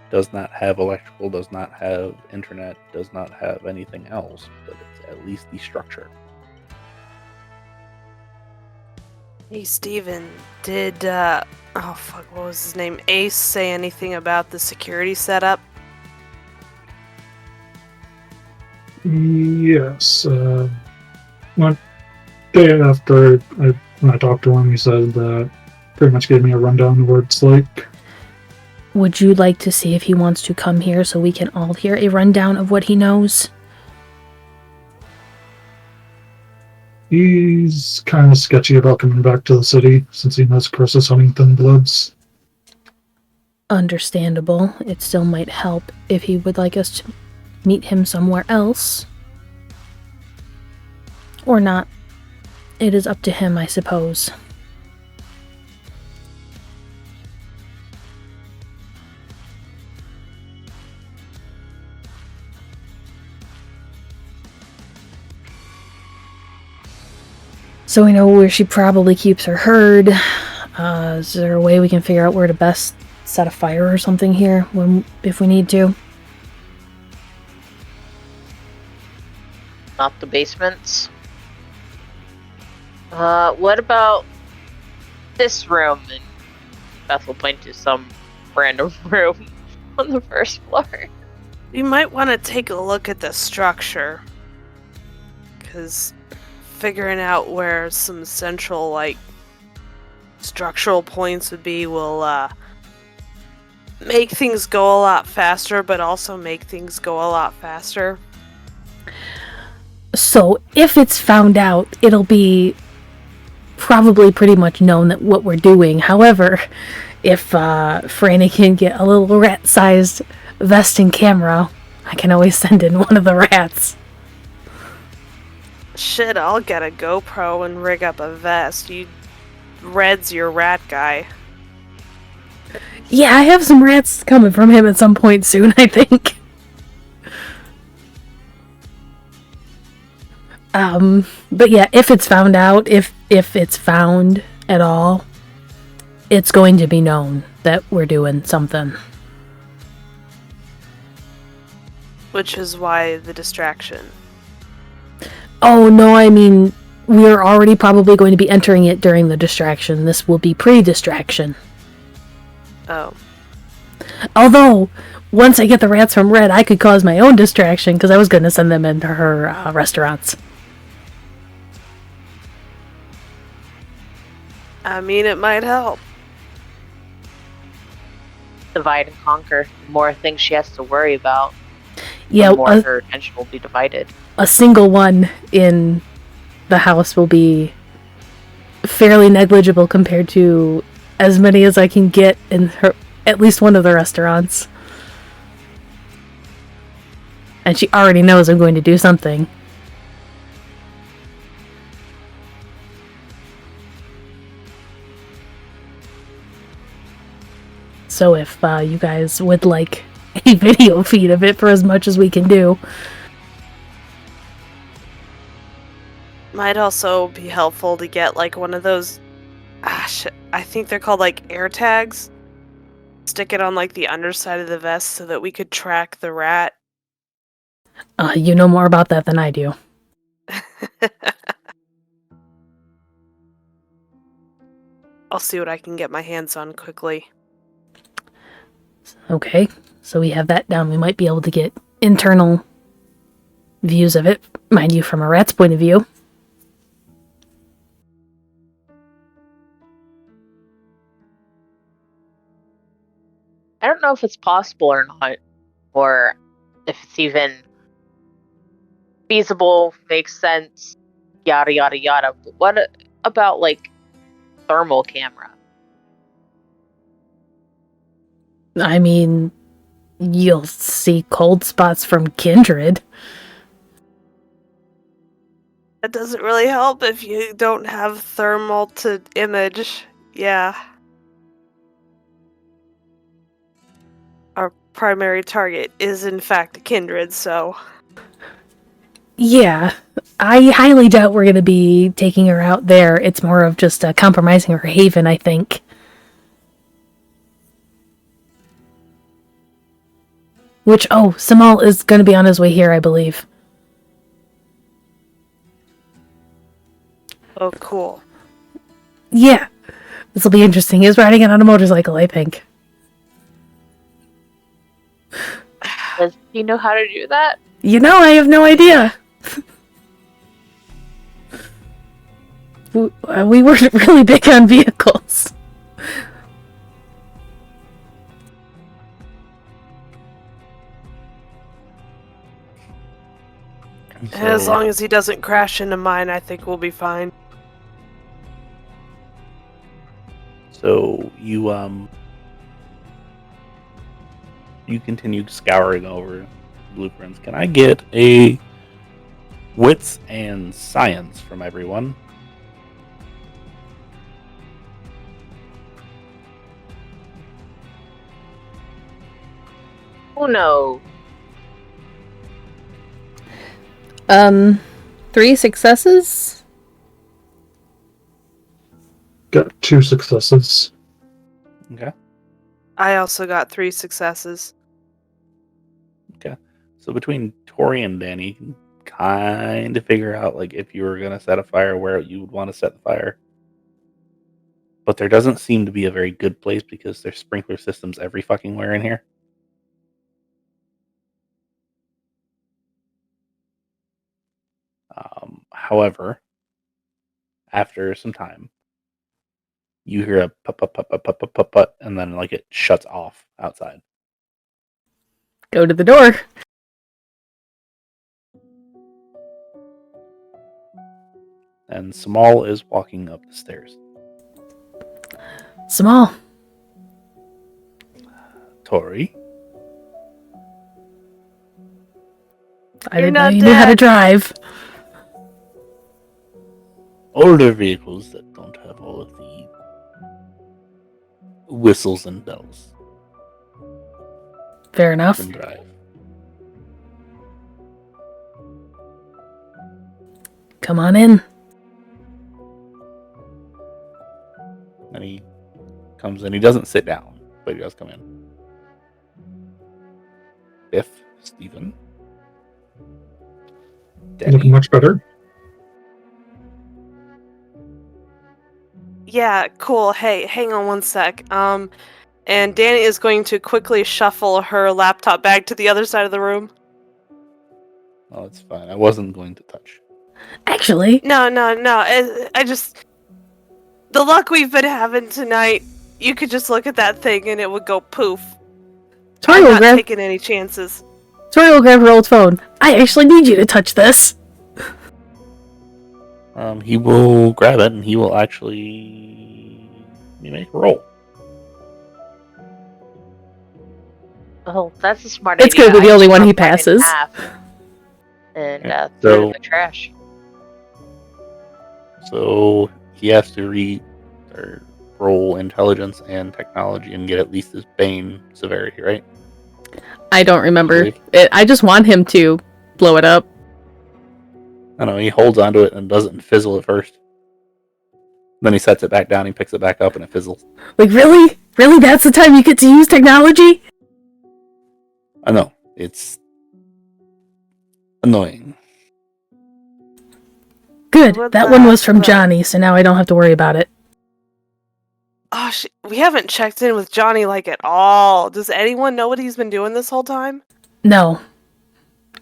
Does not have electrical, does not have internet, does not have anything else, but it's at least the structure. Hey, Steven, did, what was his name? Ace say anything about the security setup? Yes. One day after when I talked to him, he said that pretty much gave me a rundown of what it's like. Would you like to see if he wants to come here so we can all hear a rundown of what he knows? He's kind of sketchy about coming back to the city since he knows Chris is hunting thin bloods. Understandable. It still might help if he would like us to meet him somewhere else. Or not. It is up to him, I suppose. So we know where she probably keeps her herd. Is there a way we can figure out where to best set a fire or something here if we need to? Not the basements. What about this room? And Beth will point to some random room on the first floor. You might want to take a look at the structure. Because figuring out where some central, structural points would be will, make things go a lot faster, but also make things go a lot faster. So, if it's found out, it'll be probably pretty much known that what we're doing. However, if Franny can get a little rat-sized vest and camera, I can always send in one of the rats. Shit, I'll get a GoPro and rig up a vest. Red's your rat guy. Yeah, I have some rats coming from him at some point soon, I think. But yeah, if it's found out, if it's found at all, it's going to be known that we're doing something. Which is why the distraction. Oh, no, I mean, we're already probably going to be entering it during the distraction. This will be pre-distraction. Oh. Although, once I get the rats from Red, I could cause my own distraction, because I was going to send them into her restaurants. I mean, it might help. Divide and conquer. The more things she has to worry about, Yeah, the more her attention will be divided. A single one in the house will be fairly negligible compared to as many as I can get in at least one of the restaurants. And she already knows I'm going to do something. So if you guys would like a video feed of it for as much as we can do. Might also be helpful to get like one of those, I think they're called like air tags. Stick it on like the underside of the vest so that we could track the rat. You know more about that than I do. I'll see what I can get my hands on quickly. Okay, so we have that down. We might be able to get internal views of it, mind you, from a rat's point of view. I don't know if it's possible or not, or if it's even feasible, makes sense, yada yada yada. But what about like thermal camera? I mean, you'll see cold spots from Kindred. That doesn't really help if you don't have thermal to image. Yeah. Our primary target is in fact Kindred, so... Yeah, I highly doubt we're going to be taking her out there. It's more of just compromising her haven, I think. Which, Samal is going to be on his way here, I believe. Oh, cool. Yeah, this will be interesting. He's riding it on a motorcycle, I think. Does he know how to do that? You know, I have no idea. We weren't really big on vehicles. As long as he doesn't crash into mine, I think we'll be fine. So you continue scouring over blueprints. Can I get a wits and science from everyone? Oh no. 3 successes? Got 2 successes. Okay. I also got 3 successes. Okay. So between Tory and Dani, you can kind of figure out like if you were gonna set a fire, where you would want to set the fire. But there doesn't seem to be a very good place because there's sprinkler systems every fucking where in here. However, after some time, you hear a put put put put put put put put, and then like it shuts off outside. Go to the door. And Samal is walking up the stairs. Samal. Tory. I didn't know you knew how to drive. Older vehicles that don't have all of the whistles and bells Fair enough. can drive. Come on in. And he comes in. He doesn't sit down, but he does come in. Biff, Stephen, Looking Dani. much better. Yeah, cool. Hey, hang on one sec. And Dani is going to quickly shuffle her laptop bag to the other side of the room. Oh, it's fine. I wasn't going to touch. Actually, No. I just... The luck we've been having tonight, you could just look at that thing and it would go poof. Tory I'm will not grab taking any chances. her old phone. I actually need you to touch this. He will grab it and he will actually make a roll. Oh, that's a smart idea. It's gonna be the I only just one he broke mine in passes. half and threw it So- in the trash. So he has to roll intelligence and technology and get at least his bane severity, right? I don't remember. Believe. I just want him to blow it up. I don't know, he holds onto it and doesn't fizzle at first. Then he sets it back down, he picks it back up, and it fizzles. Like, really? Really? That's the time you get to use technology? I know, it's annoying. Good. What That the one was heck from was that? Johnny, so now I don't have to worry about it. Oh, we haven't checked in with Johnny like at all. Does anyone know what he's been doing this whole time? No.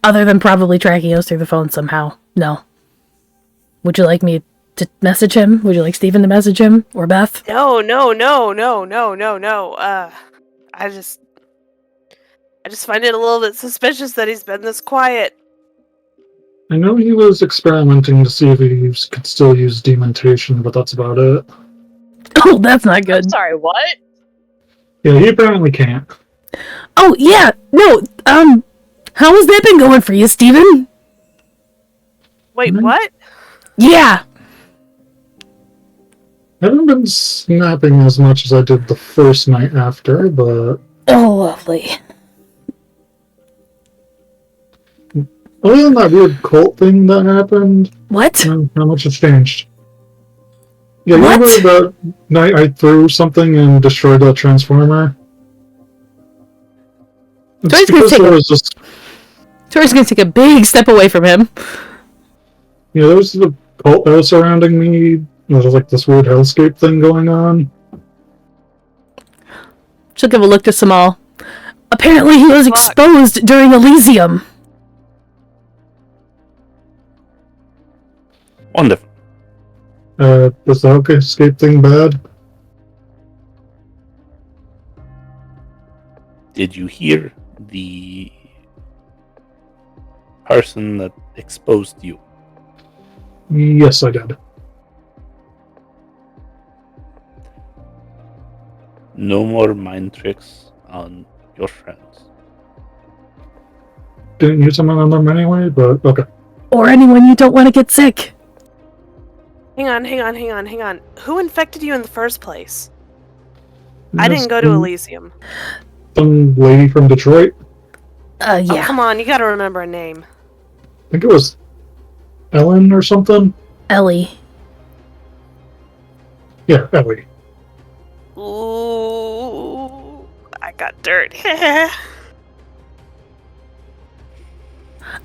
Other than probably tracking us through the phone somehow. No. Would you like me to message him? Would you like Steven to message him? Or Beth? No. I just find it a little bit suspicious that he's been this quiet. I know he was experimenting to see if he could still use dementation, but that's about it. Oh, that's not good. I'm sorry, what? Yeah, he apparently can't. Oh, yeah. No, how has that been going for you, Steven? Wait, Mhm. what? Yeah. I haven't been snapping as much as I did the first night after, but Oh, lovely. other than that weird cult thing that happened, What? not much has changed. Yeah, you What? remember that night I threw something and destroyed that transformer? It's Tory's gonna because take there a- was just Tory's gonna take a big step away from him. there was the cult that was surrounding me. There was like this weird hellscape thing going on. She'll give a look to Samal. Apparently he was Fuck. exposed during Elysium. Wonderful. Was the hellscape thing bad? Did you hear the person that exposed you? Yes, I did. No more mind tricks on your friends. Didn't use them on them anyway, but okay. Or anyone you don't want to get sick. Hang on. Who infected you in the first place? I Yes, didn't go to Elysium. some lady from Detroit. Oh, Yeah. come on, you gotta remember a name. I think it was Ellen or something. Ellie. Yeah, Ellie. Ooh, I got dirt.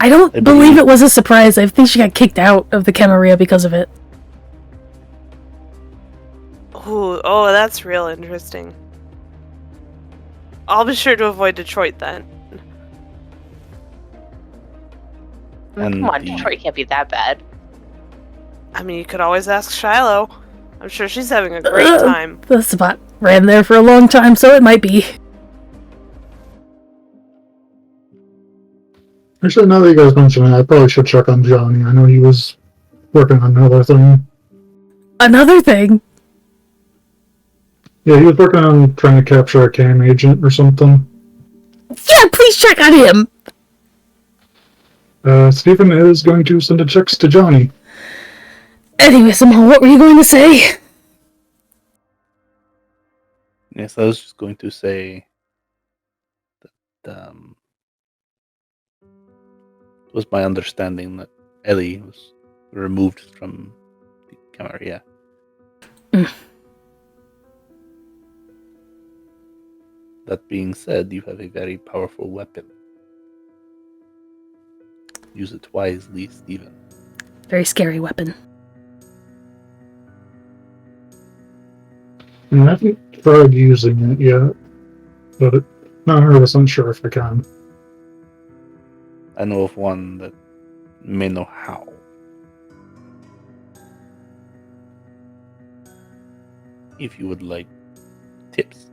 I don't I believe believe- it was a surprise. I think she got kicked out of the Camarilla because of it. Ooh, oh, that's real interesting. I'll be sure to avoid Detroit then. And Come on, the- Detroit can't be that bad. I mean, you could always ask Shiloh. I'm sure she's having a great time. The spot ran there for a long time, so it might be. Actually, now that you guys mention it, I probably should check on Johnny. I know he was working on another thing. Another thing. Yeah, he was working on trying to capture a cam agent or something. Yeah, please check on him. Stephen is going to send a text to Johnny. Anyway, Samal, what were you going to say? Yes, I was just going to say that it was my understanding that Ellie was removed from the camera. Yeah. That being said, you have a very powerful weapon. Use it wisely, Stephen. Very scary weapon. And I haven't tried using it yet, but not 100% sure if I can. I know of one that may know how. If you would like tips.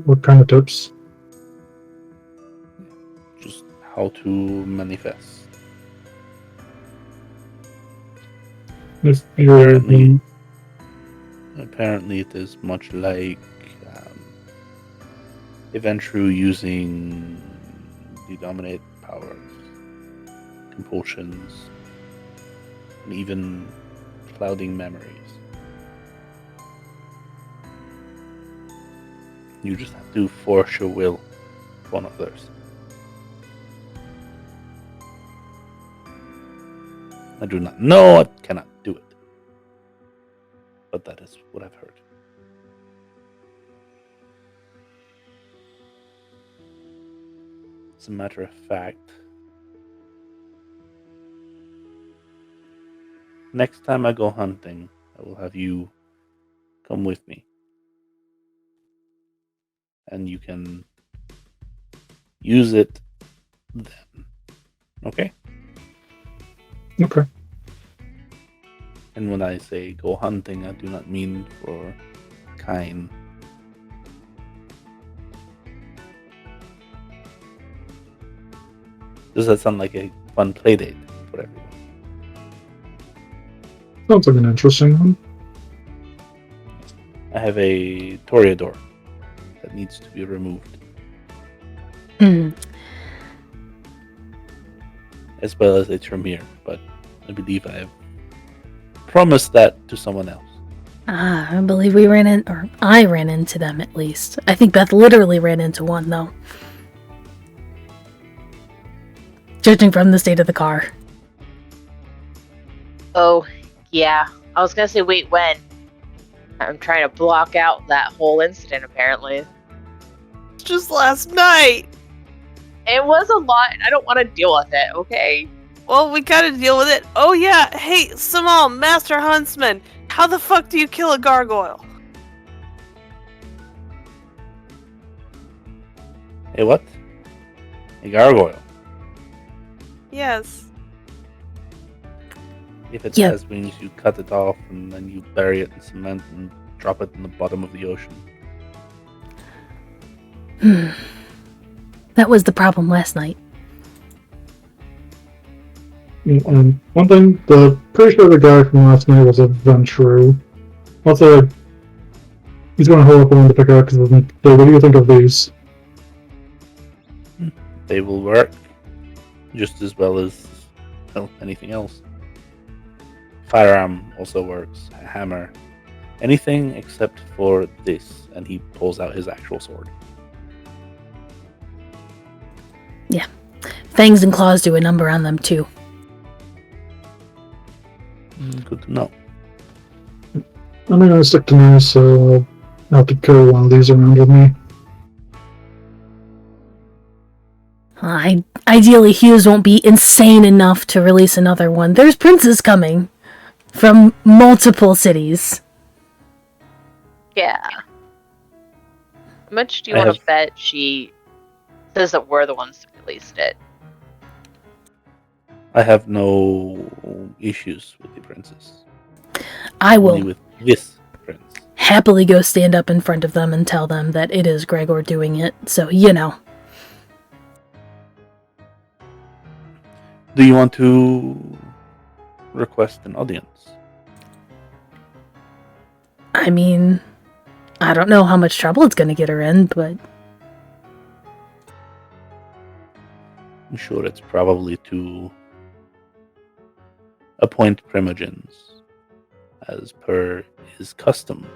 What kind of tips? Just how to manifest. If you're Apparently, apparently it is much like Eventru using the dominate powers, compulsions, and even clouding memories. You just have to force your will upon others. I do not know, I cannot do it. But that is what I've heard. As a matter of fact, next time I go hunting, I will have you come with me. And you can use it then. Okay? Okay. And when I say go hunting, I do not mean for kine. Does that sound like a fun play date for everyone? Sounds like an interesting one. I have a Toreador that needs to be removed, as well as a Tremere, but I believe I have promised that to someone else. I believe I ran into them at least. I think Beth literally ran into one, though. Judging from the state of the car. Oh, yeah. I was gonna say, wait, when? I'm trying to block out that whole incident, apparently. Just last night. It was a lot, and I don't want to deal with it, okay? Well, we gotta deal with it. Oh yeah, hey, Samal, Master Huntsman, how the fuck do you kill a gargoyle? Hey, what? A gargoyle. Yes. If it Yeah. has wings, you cut it off and then you bury it in cement and drop it in the bottom of the ocean. That was the problem last night. One thing, pretty sure the guy from last night was a Ventru. Also, he's going to hold up one to pick out because what do you think of these? They will work just as well as anything else. Firearm also works. A hammer. Anything except for this. And he pulls out his actual sword. Yeah. Fangs and claws do a number on them, too. Good to know. I'm going to stick to mine, so I'll have to carry one of these around with me. Ideally, Hughes won't be insane enough to release another one. There's princes coming from multiple cities. Yeah. How much do you want to bet she says that we're the ones that released it? I have no issues with the princess. I Only will with this prince. happily go stand up in front of them and tell them that it is Gregor doing it, so you know. Do you want to request an audience? I mean, I don't know how much trouble it's going to get her in, but I'm sure it's probably to appoint primogens, as per his custom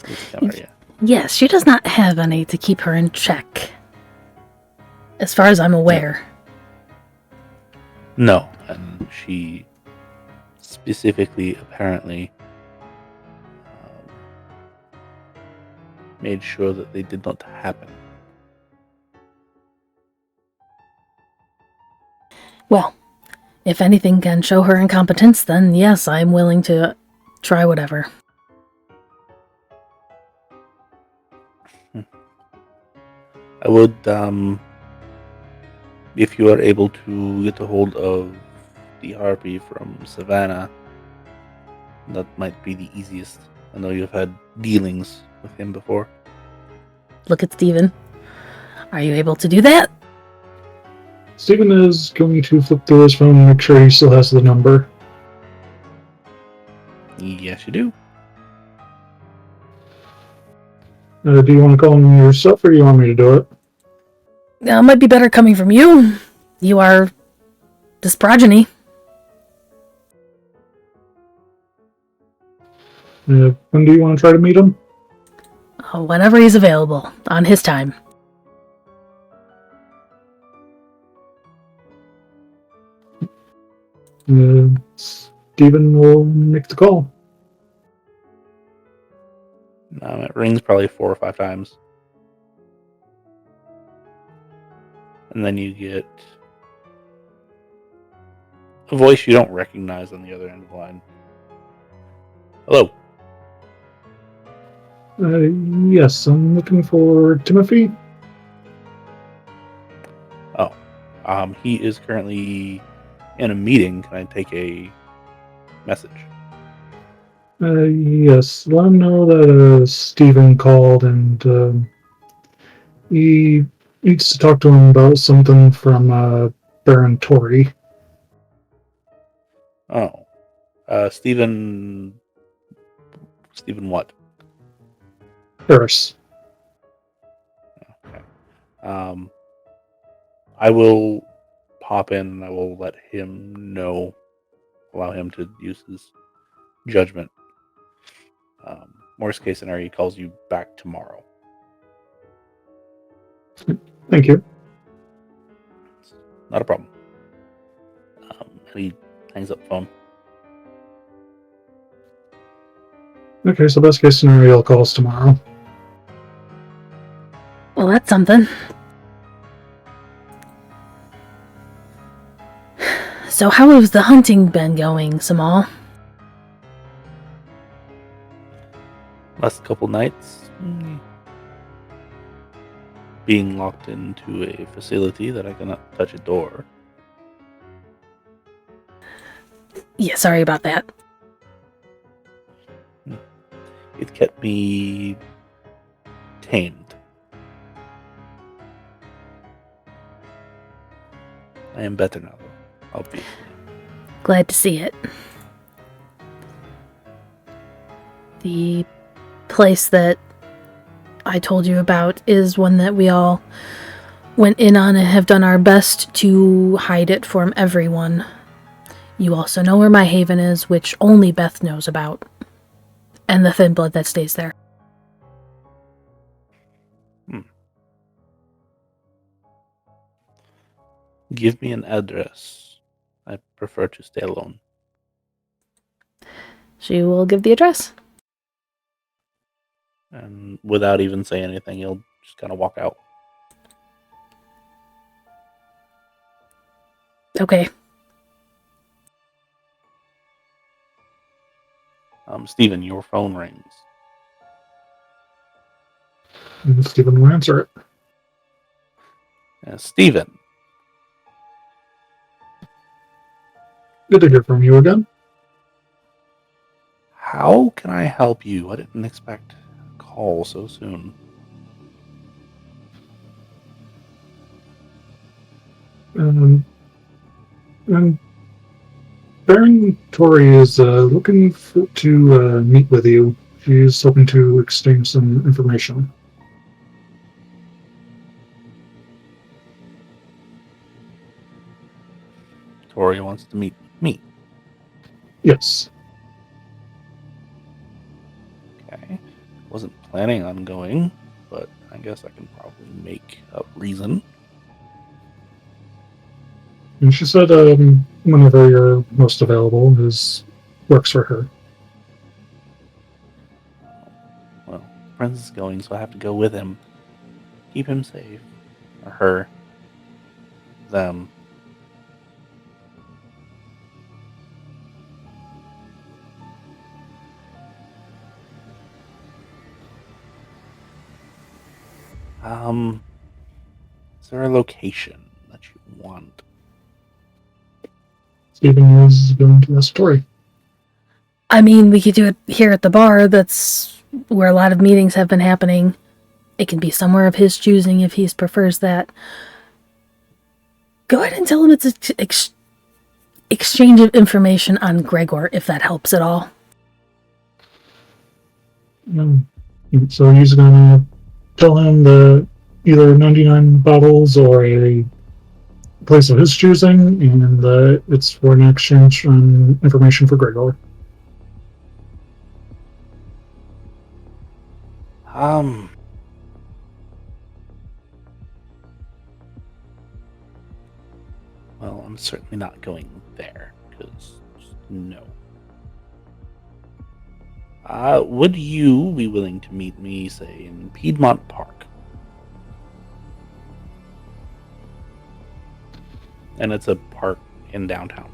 with Camarilla. yes, she does not have any to keep her in check, as far as I'm aware. No, and she specifically, apparently, made sure that they did not happen. Well, if anything can show her incompetence, then yes, I'm willing to try whatever. I would, if you are able to get a hold of the harpy from Savannah, that might be the easiest. I know you've had dealings with him before. Look at Steven. Are you able to do that? Steven is going to flip through his phone and make sure he still has the number. Yes, you do. Do you want to call him yourself, or do you want me to do it? It might be better coming from you. You are this progeny. When do you want to try to meet him? Whenever he's available, on his time. Steven will make the call. It rings probably 4 or 5 times. And then you get a voice you don't recognize on the other end of the line. Hello. Yes, I'm looking for Timothy. He is currently in a meeting. Can I take a message? Yes, let him know that Steven called and he needs to talk to him about something from Baron Tory. Oh. Stephen what? Harris. Okay. I will pop in and I will let him know, allow him to use his judgment. Worst case scenario, he calls you back tomorrow. Thank you. Not a problem. And he hangs up the phone. Okay, so best case scenario, I'll call us tomorrow. Well, that's something. So how has the hunting been going, Samal? Last couple nights, being locked into a facility that I cannot touch a door. Yeah, sorry about that. It kept me tamed. I am better now, though, obviously. Glad to see it. The place that I told you about is one that we all went in on and have done our best to hide it from everyone. You also know where my haven is, which only Beth knows about. And the thin blood that stays there. Give me an address. I prefer to stay alone. She will give the address. And without even saying anything, he'll just kind of walk out. Okay. Steven, your phone rings. And Steven will answer it. Steven. Good to hear from you again. How can I help you? I didn't expect a call so soon. And Baron Tory is looking to meet with you. She's hoping to exchange some information. Tory wants to meet with me. Yes. Okay. Wasn't planning on going, but I guess I can probably make a reason. And she said whenever you're most available works for her. Well, Prince is going, so I have to go with him. Keep him safe. Or her. Them. Is there a location that you want? Steven is going to ask Tory. I mean, we could do it here at the bar. That's where a lot of meetings have been happening. It can be somewhere of his choosing if he prefers that. Go ahead and tell him it's an exchange of information on Gregor, if that helps at all. So he's going to tell him that either 99 bottles or a place of his choosing, and that it's for an exchange on information for Gregor. Well, I'm certainly not going there, because no. Would you be willing to meet me, say, in Piedmont Park? And it's a park in downtown.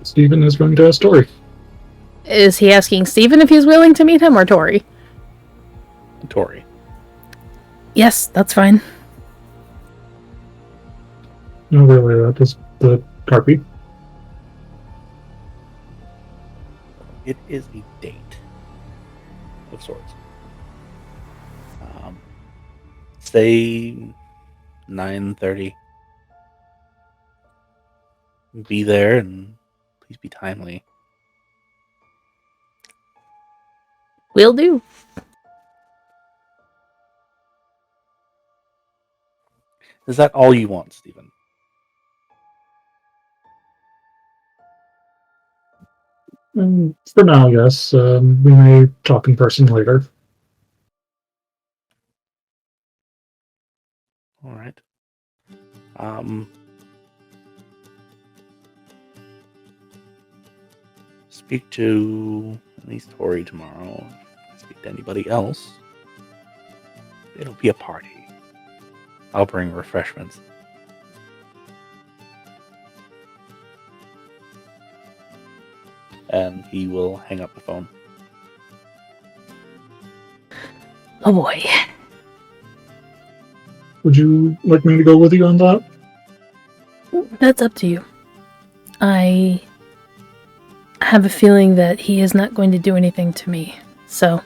Stephen is going to ask Tory. Is he asking Steven if he's willing to meet him, or Tory? Tory. Yes, that's fine. No, really, that is the Harpy. It is a date of sorts. Say 9:30. Be there, and please be timely. Will do. Is that all you want, Stephen? For now, yes. We may talk in person later. All right. Speak to at least Tory tomorrow. Speak to anybody else. It'll be a party. I'll bring refreshments. And he will hang up the phone. Oh boy. Would you like me to go with you on that? That's up to you. I have a feeling that he is not going to do anything to me, so...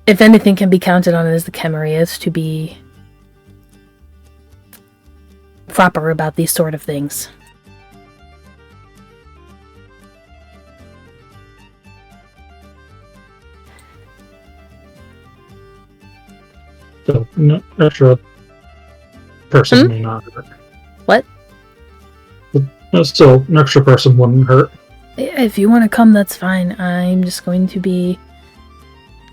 If anything can be counted on as the Camarilla to be proper about these sort of things. So, no, extra person may not hurt. What? But still, an extra person wouldn't hurt. If you want to come, that's fine. I'm just going to be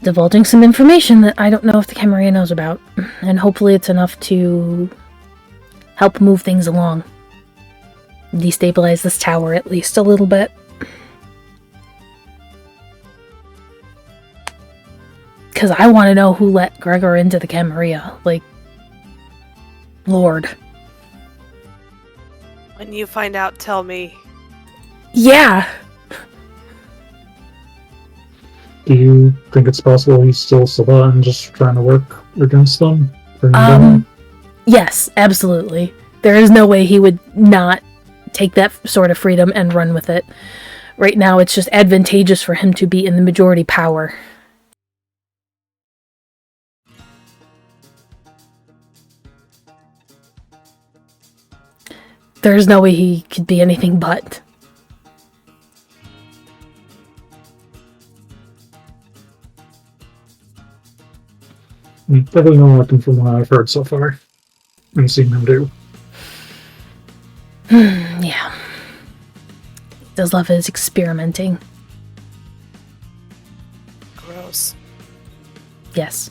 divulging some information that I don't know if the Camarilla knows about. And hopefully it's enough to help move things along. Destabilize this tower at least a little bit. Because I want to know who let Gregor into the Camarilla. Like, Lord. When you find out, tell me. Yeah! Do you think it's possible he's still Sabbat and just trying to work against them? Bring them down? Yes, absolutely. There is no way he would not take that sort of freedom and run with it. Right now, it's just advantageous for him to be in the majority power. There's no way he could be anything but. Definitely not looking from what I've heard so far and seen them do. Yeah. He does love his experimenting. Gross. Yes.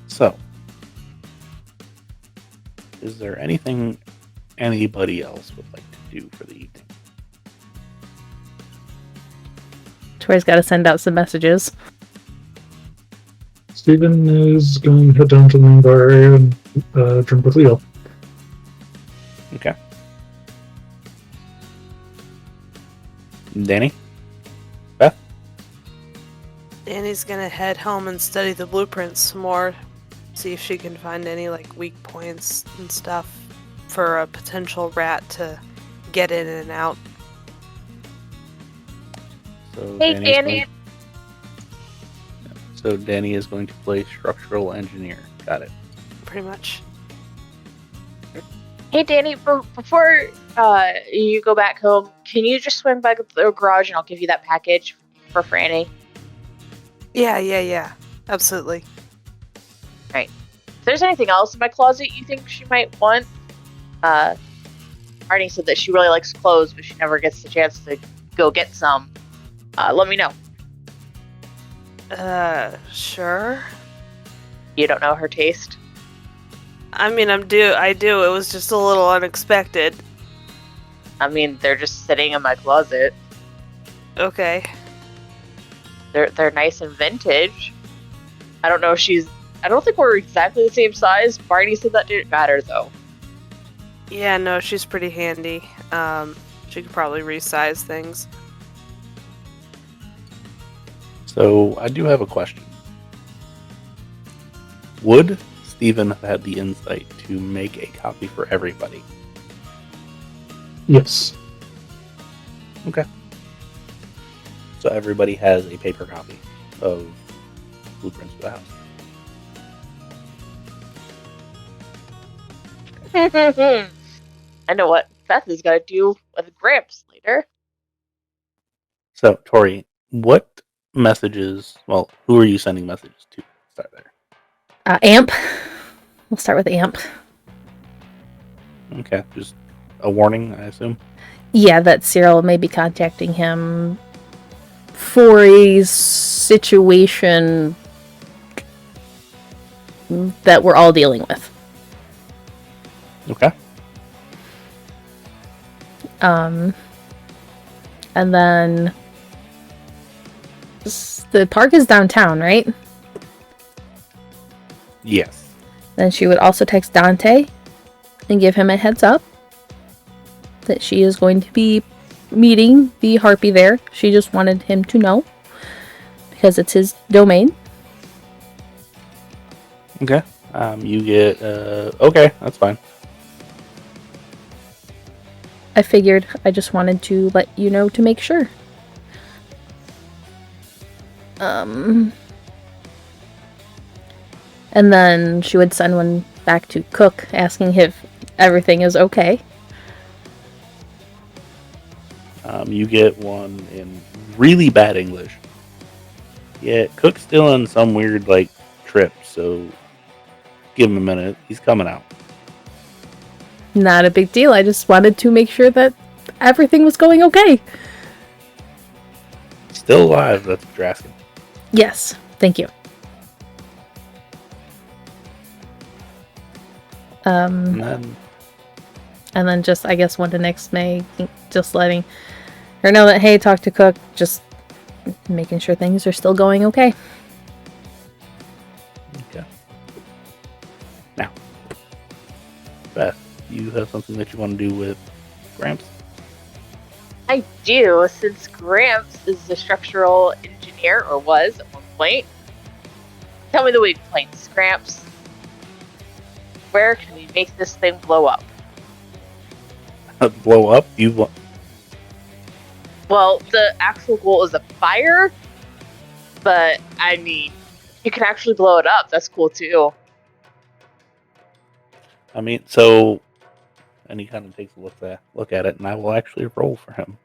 So, is there anything anybody else would like to do for the evening? Troy's got to send out some messages. Stephen is going to head down to the Nenavar area and drink with Leo. Okay. Dani? Beth? Dani's gonna head home and study the blueprints some more. See if she can find any like weak points and stuff for a potential rat to get in and out. So Hey, Dani's Dani. So Dani is going to play structural engineer. Got it. Pretty much. Hey, Danny, before you go back home, can you just swing by the garage and I'll give you that package for Franny? Yeah. Absolutely. Right. If there's anything else in my closet you think she might want, Arnie said that she really likes clothes, but she never gets the chance to go get some. Let me know. Sure. You don't know her taste? I mean, I do. It was just a little unexpected. I mean, they're just sitting in my closet. Okay. They're nice and vintage. I don't know if I don't think we're exactly the same size. Barney said that didn't matter, though. Yeah, no, she's pretty handy. She could probably resize things. So I do have a question. Would Stephen have had the insight to make a copy for everybody? Yes. Okay. So everybody has a paper copy of Blueprints for the House. I know what Beth is gonna do with Gramps later. So, Tory, what messages, well, who are you sending messages to? Start there. Amp. We'll start with Amp. Okay, just a warning, I assume? Yeah, that Cyril may be contacting him for a situation that we're all dealing with. Okay. And then the park is downtown, right? Yes. Then she would also text Dante and give him a heads up that she is going to be meeting the Harpy there. She just wanted him to know because it's his domain. Okay. You get, okay, that's fine. I figured I just wanted to let you know to make sure. And then she would send one back to Cook asking if everything is okay. You get one in really bad English. Yeah, Cook's still on some weird, trip, so give him a minute. He's coming out. Not a big deal. I just wanted to make sure that everything was going okay. Still alive, that's what you're asking. Yes, thank you. And then just, I guess, one to next May, just letting her know that, hey, talk to Cook, just making sure things are still going okay. Okay. Now, Beth, you have something that you want to do with Gramps? I do, since Gramps is the structural engineer, or was at one point. Tell me the weak points, Gramps. Where can we make this thing blow up? Blow up? Well, the actual goal is a fire, but I mean, you can actually blow it up. That's cool too. I mean, so, and he kind of takes a look at it, and I will actually roll for him.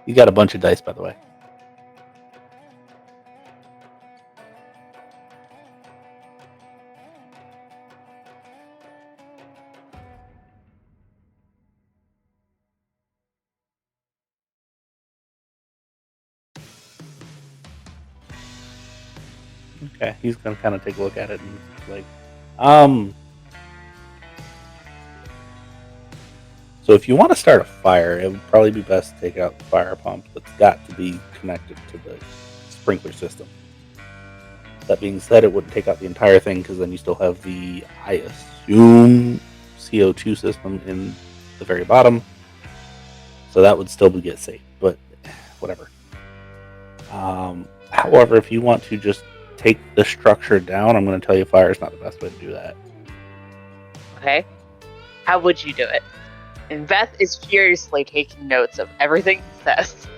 You got a bunch of dice, by the way. Okay, he's gonna kind of take a look at it and so if you want to start a fire, it would probably be best to take out the fire pump that's got to be connected to the sprinkler system. That being said, it wouldn't take out the entire thing because then you still have the, I assume, CO2 system in the very bottom. So that would still get saved, but whatever. However, if you want to just take the structure down, I'm going to tell you fire is not the best way to do that. Okay. How would you do it? And Beth is furiously taking notes of everything he says.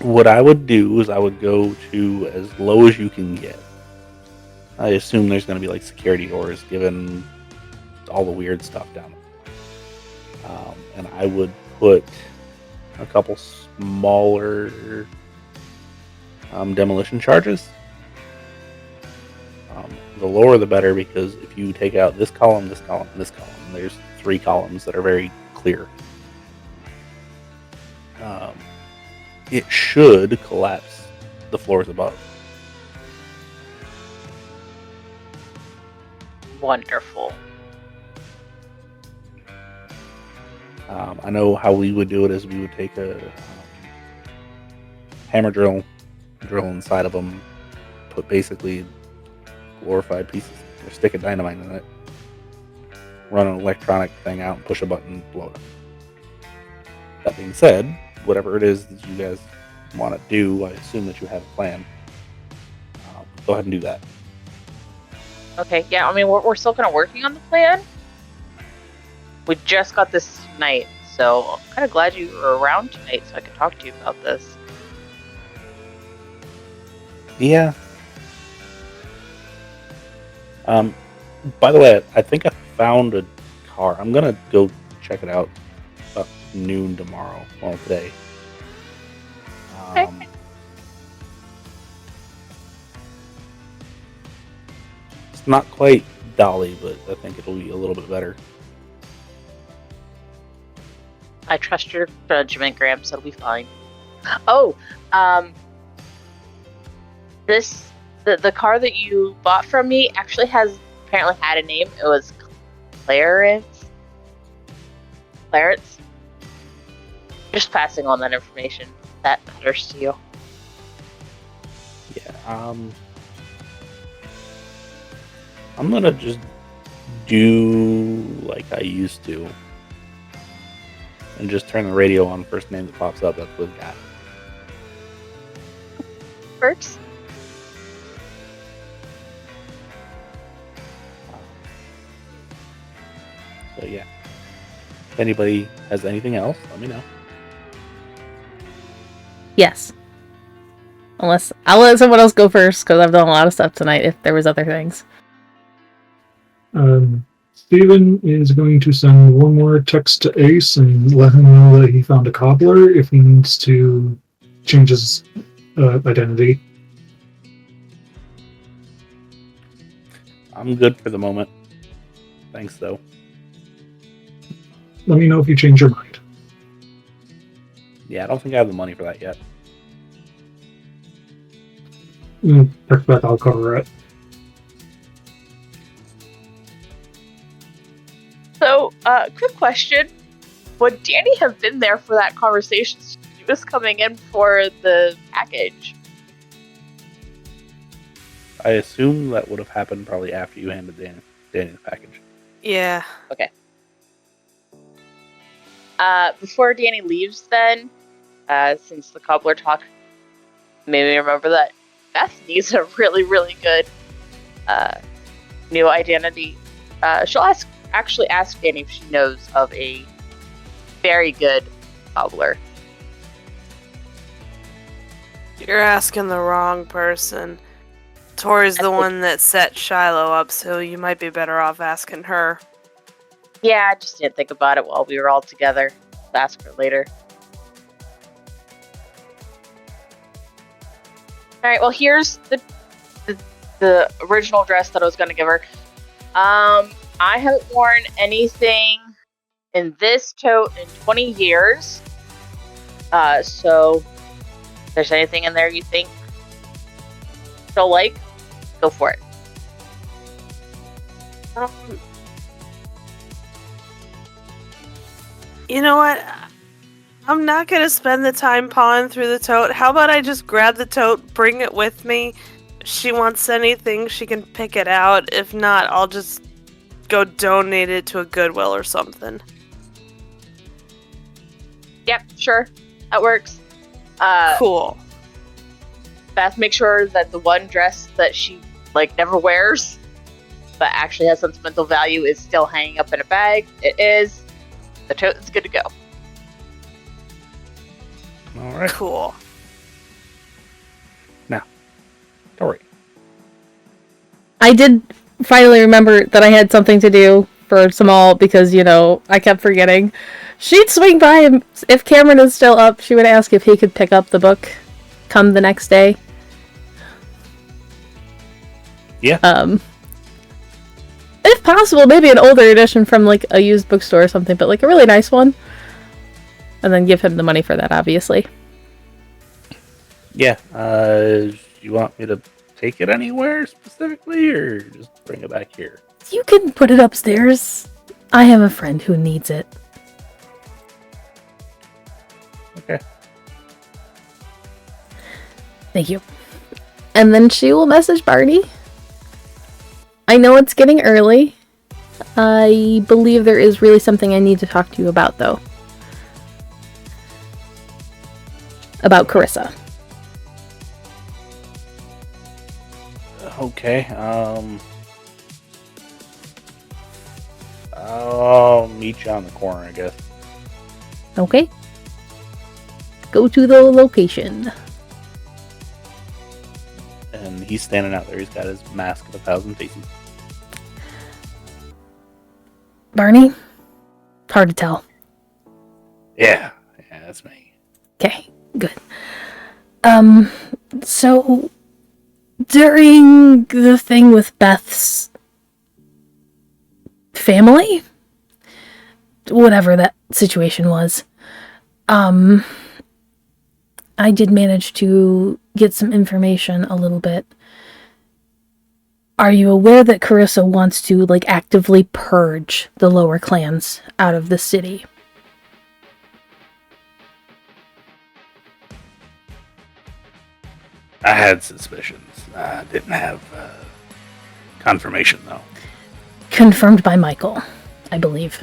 What I would do is I would go to as low as you can get. I assume there's going to be like security doors given all the weird stuff down there. And I would put a couple smaller demolition charges. The lower the better, because if you take out this column, this column, and this column, there's 3 columns that are very clear. It should collapse the floors above. Wonderful. I know how we would do it is we would take a hammer drill inside of them, put basically glorified pieces or stick of dynamite in it, run an electronic thing out and push a button and blow it up. That being said, whatever it is that you guys want to do, I assume that you have a plan. Go ahead and do that. Okay, yeah, I mean, we're still kind of working on the plan. We just got this tonight, so I'm kind of glad you were around tonight so I could talk to you about this. Yeah. By the way, I think I found a car. I'm gonna go check it out about noon tomorrow. Well, today. Okay. It's not quite Dolly, but I think it'll be a little bit better. I trust your judgment, Gramps. It'll be fine. Oh, the car that you bought from me actually apparently had a name. It was Clarence. Just passing on that information. That matters to you. Yeah. I'm gonna just do like I used to. And just turn the radio on. First name that pops up, that's what we got. Works. So yeah. If anybody has anything else, let me know. Yes. Unless I'll let someone else go first because I've done a lot of stuff tonight. If there was other things. Steven is going to send one more text to Ace and let him know that he found a cobbler if he needs to change his identity. I'm good for the moment. Thanks, though. Let me know if you change your mind. Yeah, I don't think I have the money for that yet. Text Beth, I'll cover it. So, quick question. Would Dani have been there for that conversation? She was coming in for the package. I assume that would have happened probably after you handed Dani the package. Yeah. Okay. Before Dani leaves then, since the cobbler talk made me remember that Beth needs a really, really good new identity. She'll actually ask Dani if she knows of a very good cobbler. You're asking the wrong person. Tory's the one that set Shiloh up, so you might be better off asking her. Yeah, I just didn't think about it while we were all together. I'll ask her later. Alright, well here's the original dress that I was going to give her. I haven't worn anything in this tote in 20 years. So, if there's anything in there you think she'll like, go for it. You know what? I'm not going to spend the time pawing through the tote. How about I just grab the tote, bring it with me? If she wants anything, she can pick it out. If not, I'll just go donate it to a Goodwill or something. Yep, sure. That works. Cool. Beth, make sure that the one dress that she never wears, but actually has sentimental value, is still hanging up in a bag. It is. The tote is good to go. All right. Cool. Tory. I did finally remember that I had something to do for Samal because, I kept forgetting. She'd swing by him. If Cameron is still up, she would ask if he could pick up the book come the next day. Yeah. If possible, maybe an older edition from like a used bookstore or something, but like a really nice one. And then give him the money for that, obviously. Yeah. You want me to take it anywhere specifically, or just bring it back here? You can put it upstairs. I have a friend who needs it. Okay. Thank you. And then she will message Barney. I know it's getting early. I believe there is really something I need to talk to you about, though. About Carissa. Okay. I'll meet you on the corner, I guess. Okay. Go to the location. And he's standing out there. He's got his mask of 1,000 faces. Barney? Hard to tell. Yeah, that's me. Okay, good. So during the thing with Beth's family, whatever that situation was, I did manage to get some information a little bit. Are you aware that Carissa wants to, actively purge the lower clans out of the city? I had suspicions. I didn't have confirmation, though. Confirmed by Michael, I believe.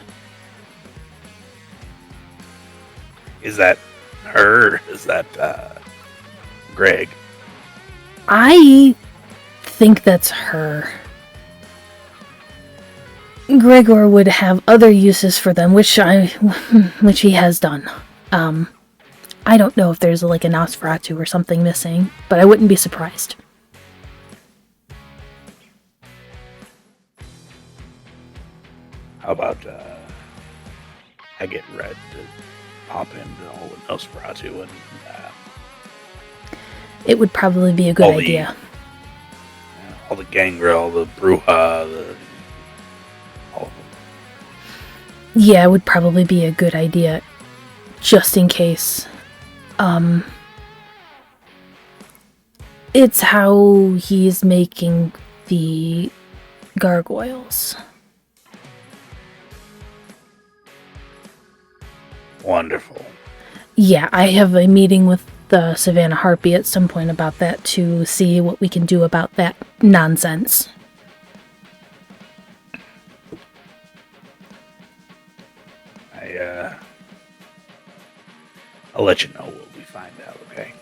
Is that her? Is that Greg? I think that's her. Gregor would have other uses for them, which he has done. I don't know if there's a Nosferatu or something missing, but I wouldn't be surprised. How about I get Red to pop into all the Nosferatu and it would probably be a good idea. All the Gangrel, the Bruja, all of them. Yeah, it would probably be a good idea, just in case. It's how he's making the gargoyles. Wonderful. Yeah, I have a meeting with the Savannah Harpy at some point about that to see what we can do about that nonsense. I'll let you know what we find out, okay?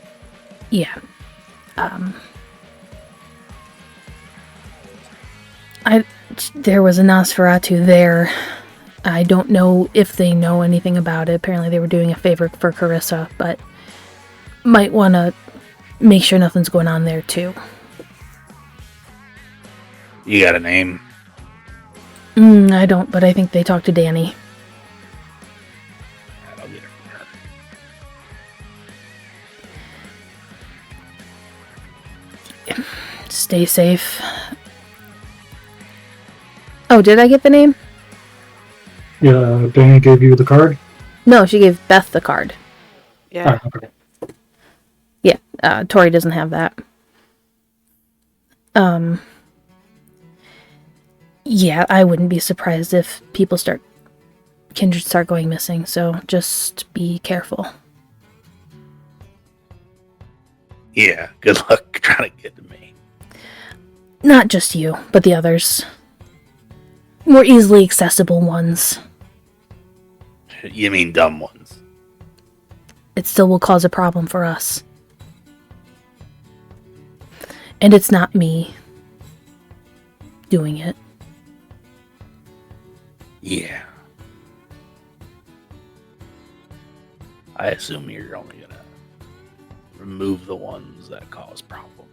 Yeah. There was a Nosferatu there. I don't know if they know anything about it. Apparently they were doing a favor for Carissa, but might want to make sure nothing's going on there too. You got a name? I don't, but I think they talked to Dani. I'll get it from her. Stay safe. Oh, did I get the name? Yeah, Dani gave you the card? No, she gave Beth the card. Yeah. Ah, okay. Yeah, Tory doesn't have that. Yeah, I wouldn't be surprised if kindred start going missing, so just be careful. Yeah, good luck trying to get to me. Not just you, but the others. More easily accessible ones. You mean dumb ones? It still will cause a problem for us. And it's not me doing it. Yeah. I assume you're only gonna remove the ones that cause problems.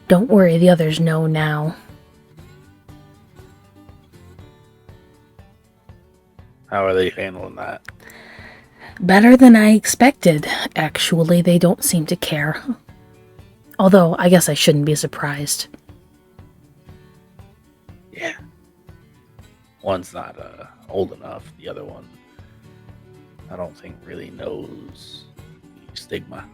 Don't worry, the others know now. How are they handling that? Better than I expected. Actually, they don't seem to care. Although, I guess I shouldn't be surprised. Yeah. One's not old enough. The other one, I don't think, really knows the stigma.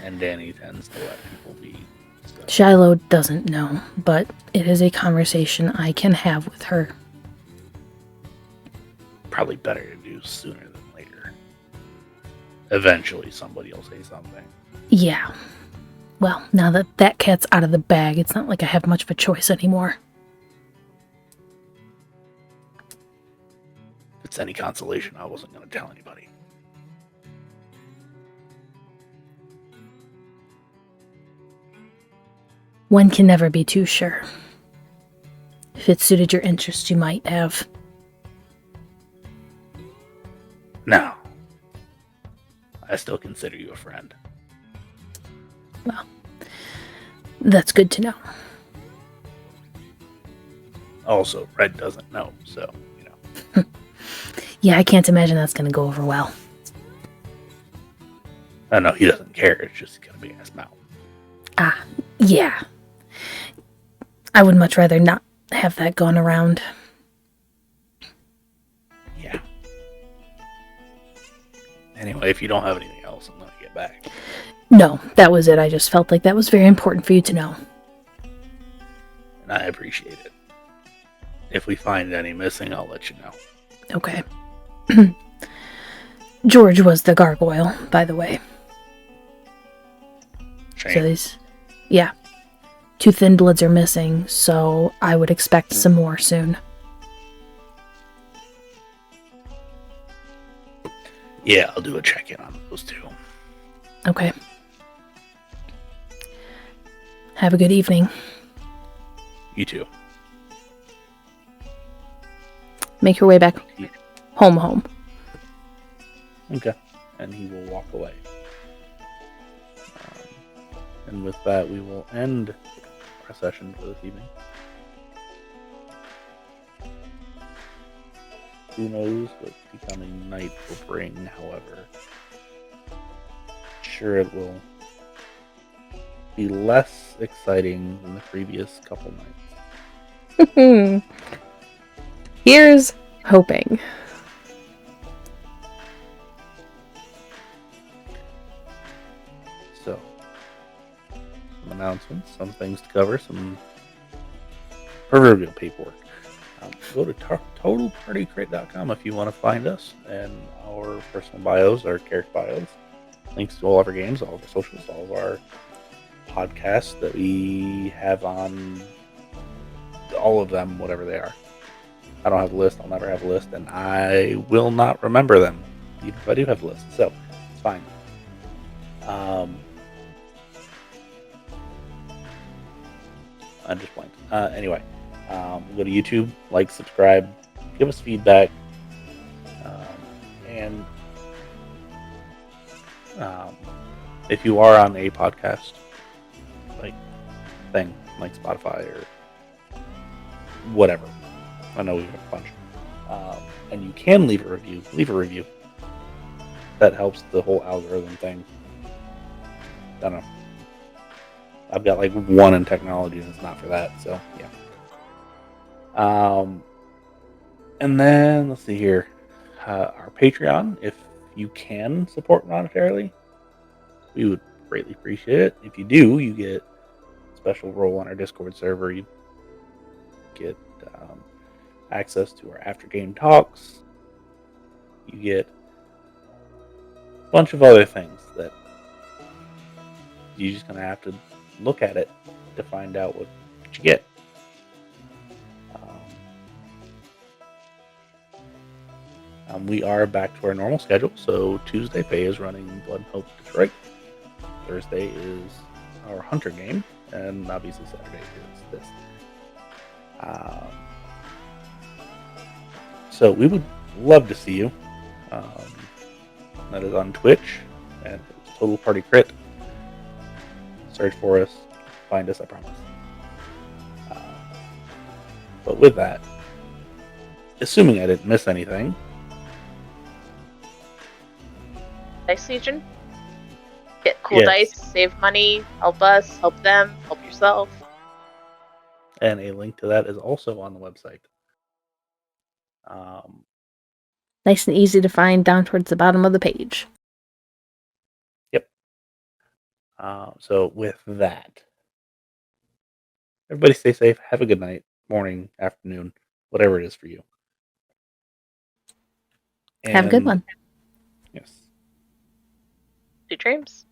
And Dani tends to let people be. So. Shiloh doesn't know, but it is a conversation I can have with her. Probably better to do sooner than later. Eventually somebody will say something. Yeah. Well, now that that cat's out of the bag, it's not like I have much of a choice anymore. If it's any consolation, I wasn't going to tell anybody. One can never be too sure. If it suited your interest, you might have. No. I still consider you a friend. Well, that's good to know. Also, Red doesn't know, so, you know. Yeah, I can't imagine that's going to go over well. I know he doesn't care, it's just going to be in his mouth. Ah, yeah. I would much rather not have that gone around. Yeah. Anyway, if you don't have anything else, I'm going to get back. No, that was it. I just felt like that was very important for you to know. And I appreciate it. If we find any missing, I'll let you know. Okay. George was the gargoyle, by the way. Shame. So these... Yeah. 2 thin bloods are missing, so I would expect some more soon. Yeah, I'll do a check-in on those 2. Okay. Have a good evening. You too. Make your way back home. Okay. And he will walk away. And with that, we will end our session for this evening. Who knows what becoming night will bring, however. Sure, it will be less exciting than the previous couple nights. Here's hoping. So, some announcements, some things to cover, some proverbial paperwork. Go to totalpartykrit.com if you want to find us and our personal bios, our character bios, links to all of our games, all of our socials, all of our podcasts that we have on, all of them, whatever they are. I don't have a list. I'll never have a list, and I will not remember them, even if I do have a list. So, it's fine. I just blanked. Anyway, go to YouTube, like, subscribe, give us feedback, and if you are on a podcast like thing, like Spotify or whatever, I know we have a bunch, and you can leave a review. That helps the whole algorithm thing. I don't know. I've got like 1 in technology and it's not for that, so yeah. And then let's see here. Our Patreon, if you can support monetarily, we would greatly appreciate it. If you do, you get a special role on our Discord server. You get access to our after game talks. You get a bunch of other things that you're just gonna have to look at it to find out what you get. We are back to our normal schedule, so Tuesday Faye is running Blood and Hope Detroit. Thursday is our Hunter game, and obviously Saturday is this. So we would love to see you. That is on Twitch, and it's Total Party Krit. search for us, find us, I promise. But with that, assuming I didn't miss anything, Dice Legion. Get cool Yes. dice, save money, help us, help them, help yourself. and a link to that is also on the website. Nice and easy to find down towards the bottom of the page. Yep. So with that, everybody stay safe. Have a good night, morning, afternoon, whatever it is for you. Have a good And- one. Yes. Sweet dreams.